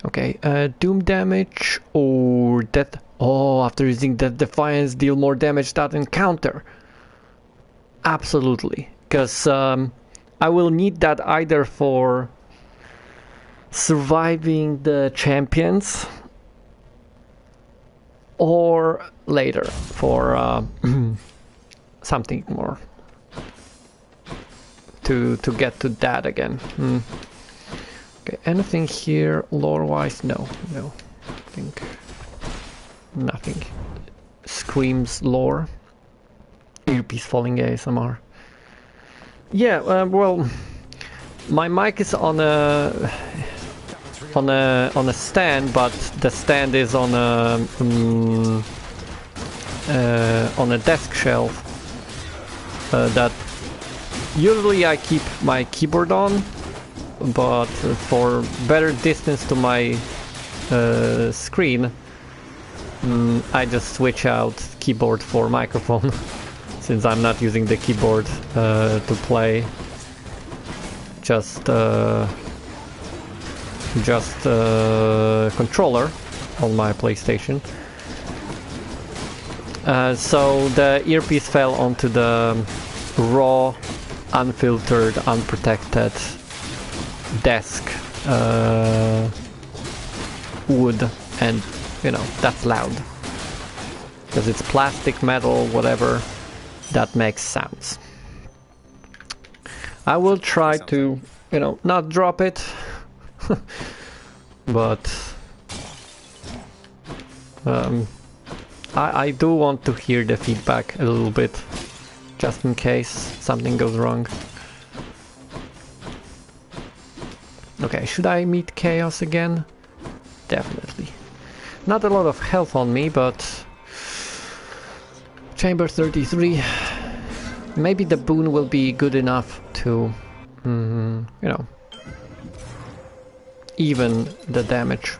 Okay, doom damage or death. Oh, after using Death Defiance, deal more damage that encounter. Absolutely, because I will need that either for surviving the champions or later for something more to get to that again. Okay, anything here lore wise? No, I think nothing screams lore. Earpiece falling ASMR. Yeah, well, my mic is on a stand, but the stand is on a desk shelf that usually I keep my keyboard on, but for better distance to my screen, I just switch out keyboard for microphone since I'm not using the keyboard to play. Just controller on my PlayStation. So the earpiece fell onto the raw, unfiltered, unprotected desk wood, and you know that's loud because it's plastic, metal, whatever, that makes sounds. I will try to, you know, not drop it. But I do want to hear the feedback a little bit, just in case something goes wrong. Okay, should I meet Chaos again? Definitely. Not a lot of health on me, but Chamber 33. Maybe the boon will be good enough to, you know, even the damage.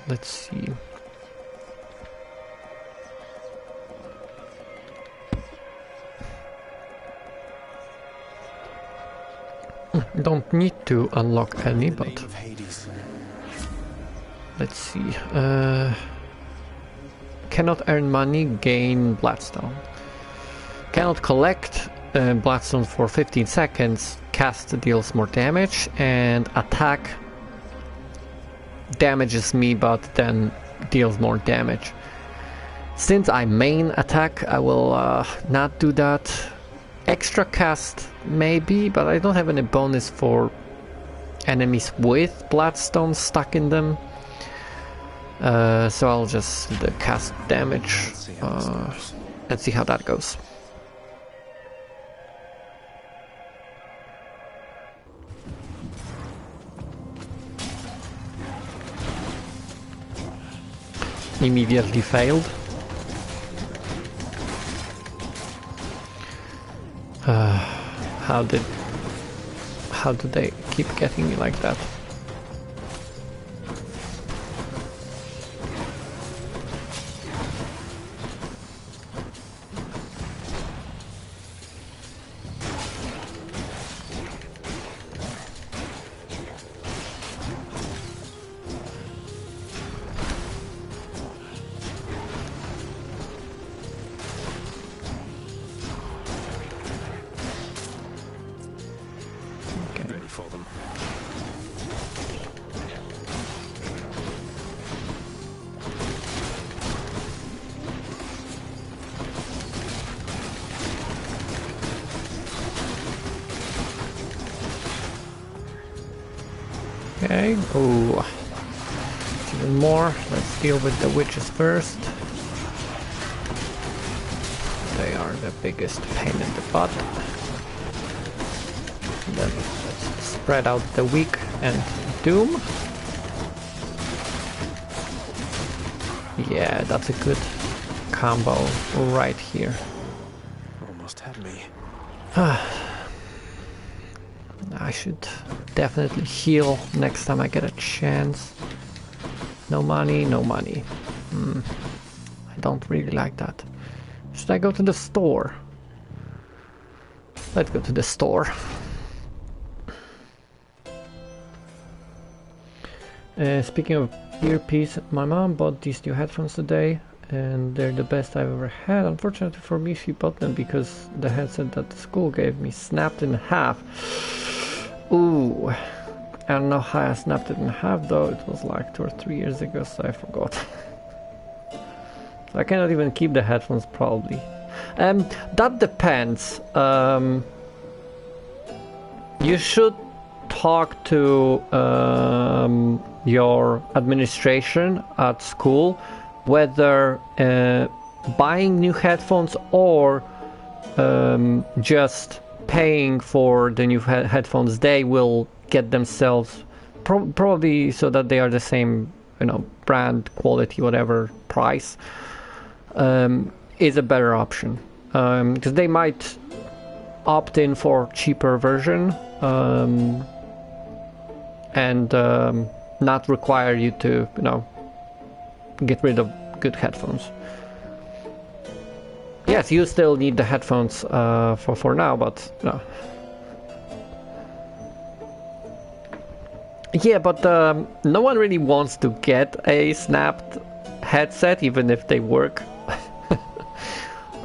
Let's see. Don't need to unlock any, but let's see. Cannot earn money, gain Bloodstone. Cannot collect Bloodstone for 15 seconds, cast deals more damage, and attack damages me but then deals more damage. Since I main attack, I will not do that. Extra cast maybe, but I don't have any bonus for enemies with Bloodstone stuck in them. So I'll just cast damage. Let's see how that goes. Immediately failed. How do they keep getting me like that? Okay. Oh, even more. Let's deal with the witches first. They are the biggest pain in the butt. And then let's spread out the weak and doom. Yeah, that's a good combo right here. Almost had me. I should definitely heal next time I get a chance. No money, no money. I don't really like that. Should I go to the store? Let's go to the store. Speaking of earpiece, my mom bought these new headphones today and they're the best I've ever had. Unfortunately for me, she bought them because the headset that the school gave me snapped in half. Ooh, I don't know how I snapped it in half though. It was like 2 or 3 years ago, so I forgot. So I cannot even keep the headphones probably. That depends. You should talk to your administration at school whether buying new headphones or just paying for the new headphones. They will get themselves probably so that they are the same, you know, brand, quality, whatever price, is a better option, because they might opt in for cheaper version and not require you to, you know, get rid of good headphones. Yes, you still need the headphones for now, but no. Yeah, but no one really wants to get a snapped headset, even if they work.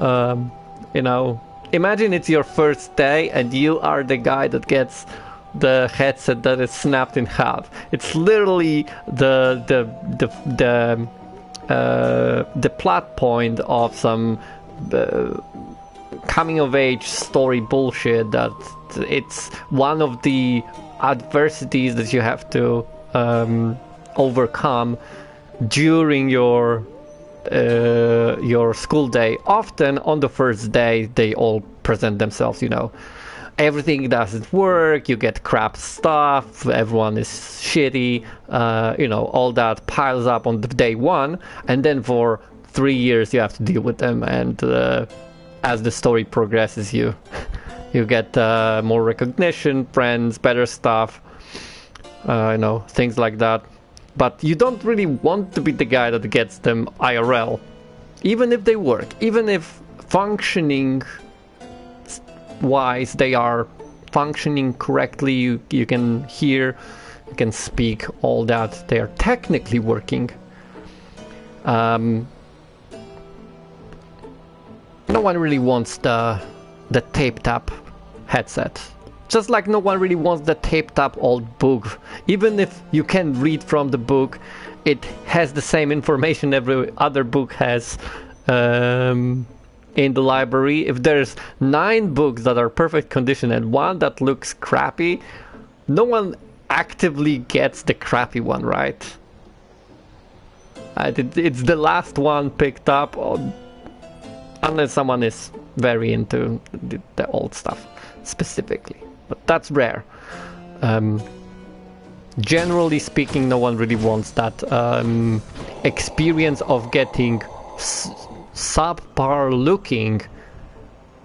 You know, imagine it's your first day and you are the guy that gets the headset that is snapped in half. It's literally the plot point of some coming of age story bullshit, that it's one of the adversities that you have to overcome during your school day. Often on the first day they all present themselves, you know, everything doesn't work, you get crap stuff, everyone is shitty, you know, all that piles up on the day one, and then for 3 years you have to deal with them, and as the story progresses you get more recognition, friends, better stuff, you know, things like that. But you don't really want to be the guy that gets them IRL, even if they work, even if functioning wise they are functioning correctly, you can hear, you can speak, all that, they are technically working. No one really wants the taped up headset. Just like no one really wants the taped up old book. Even if you can read from the book, it has the same information every other book has in the library. If there's 9 books that are perfect condition and one that looks crappy, no one actively gets the crappy one, right? It's the last one picked up, unless someone is very into the old stuff specifically. But that's rare. Generally speaking, no one really wants that experience of getting subpar looking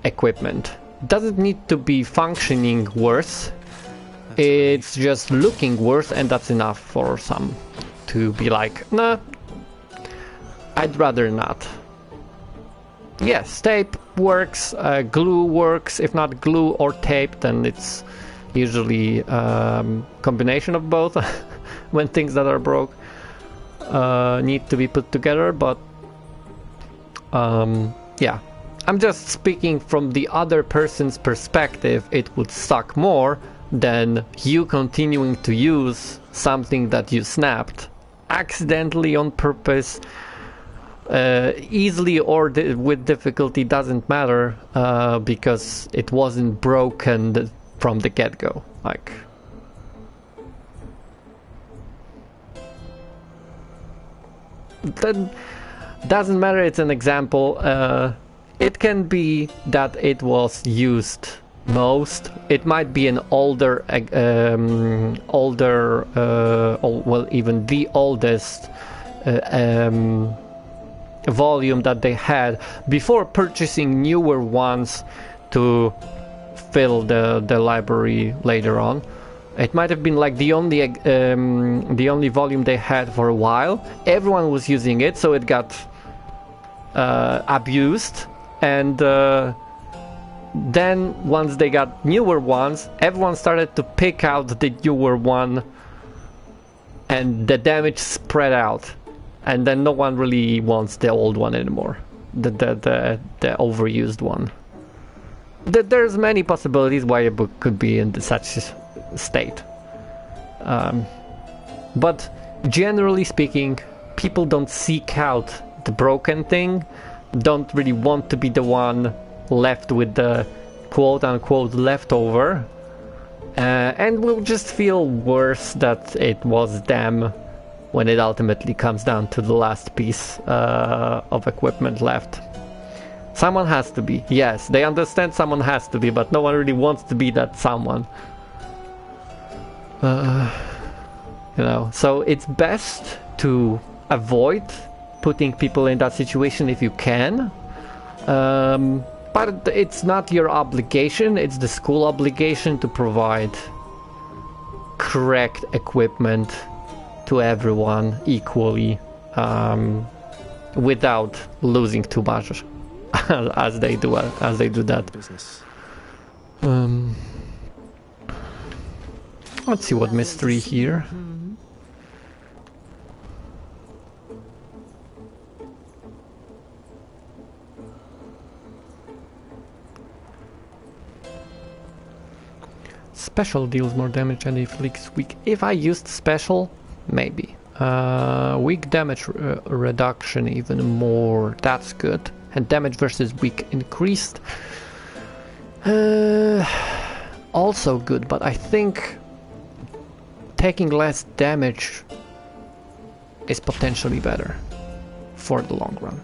equipment. Doesn't need to be functioning worse. It's just looking worse, and that's enough for some to be like, nah, I'd rather not. Yes, tape works, glue works. If not glue or tape, then it's usually combination of both when things that are broke need to be put together. But yeah, I'm just speaking from the other person's perspective. It would suck more than you continuing to use something that you snapped accidentally, on purpose, easily or with difficulty, doesn't matter, because it wasn't broken from the get-go. Like, then doesn't matter. It's an example. It can be that it was used most. It might be an older, well, even the oldest volume that they had before purchasing newer ones to fill the library later on. It might have been like the only volume they had for a while. Everyone was using it, so it got abused, and then once they got newer ones, everyone started to pick out the newer one, and the damage spread out, and then no one really wants the old one anymore, the overused one. There's many possibilities why a book could be in such state, but generally speaking, people don't seek out the broken thing, don't really want to be the one left with the quote-unquote leftover, and will just feel worse that it was them when it ultimately comes down to the last piece of equipment left. Someone has to be. Yes, they understand someone has to be, but no one really wants to be that someone. You know, so it's best to avoid putting people in that situation if you can. But it's not your obligation, it's the school obligation to provide correct equipment to everyone equally, without losing too much as they do that. Let's see what mystery here. Special deals more damage and inflicts weak. If I used special, maybe. Weak damage reduction even more. That's good. And damage versus weak increased. Also good, but I think taking less damage is potentially better for the long run.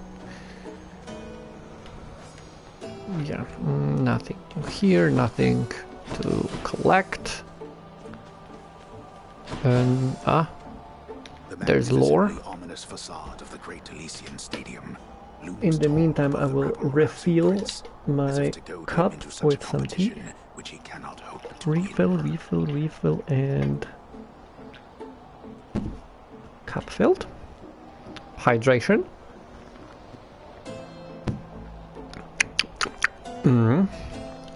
Yeah, nothing here, nothing to collect. There's lore. In the meantime, I will refill my cup with some tea. Refill, and cup filled. Hydration.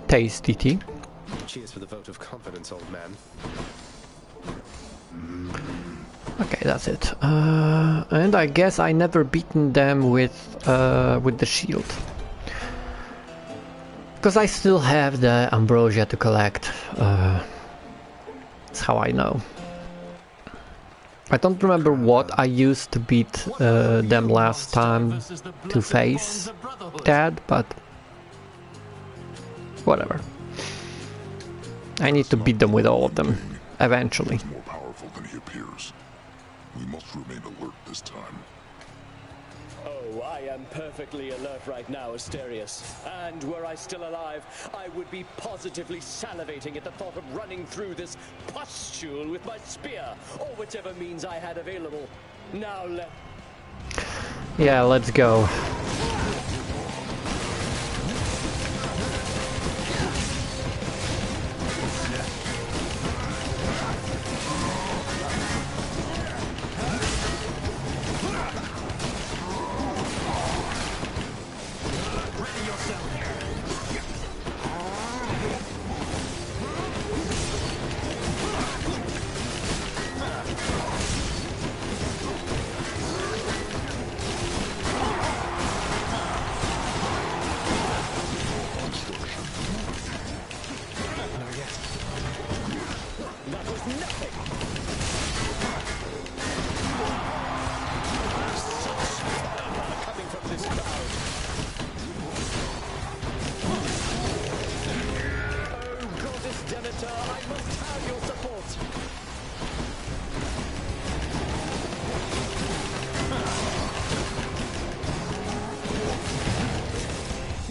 Tasty tea. Cheers for the vote of confidence, old man. Okay, that's it. And I guess I never beaten them with the shield, because I still have the ambrosia to collect. That's how I know. I don't remember what I used to beat them last time to face Dad, but whatever. I need to beat them with all of them eventually. He's more powerful than he appears. We must remain alert this time. Oh, I am perfectly alert right now, Asterius. And were I still alive, I would be positively salivating at the thought of running through this pustule with my spear, or whichever means I had available. Now Yeah, let's go.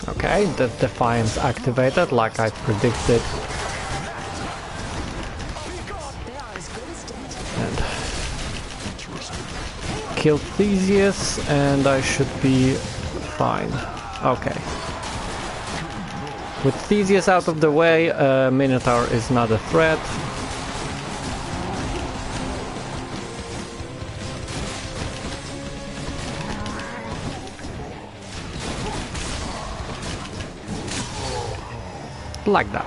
Okay, the Defiance activated like I predicted. And kill Theseus and I should be fine. Okay. With Theseus out of the way, Minotaur is not a threat. Like that.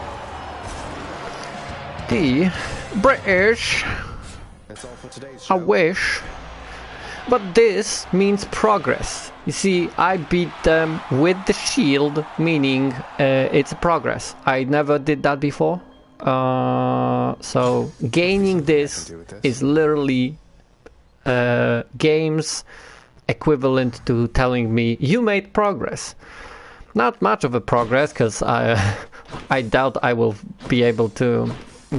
The British, I wish, but this means progress. You see, I beat them with the shield, meaning it's a progress. I never did that before. So gaining this is literally games equivalent to telling me you made progress. Not much of a progress, because I doubt I will be able to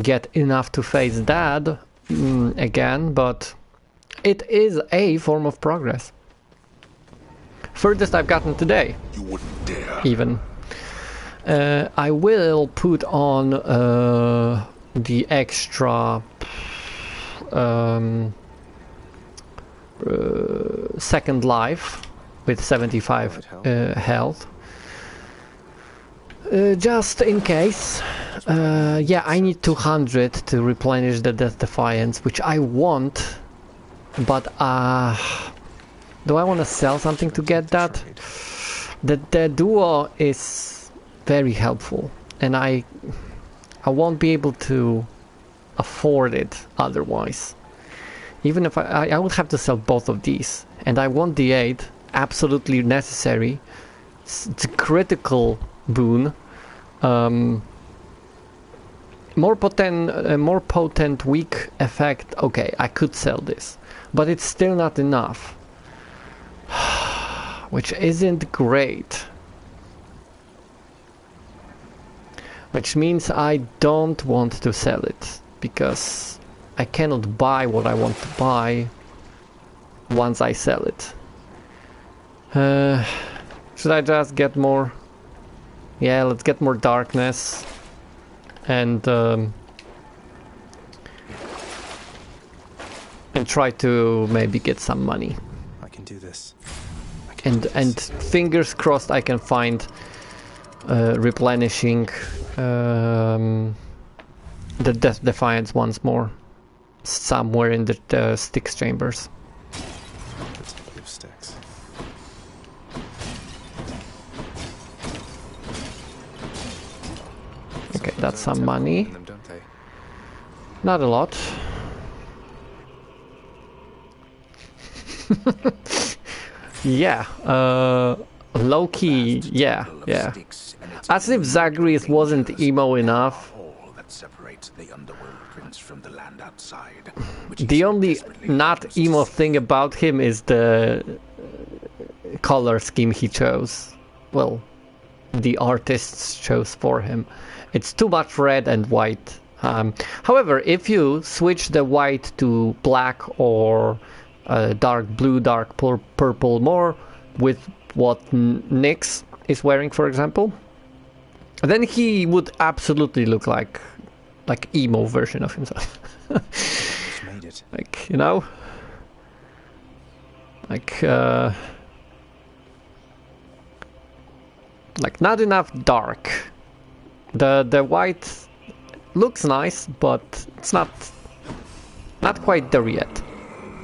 get enough to face Dad again, but it is a form of progress. Furthest I've gotten today. You wouldn't dare. Even. I will put on the extra second life with 75 health. Just in case. Yeah, I need 200 to replenish the Death Defiance, which I want, but do I want to sell something to get that? The duo is very helpful, and I won't be able to afford it otherwise. Even if I would have to sell both of these, and I want the 8, absolutely necessary. It's a critical boon. More potent weak effect. Okay, I could sell this, but it's still not enough, which isn't great. Which means I don't want to sell it, because I cannot buy what I want to buy once I sell it. Should I just get more? Yeah, let's get more darkness and try to maybe get some money. I can do this. And fingers crossed I can find replenishing the Death Defiance once more somewhere in the Styx chambers. Okay, that's some money. Not a lot. Yeah, low-key, yeah. As if Zagreus wasn't emo enough. The only not emo thing about him is the color scheme he chose. Well, the artists chose for him. It's too much red and white. However, if you switch the white to black or dark blue, dark purple, more with what Nyx is wearing, for example, then he would absolutely look like emo version of himself. Made it. Like, you know, like not enough dark. The white looks nice, but it's not quite there yet,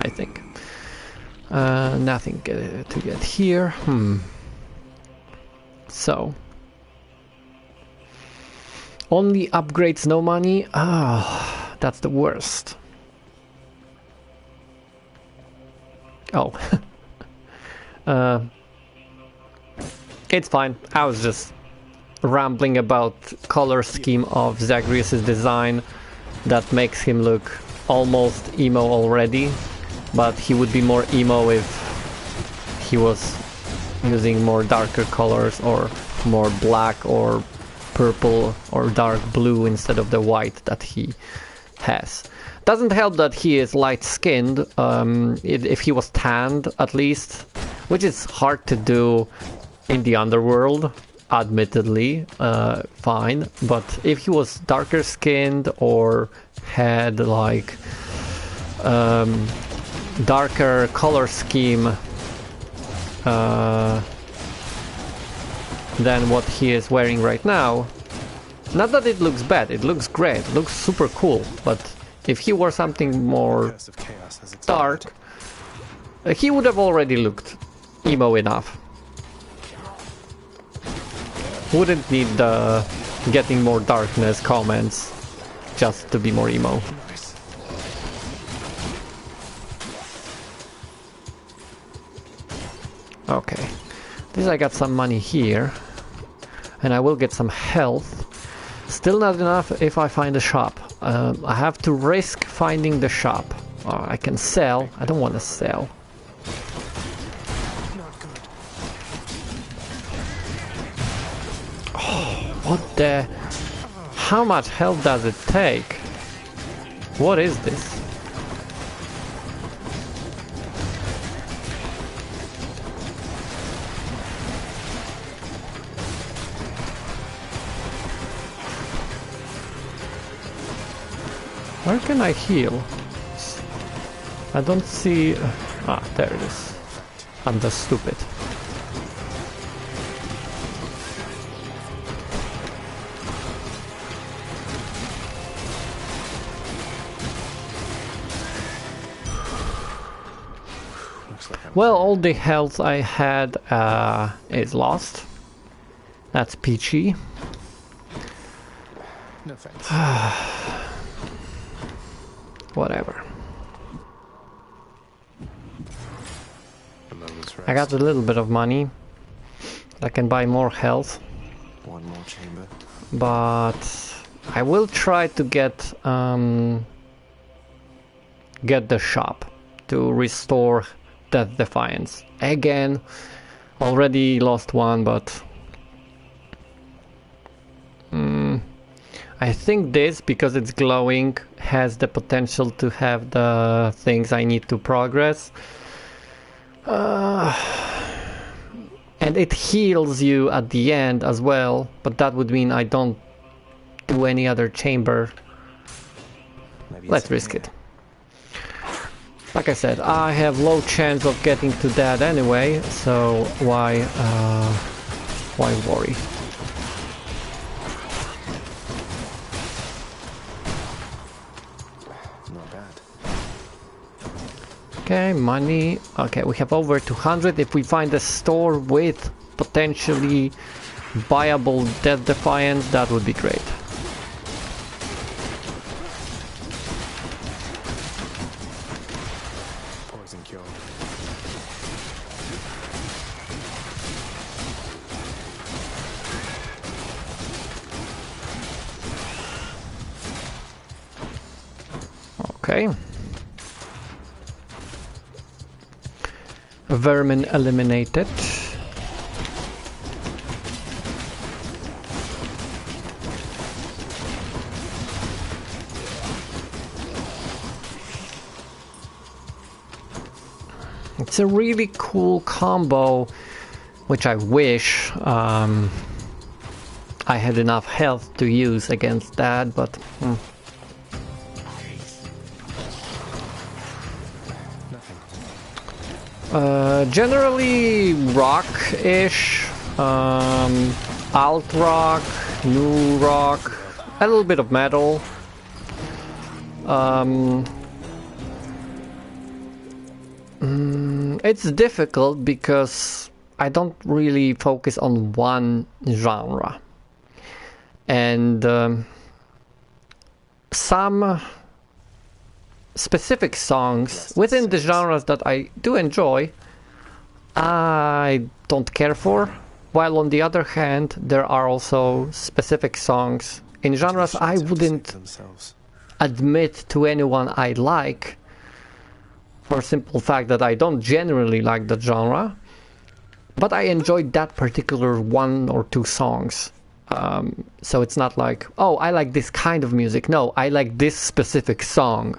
I think. Nothing to get here. So only upgrades, no money. Ah, that's the worst. Oh. It's fine. I was just rambling about color scheme of Zagreus' design that makes him look almost emo already, but he would be more emo if he was using more darker colors or more black or purple or dark blue instead of the white that he has. Doesn't help that he is light-skinned. If he was tanned, at least, which is hard to do in the Underworld, admittedly, fine. But if he was darker skinned or had like darker color scheme than what he is wearing right now, not that it looks bad, it looks great, it looks super cool, but if he wore something more dark, he would have already looked emo enough. Wouldn't need the getting more darkness comments just to be more emo. Okay, at least I got some money here, and I will get some health. Still not enough if I find a shop. I have to risk finding the shop. I can sell. I don't want to sell. Oh, what the... How much health does it take? What is this? Where can I heal? I don't see... Ah, there it is. I'm just stupid. Well, all the health I had is lost. That's peachy. No thanks. Whatever. I got a little bit of money. I can buy more health. One more chamber. But I will try to get the shop to restore Death Defiance. Again, already lost one, but I think this, because it's glowing, has the potential to have the things I need to progress. And it heals you at the end as well, but that would mean I don't do any other chamber. Let's risk it. Like I said, I have low chance of getting to that anyway, so why worry? Okay, money. Okay, we have over 200. If we find a store with potentially viable Death Defiance, that would be great. Poison cure. Okay. Vermin eliminated. It's a really cool combo, which I wish I had enough health to use against that, but generally rock-ish, alt-rock, new rock, a little bit of metal. It's difficult because I don't really focus on one genre. And some specific songs within the genres that I do enjoy, I don't care for, while on the other hand there are also specific songs in genres I wouldn't admit to anyone I like, for a simple fact that I don't generally like the genre, but I enjoyed that particular one or two songs. So it's not like, oh, I like this kind of music. No, I like this specific song.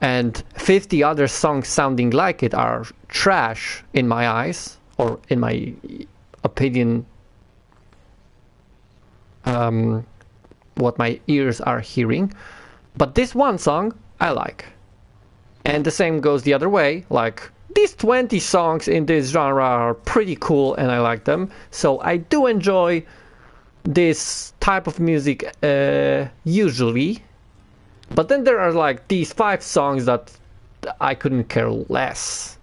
And 50 other songs sounding like it are trash in my eyes, or in my opinion, what my ears are hearing. But this one song I like. And the same goes the other way. Like, these 20 songs in this genre are pretty cool and I like them. So I do enjoy this type of music usually. But then there are like these 5 songs that I couldn't care less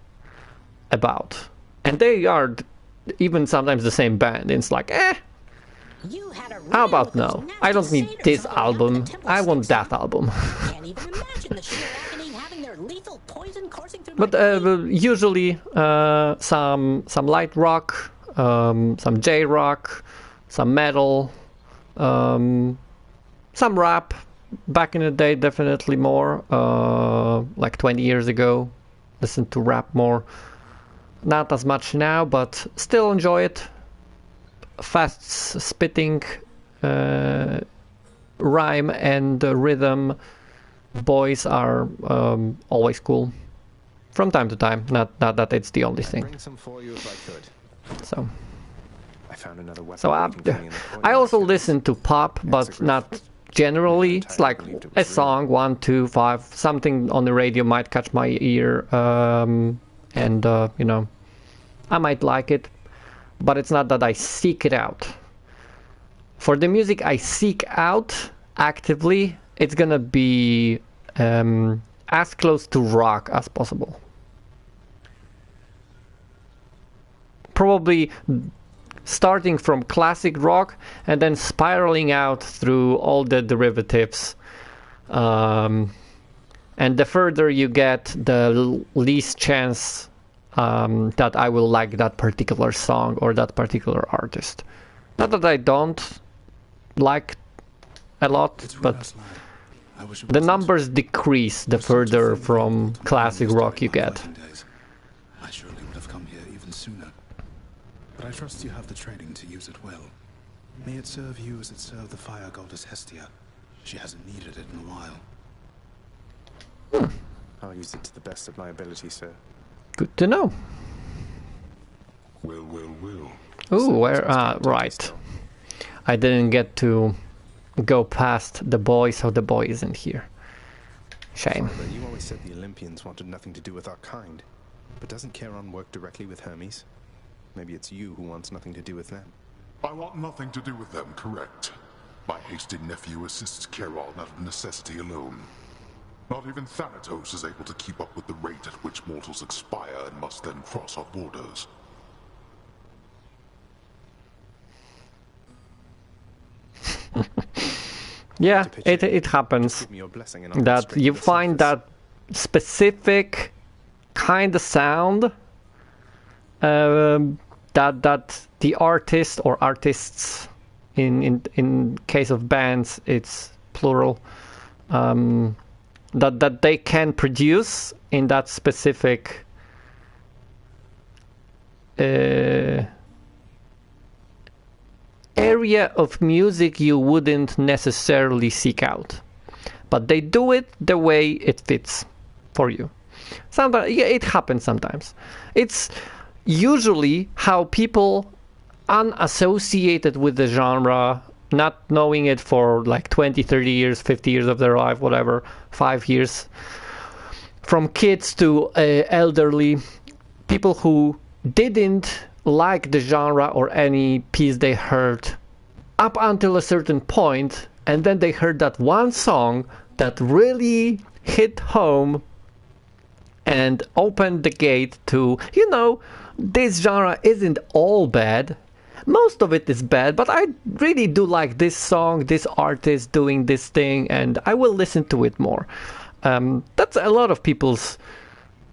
about. And they are even sometimes the same band. It's like, how about no? I don't need this album. I want that album. But usually some light rock, some J-rock, some metal, some rap. Back in the day, definitely more. Like 20 years ago, listened to rap more. Not as much now, but still enjoy it. Fast spitting rhyme and rhythm boys are always cool. From time to time, not that it's the only thing. So, I also listen to pop, but not generally. It's like a song, 1, 2, 5, something on the radio might catch my ear, and you know, I might like it, but it's not that I seek it out. For the music I seek out actively, it's gonna be as close to rock as possible. Probably starting from classic rock and then spiraling out through all the derivatives. And the further you get, the least chance that I will like that particular song or that particular artist. Not that I don't like a lot, but the numbers decrease the further from classic rock you get. I surely would have come here even sooner. But I trust you have the training to use it well. May it serve you as it served the fire goddess Hestia. She hasn't needed it in a while. I'll use it to the best of my ability, sir. Good to know. Well. Ooh, where? Right. I didn't get to go past the boy, so the boy isn't here. Shame. Father, you always said the Olympians wanted nothing to do with our kind. But doesn't Charon work directly with Hermes? Maybe it's you who wants nothing to do with them. I want nothing to do with them, correct. My hasty nephew assists Charon out of necessity alone. Not even Thanatos is able to keep up with the rate at which mortals expire and must then cross our borders. Yeah, it happens that you find that specific kind of sound that the artist or artists, in case of bands it's plural, that they can produce in that specific area of music you wouldn't necessarily seek out, but they do it the way it fits for you. Sometimes, yeah, it happens sometimes. It's usually how people unassociated with the genre, not knowing it for like 20, 30 years, 50 years of their life, whatever, 5 years, from kids to elderly, people who didn't like the genre or any piece they heard up until a certain point, and then they heard that one song that really hit home and opened the gate to, you know, this genre isn't all bad. Most of it is bad, but I really do like this song, this artist doing this thing, and I will listen to it more. That's a lot of people's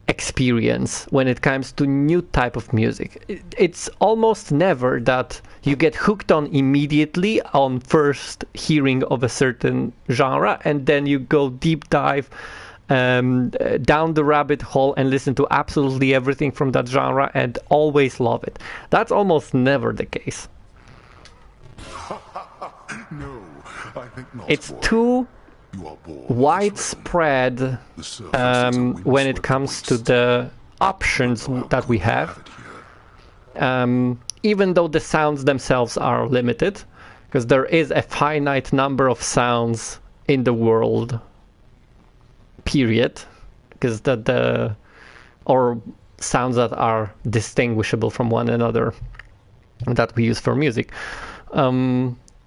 experience when it comes to new type of music. It's almost never that you get hooked on immediately on first hearing of a certain genre, and then you go deep dive down the rabbit hole and listen to absolutely everything from that genre and always love it. That's almost never the case. No, I think not. It's too widespread when it comes to the options that we have. Even though the sounds themselves are limited, because there is a finite number of sounds in the world, period, because or sounds that are distinguishable from one another that we use for music.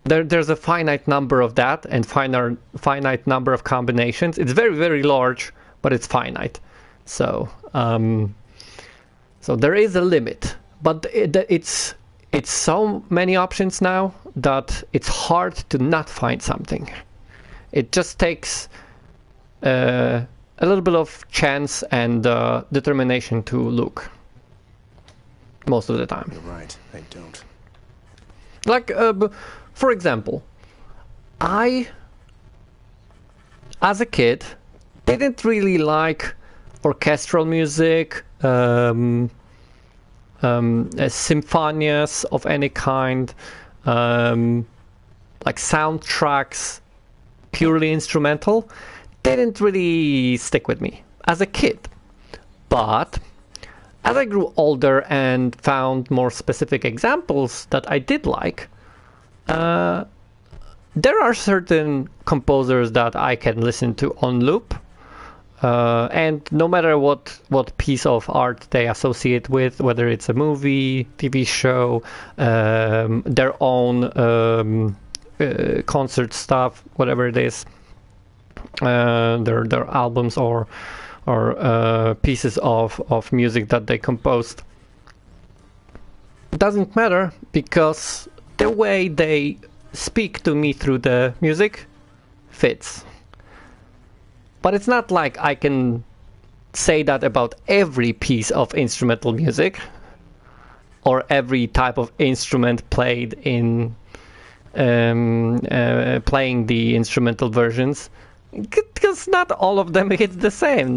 There's a finite number of that and finite number of combinations. It's very, very large, but it's finite. So so there is a limit, but it's so many options now that it's hard to not find something. It just takes a little bit of chance and determination to look most of the time. You're right, they don't. Like, for example, I, as a kid, didn't really like orchestral music, symphonies of any kind, like soundtracks, purely instrumental, didn't really stick with me as a kid. But as I grew older and found more specific examples that I did like, there are certain composers that I can listen to on loop, and no matter what piece of art they associate with, whether it's a movie, TV show, their own concert stuff, whatever it is, their albums or pieces of music that they composed, doesn't matter, because the way they speak to me through the music fits. But it's not like I can say that about every piece of instrumental music or every type of instrument played in playing the instrumental versions, because not all of them hit the same.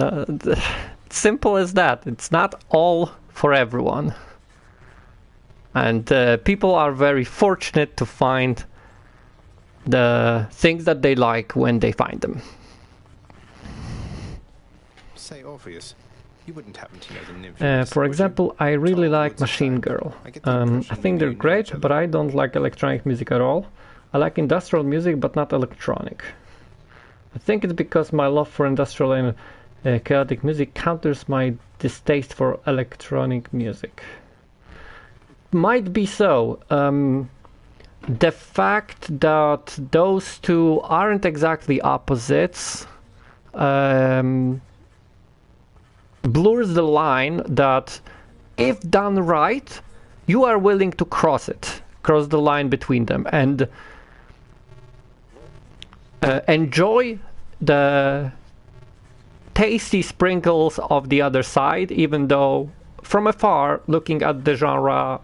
Simple as that. It's not all for everyone. And people are very fortunate to find the things that they like when they find them. Say, Orpheus, you wouldn't happen to know the Nymph? For example, I really like Machine Girl. I think they're great, but I don't like electronic music at all. I like industrial music, but not electronic. I think it's because my love for industrial and chaotic music counters my distaste for electronic music. Might be so. The fact that those two aren't exactly opposites blurs the line that, if done right, you are willing to cross the line between them, and enjoy the tasty sprinkles of the other side, even though from afar, looking at the genre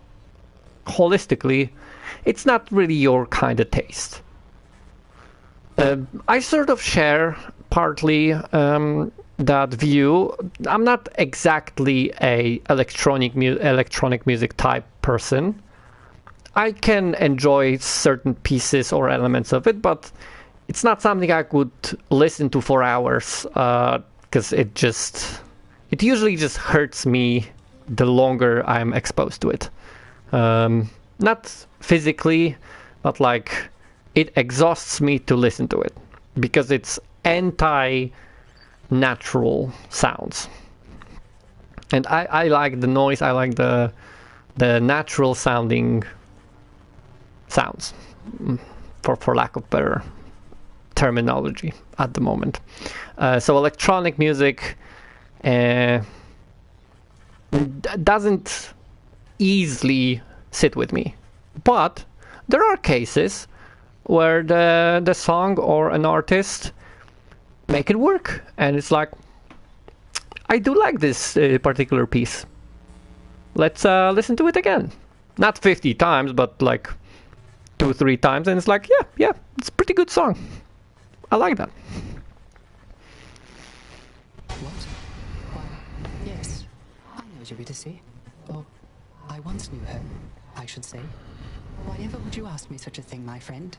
holistically, it's not really your kind of taste. I sort of share partly that view. I'm not exactly a electronic music type person. I can enjoy certain pieces or elements of it, but it's not something I could listen to for hours, because it usually just hurts me the longer I'm exposed to it. Not physically, but like it exhausts me to listen to it because it's anti-natural sounds. And I like the noise, I like the natural sounding sounds, for lack of better terminology at the moment. So electronic music doesn't easily sit with me, but there are cases where the song or an artist make it work, and it's like, I do like this particular piece. Let's listen to it again. Not 50 times, but like 2-3 times, and it's like, yeah, it's a pretty good song. I like that. What? Why, yes, I know Eurydice. Oh, I once knew her, I should say. Why ever would you ask me such a thing, my friend?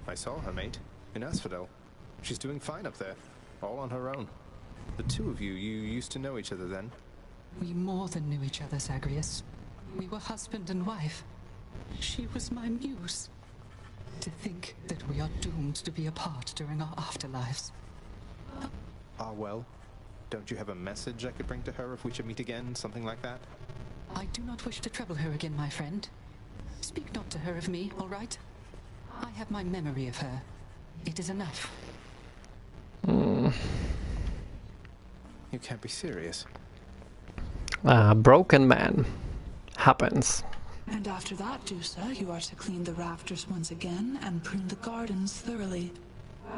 I saw her, mate, in Asphodel. She's doing fine up there, all on her own. The two of you used to know each other then? We more than knew each other, Zagreus. We were husband and wife. She was my muse. To think that we are doomed to be apart during our afterlives. Ah, well. Don't you have a message I could bring to her if we should meet again? Something like that? I do not wish to trouble her again, my friend. Speak not to her of me, all right? I have my memory of her. It is enough. You can't be serious. Broken man. Happens. And after that, Dusa, you are to clean the rafters once again and prune the gardens thoroughly.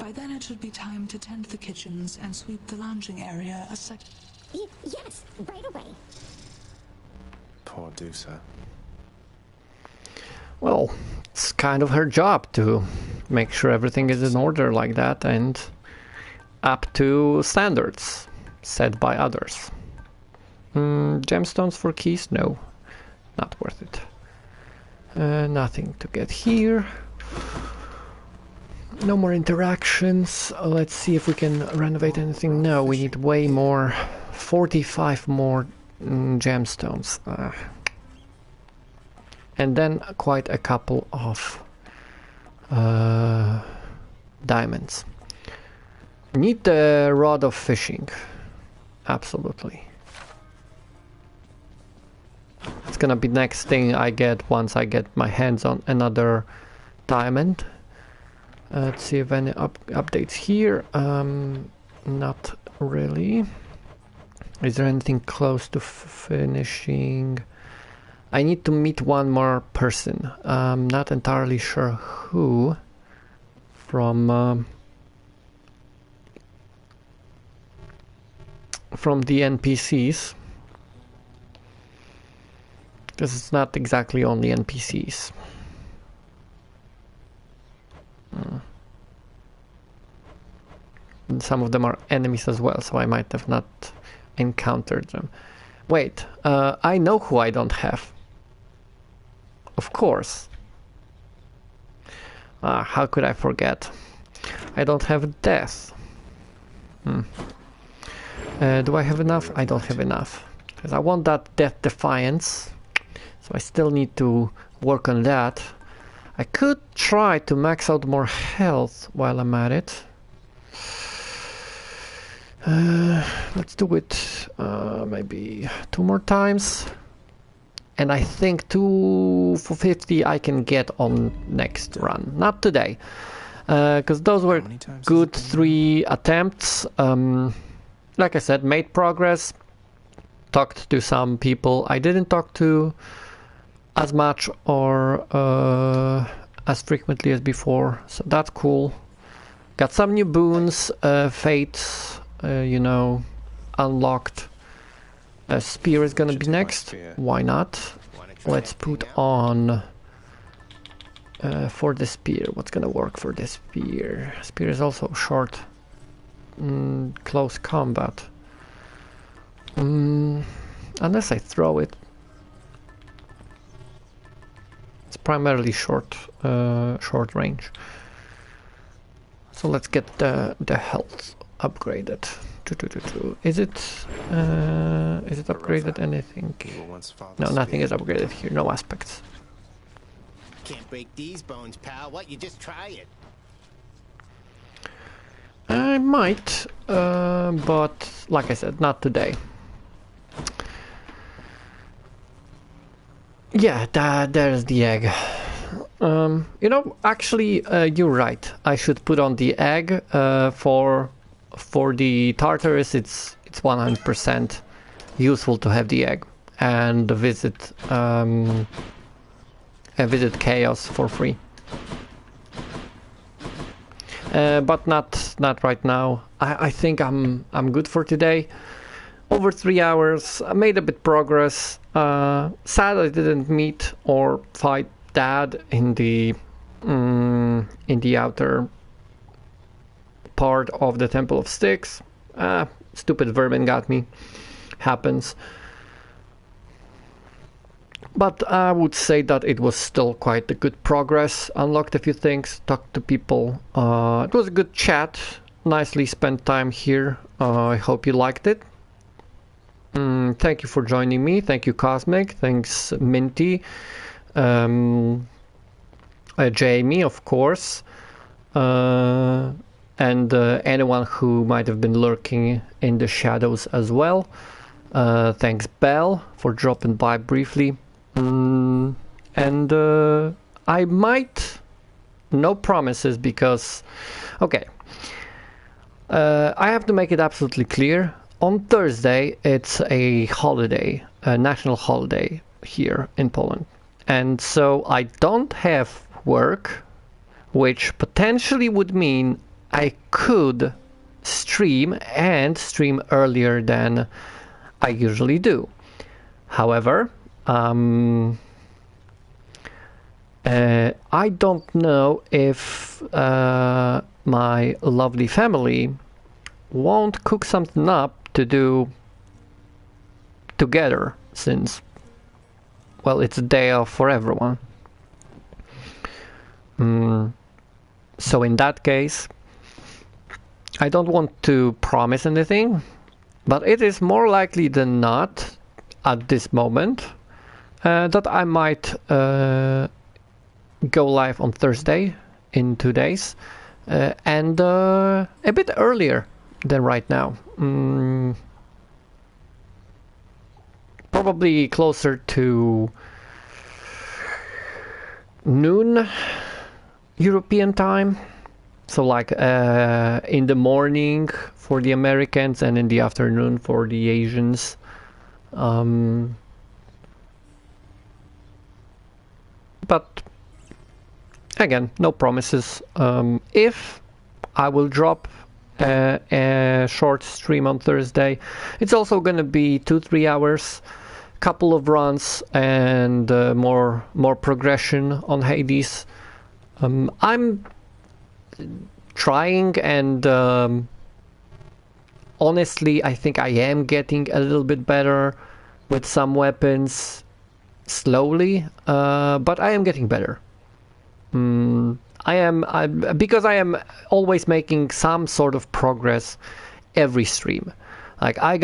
By then it should be time to tend the kitchens and sweep the lounging area a sec. Yes, right away. Poor Dusa. Well, it's kind of her job to make sure everything is in order like that and up to standards set by others. Gemstones for keys? No, not worth it. Nothing to get here. No more interactions. Let's see if we can renovate anything. No, we need way more. 45 more gemstones. And then quite a couple of diamonds. Need the rod of fishing. Absolutely. It's gonna be next thing I get once I get my hands on another diamond. Let's see if any updates here. Not really. Is there anything close to finishing? I need to meet one more person. I'm not entirely sure who. From the NPCs. Because it's not exactly only NPCs. And some of them are enemies as well, so I might have not encountered them. Wait, I know who I don't have. Of course. How could I forget? I don't have death. Do I have enough? I don't have enough. Because I want that death defiance. So I still need to work on that. I could try to max out more health while I'm at it. Let's do it maybe 2 more times. And I think 2 for 50 I can get on next run. Not today. Because those were good 3 attempts. Like I said, made progress. Talked to some people I didn't talk to as much or as frequently as before. So that's cool. Got some new boons, fates, you know, unlocked. A spear is gonna be next. Why not? Let's put on for the spear. What's gonna work for the spear? Spear is also short, close combat. Unless I throw it. It's primarily short range. So let's get the health upgraded. Is it upgraded anything? No, nothing is upgraded here. No aspects. Can't break these bones, pal. What? You just try it. I might, but like I said, not today. Yeah, there's the egg. You know, actually, you're right. I should put on the egg for the Tartarus. It's 100% useful to have the egg and visit Chaos for free. But not right now. I think I'm good for today. Over 3 hours. I made a bit progress. Sad I didn't meet or fight Dad in the outer part of the Temple of Styx. Stupid vermin got me. Happens. But I would say that it was still quite a good progress. Unlocked a few things, talked to people. It was a good chat. Nicely spent time here. I hope you liked it. Thank you for joining me. Thank you, Cosmic. Thanks, Minty. Jamie, of course, and anyone who might have been lurking in the shadows as well. Thanks, Belle, for dropping by briefly. And I might... No promises, because... Okay. I have to make it absolutely clear. On Thursday, it's a holiday, a national holiday here in Poland. And so I don't have work, which potentially would mean I could stream and stream earlier than I usually do. However, I don't know if my lovely family won't cook something up to do together, since, well, it's a day off for everyone. So in that case, I don't want to promise anything, but it is more likely than not at this moment that I might go live on Thursday in 2 days, and a bit earlier than right now. Probably closer to noon European time. So like in the morning for the Americans and in the afternoon for the Asians. But again, no promises. If I will drop a short stream on Thursday, it's also going to be 2-3 hours, couple of runs, and more progression on Hades. I'm trying, and honestly, I think I am getting a little bit better with some weapons slowly, but I am getting better. Because I am always making some sort of progress every stream. Like I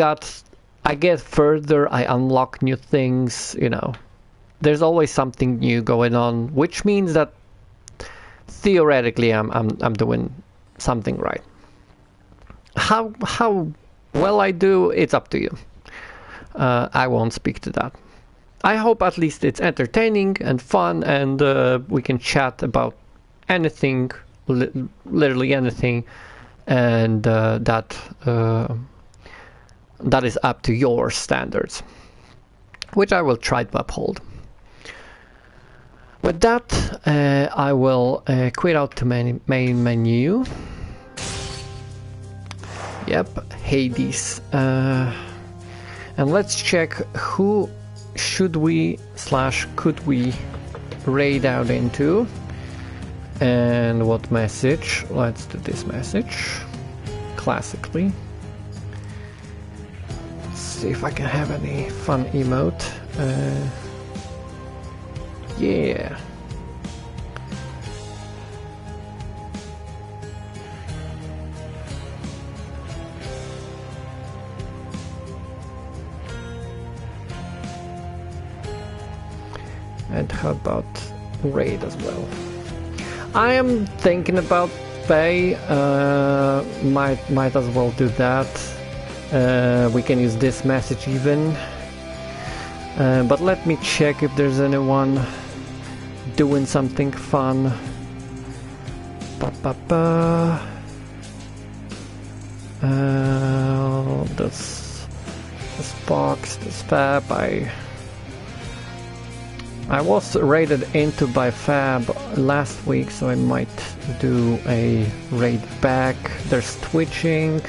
get further, I unlock new things, you know. There's always something new going on, which means that theoretically I'm doing something right. How well I do, it's up to you. I won't speak to that. I hope at least it's entertaining and fun, and we can chat about anything, literally anything, and that is up to your standards, which I will try to uphold. With that, I will quit out to main menu. Yep, Hades. And let's check who should we / could we raid out into, and what message. Let's do this message classically. Let's see if I can have any fun emote. Yeah. And how about raid as well? I am thinking about pay. Might as well do that. We can use this message even. But let me check if there's anyone doing something fun. This box, this fab. I was raided into by Fab last week, so I might do a raid back. There's twitching.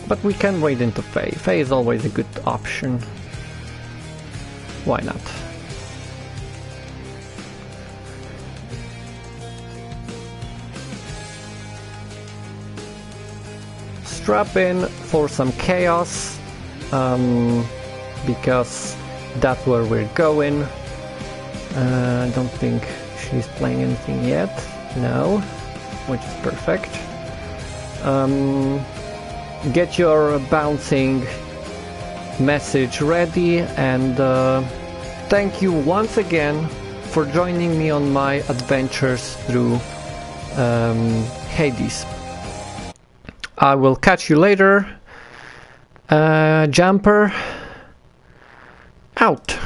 But we can raid into Faye. Faye is always a good option. Why not? Strap in for some chaos. Because that's where we're going. I don't think she's playing anything yet. No, which is perfect. Get your bouncing message ready, and thank you once again for joining me on my adventures through Hades. I will catch you later. Jumper out.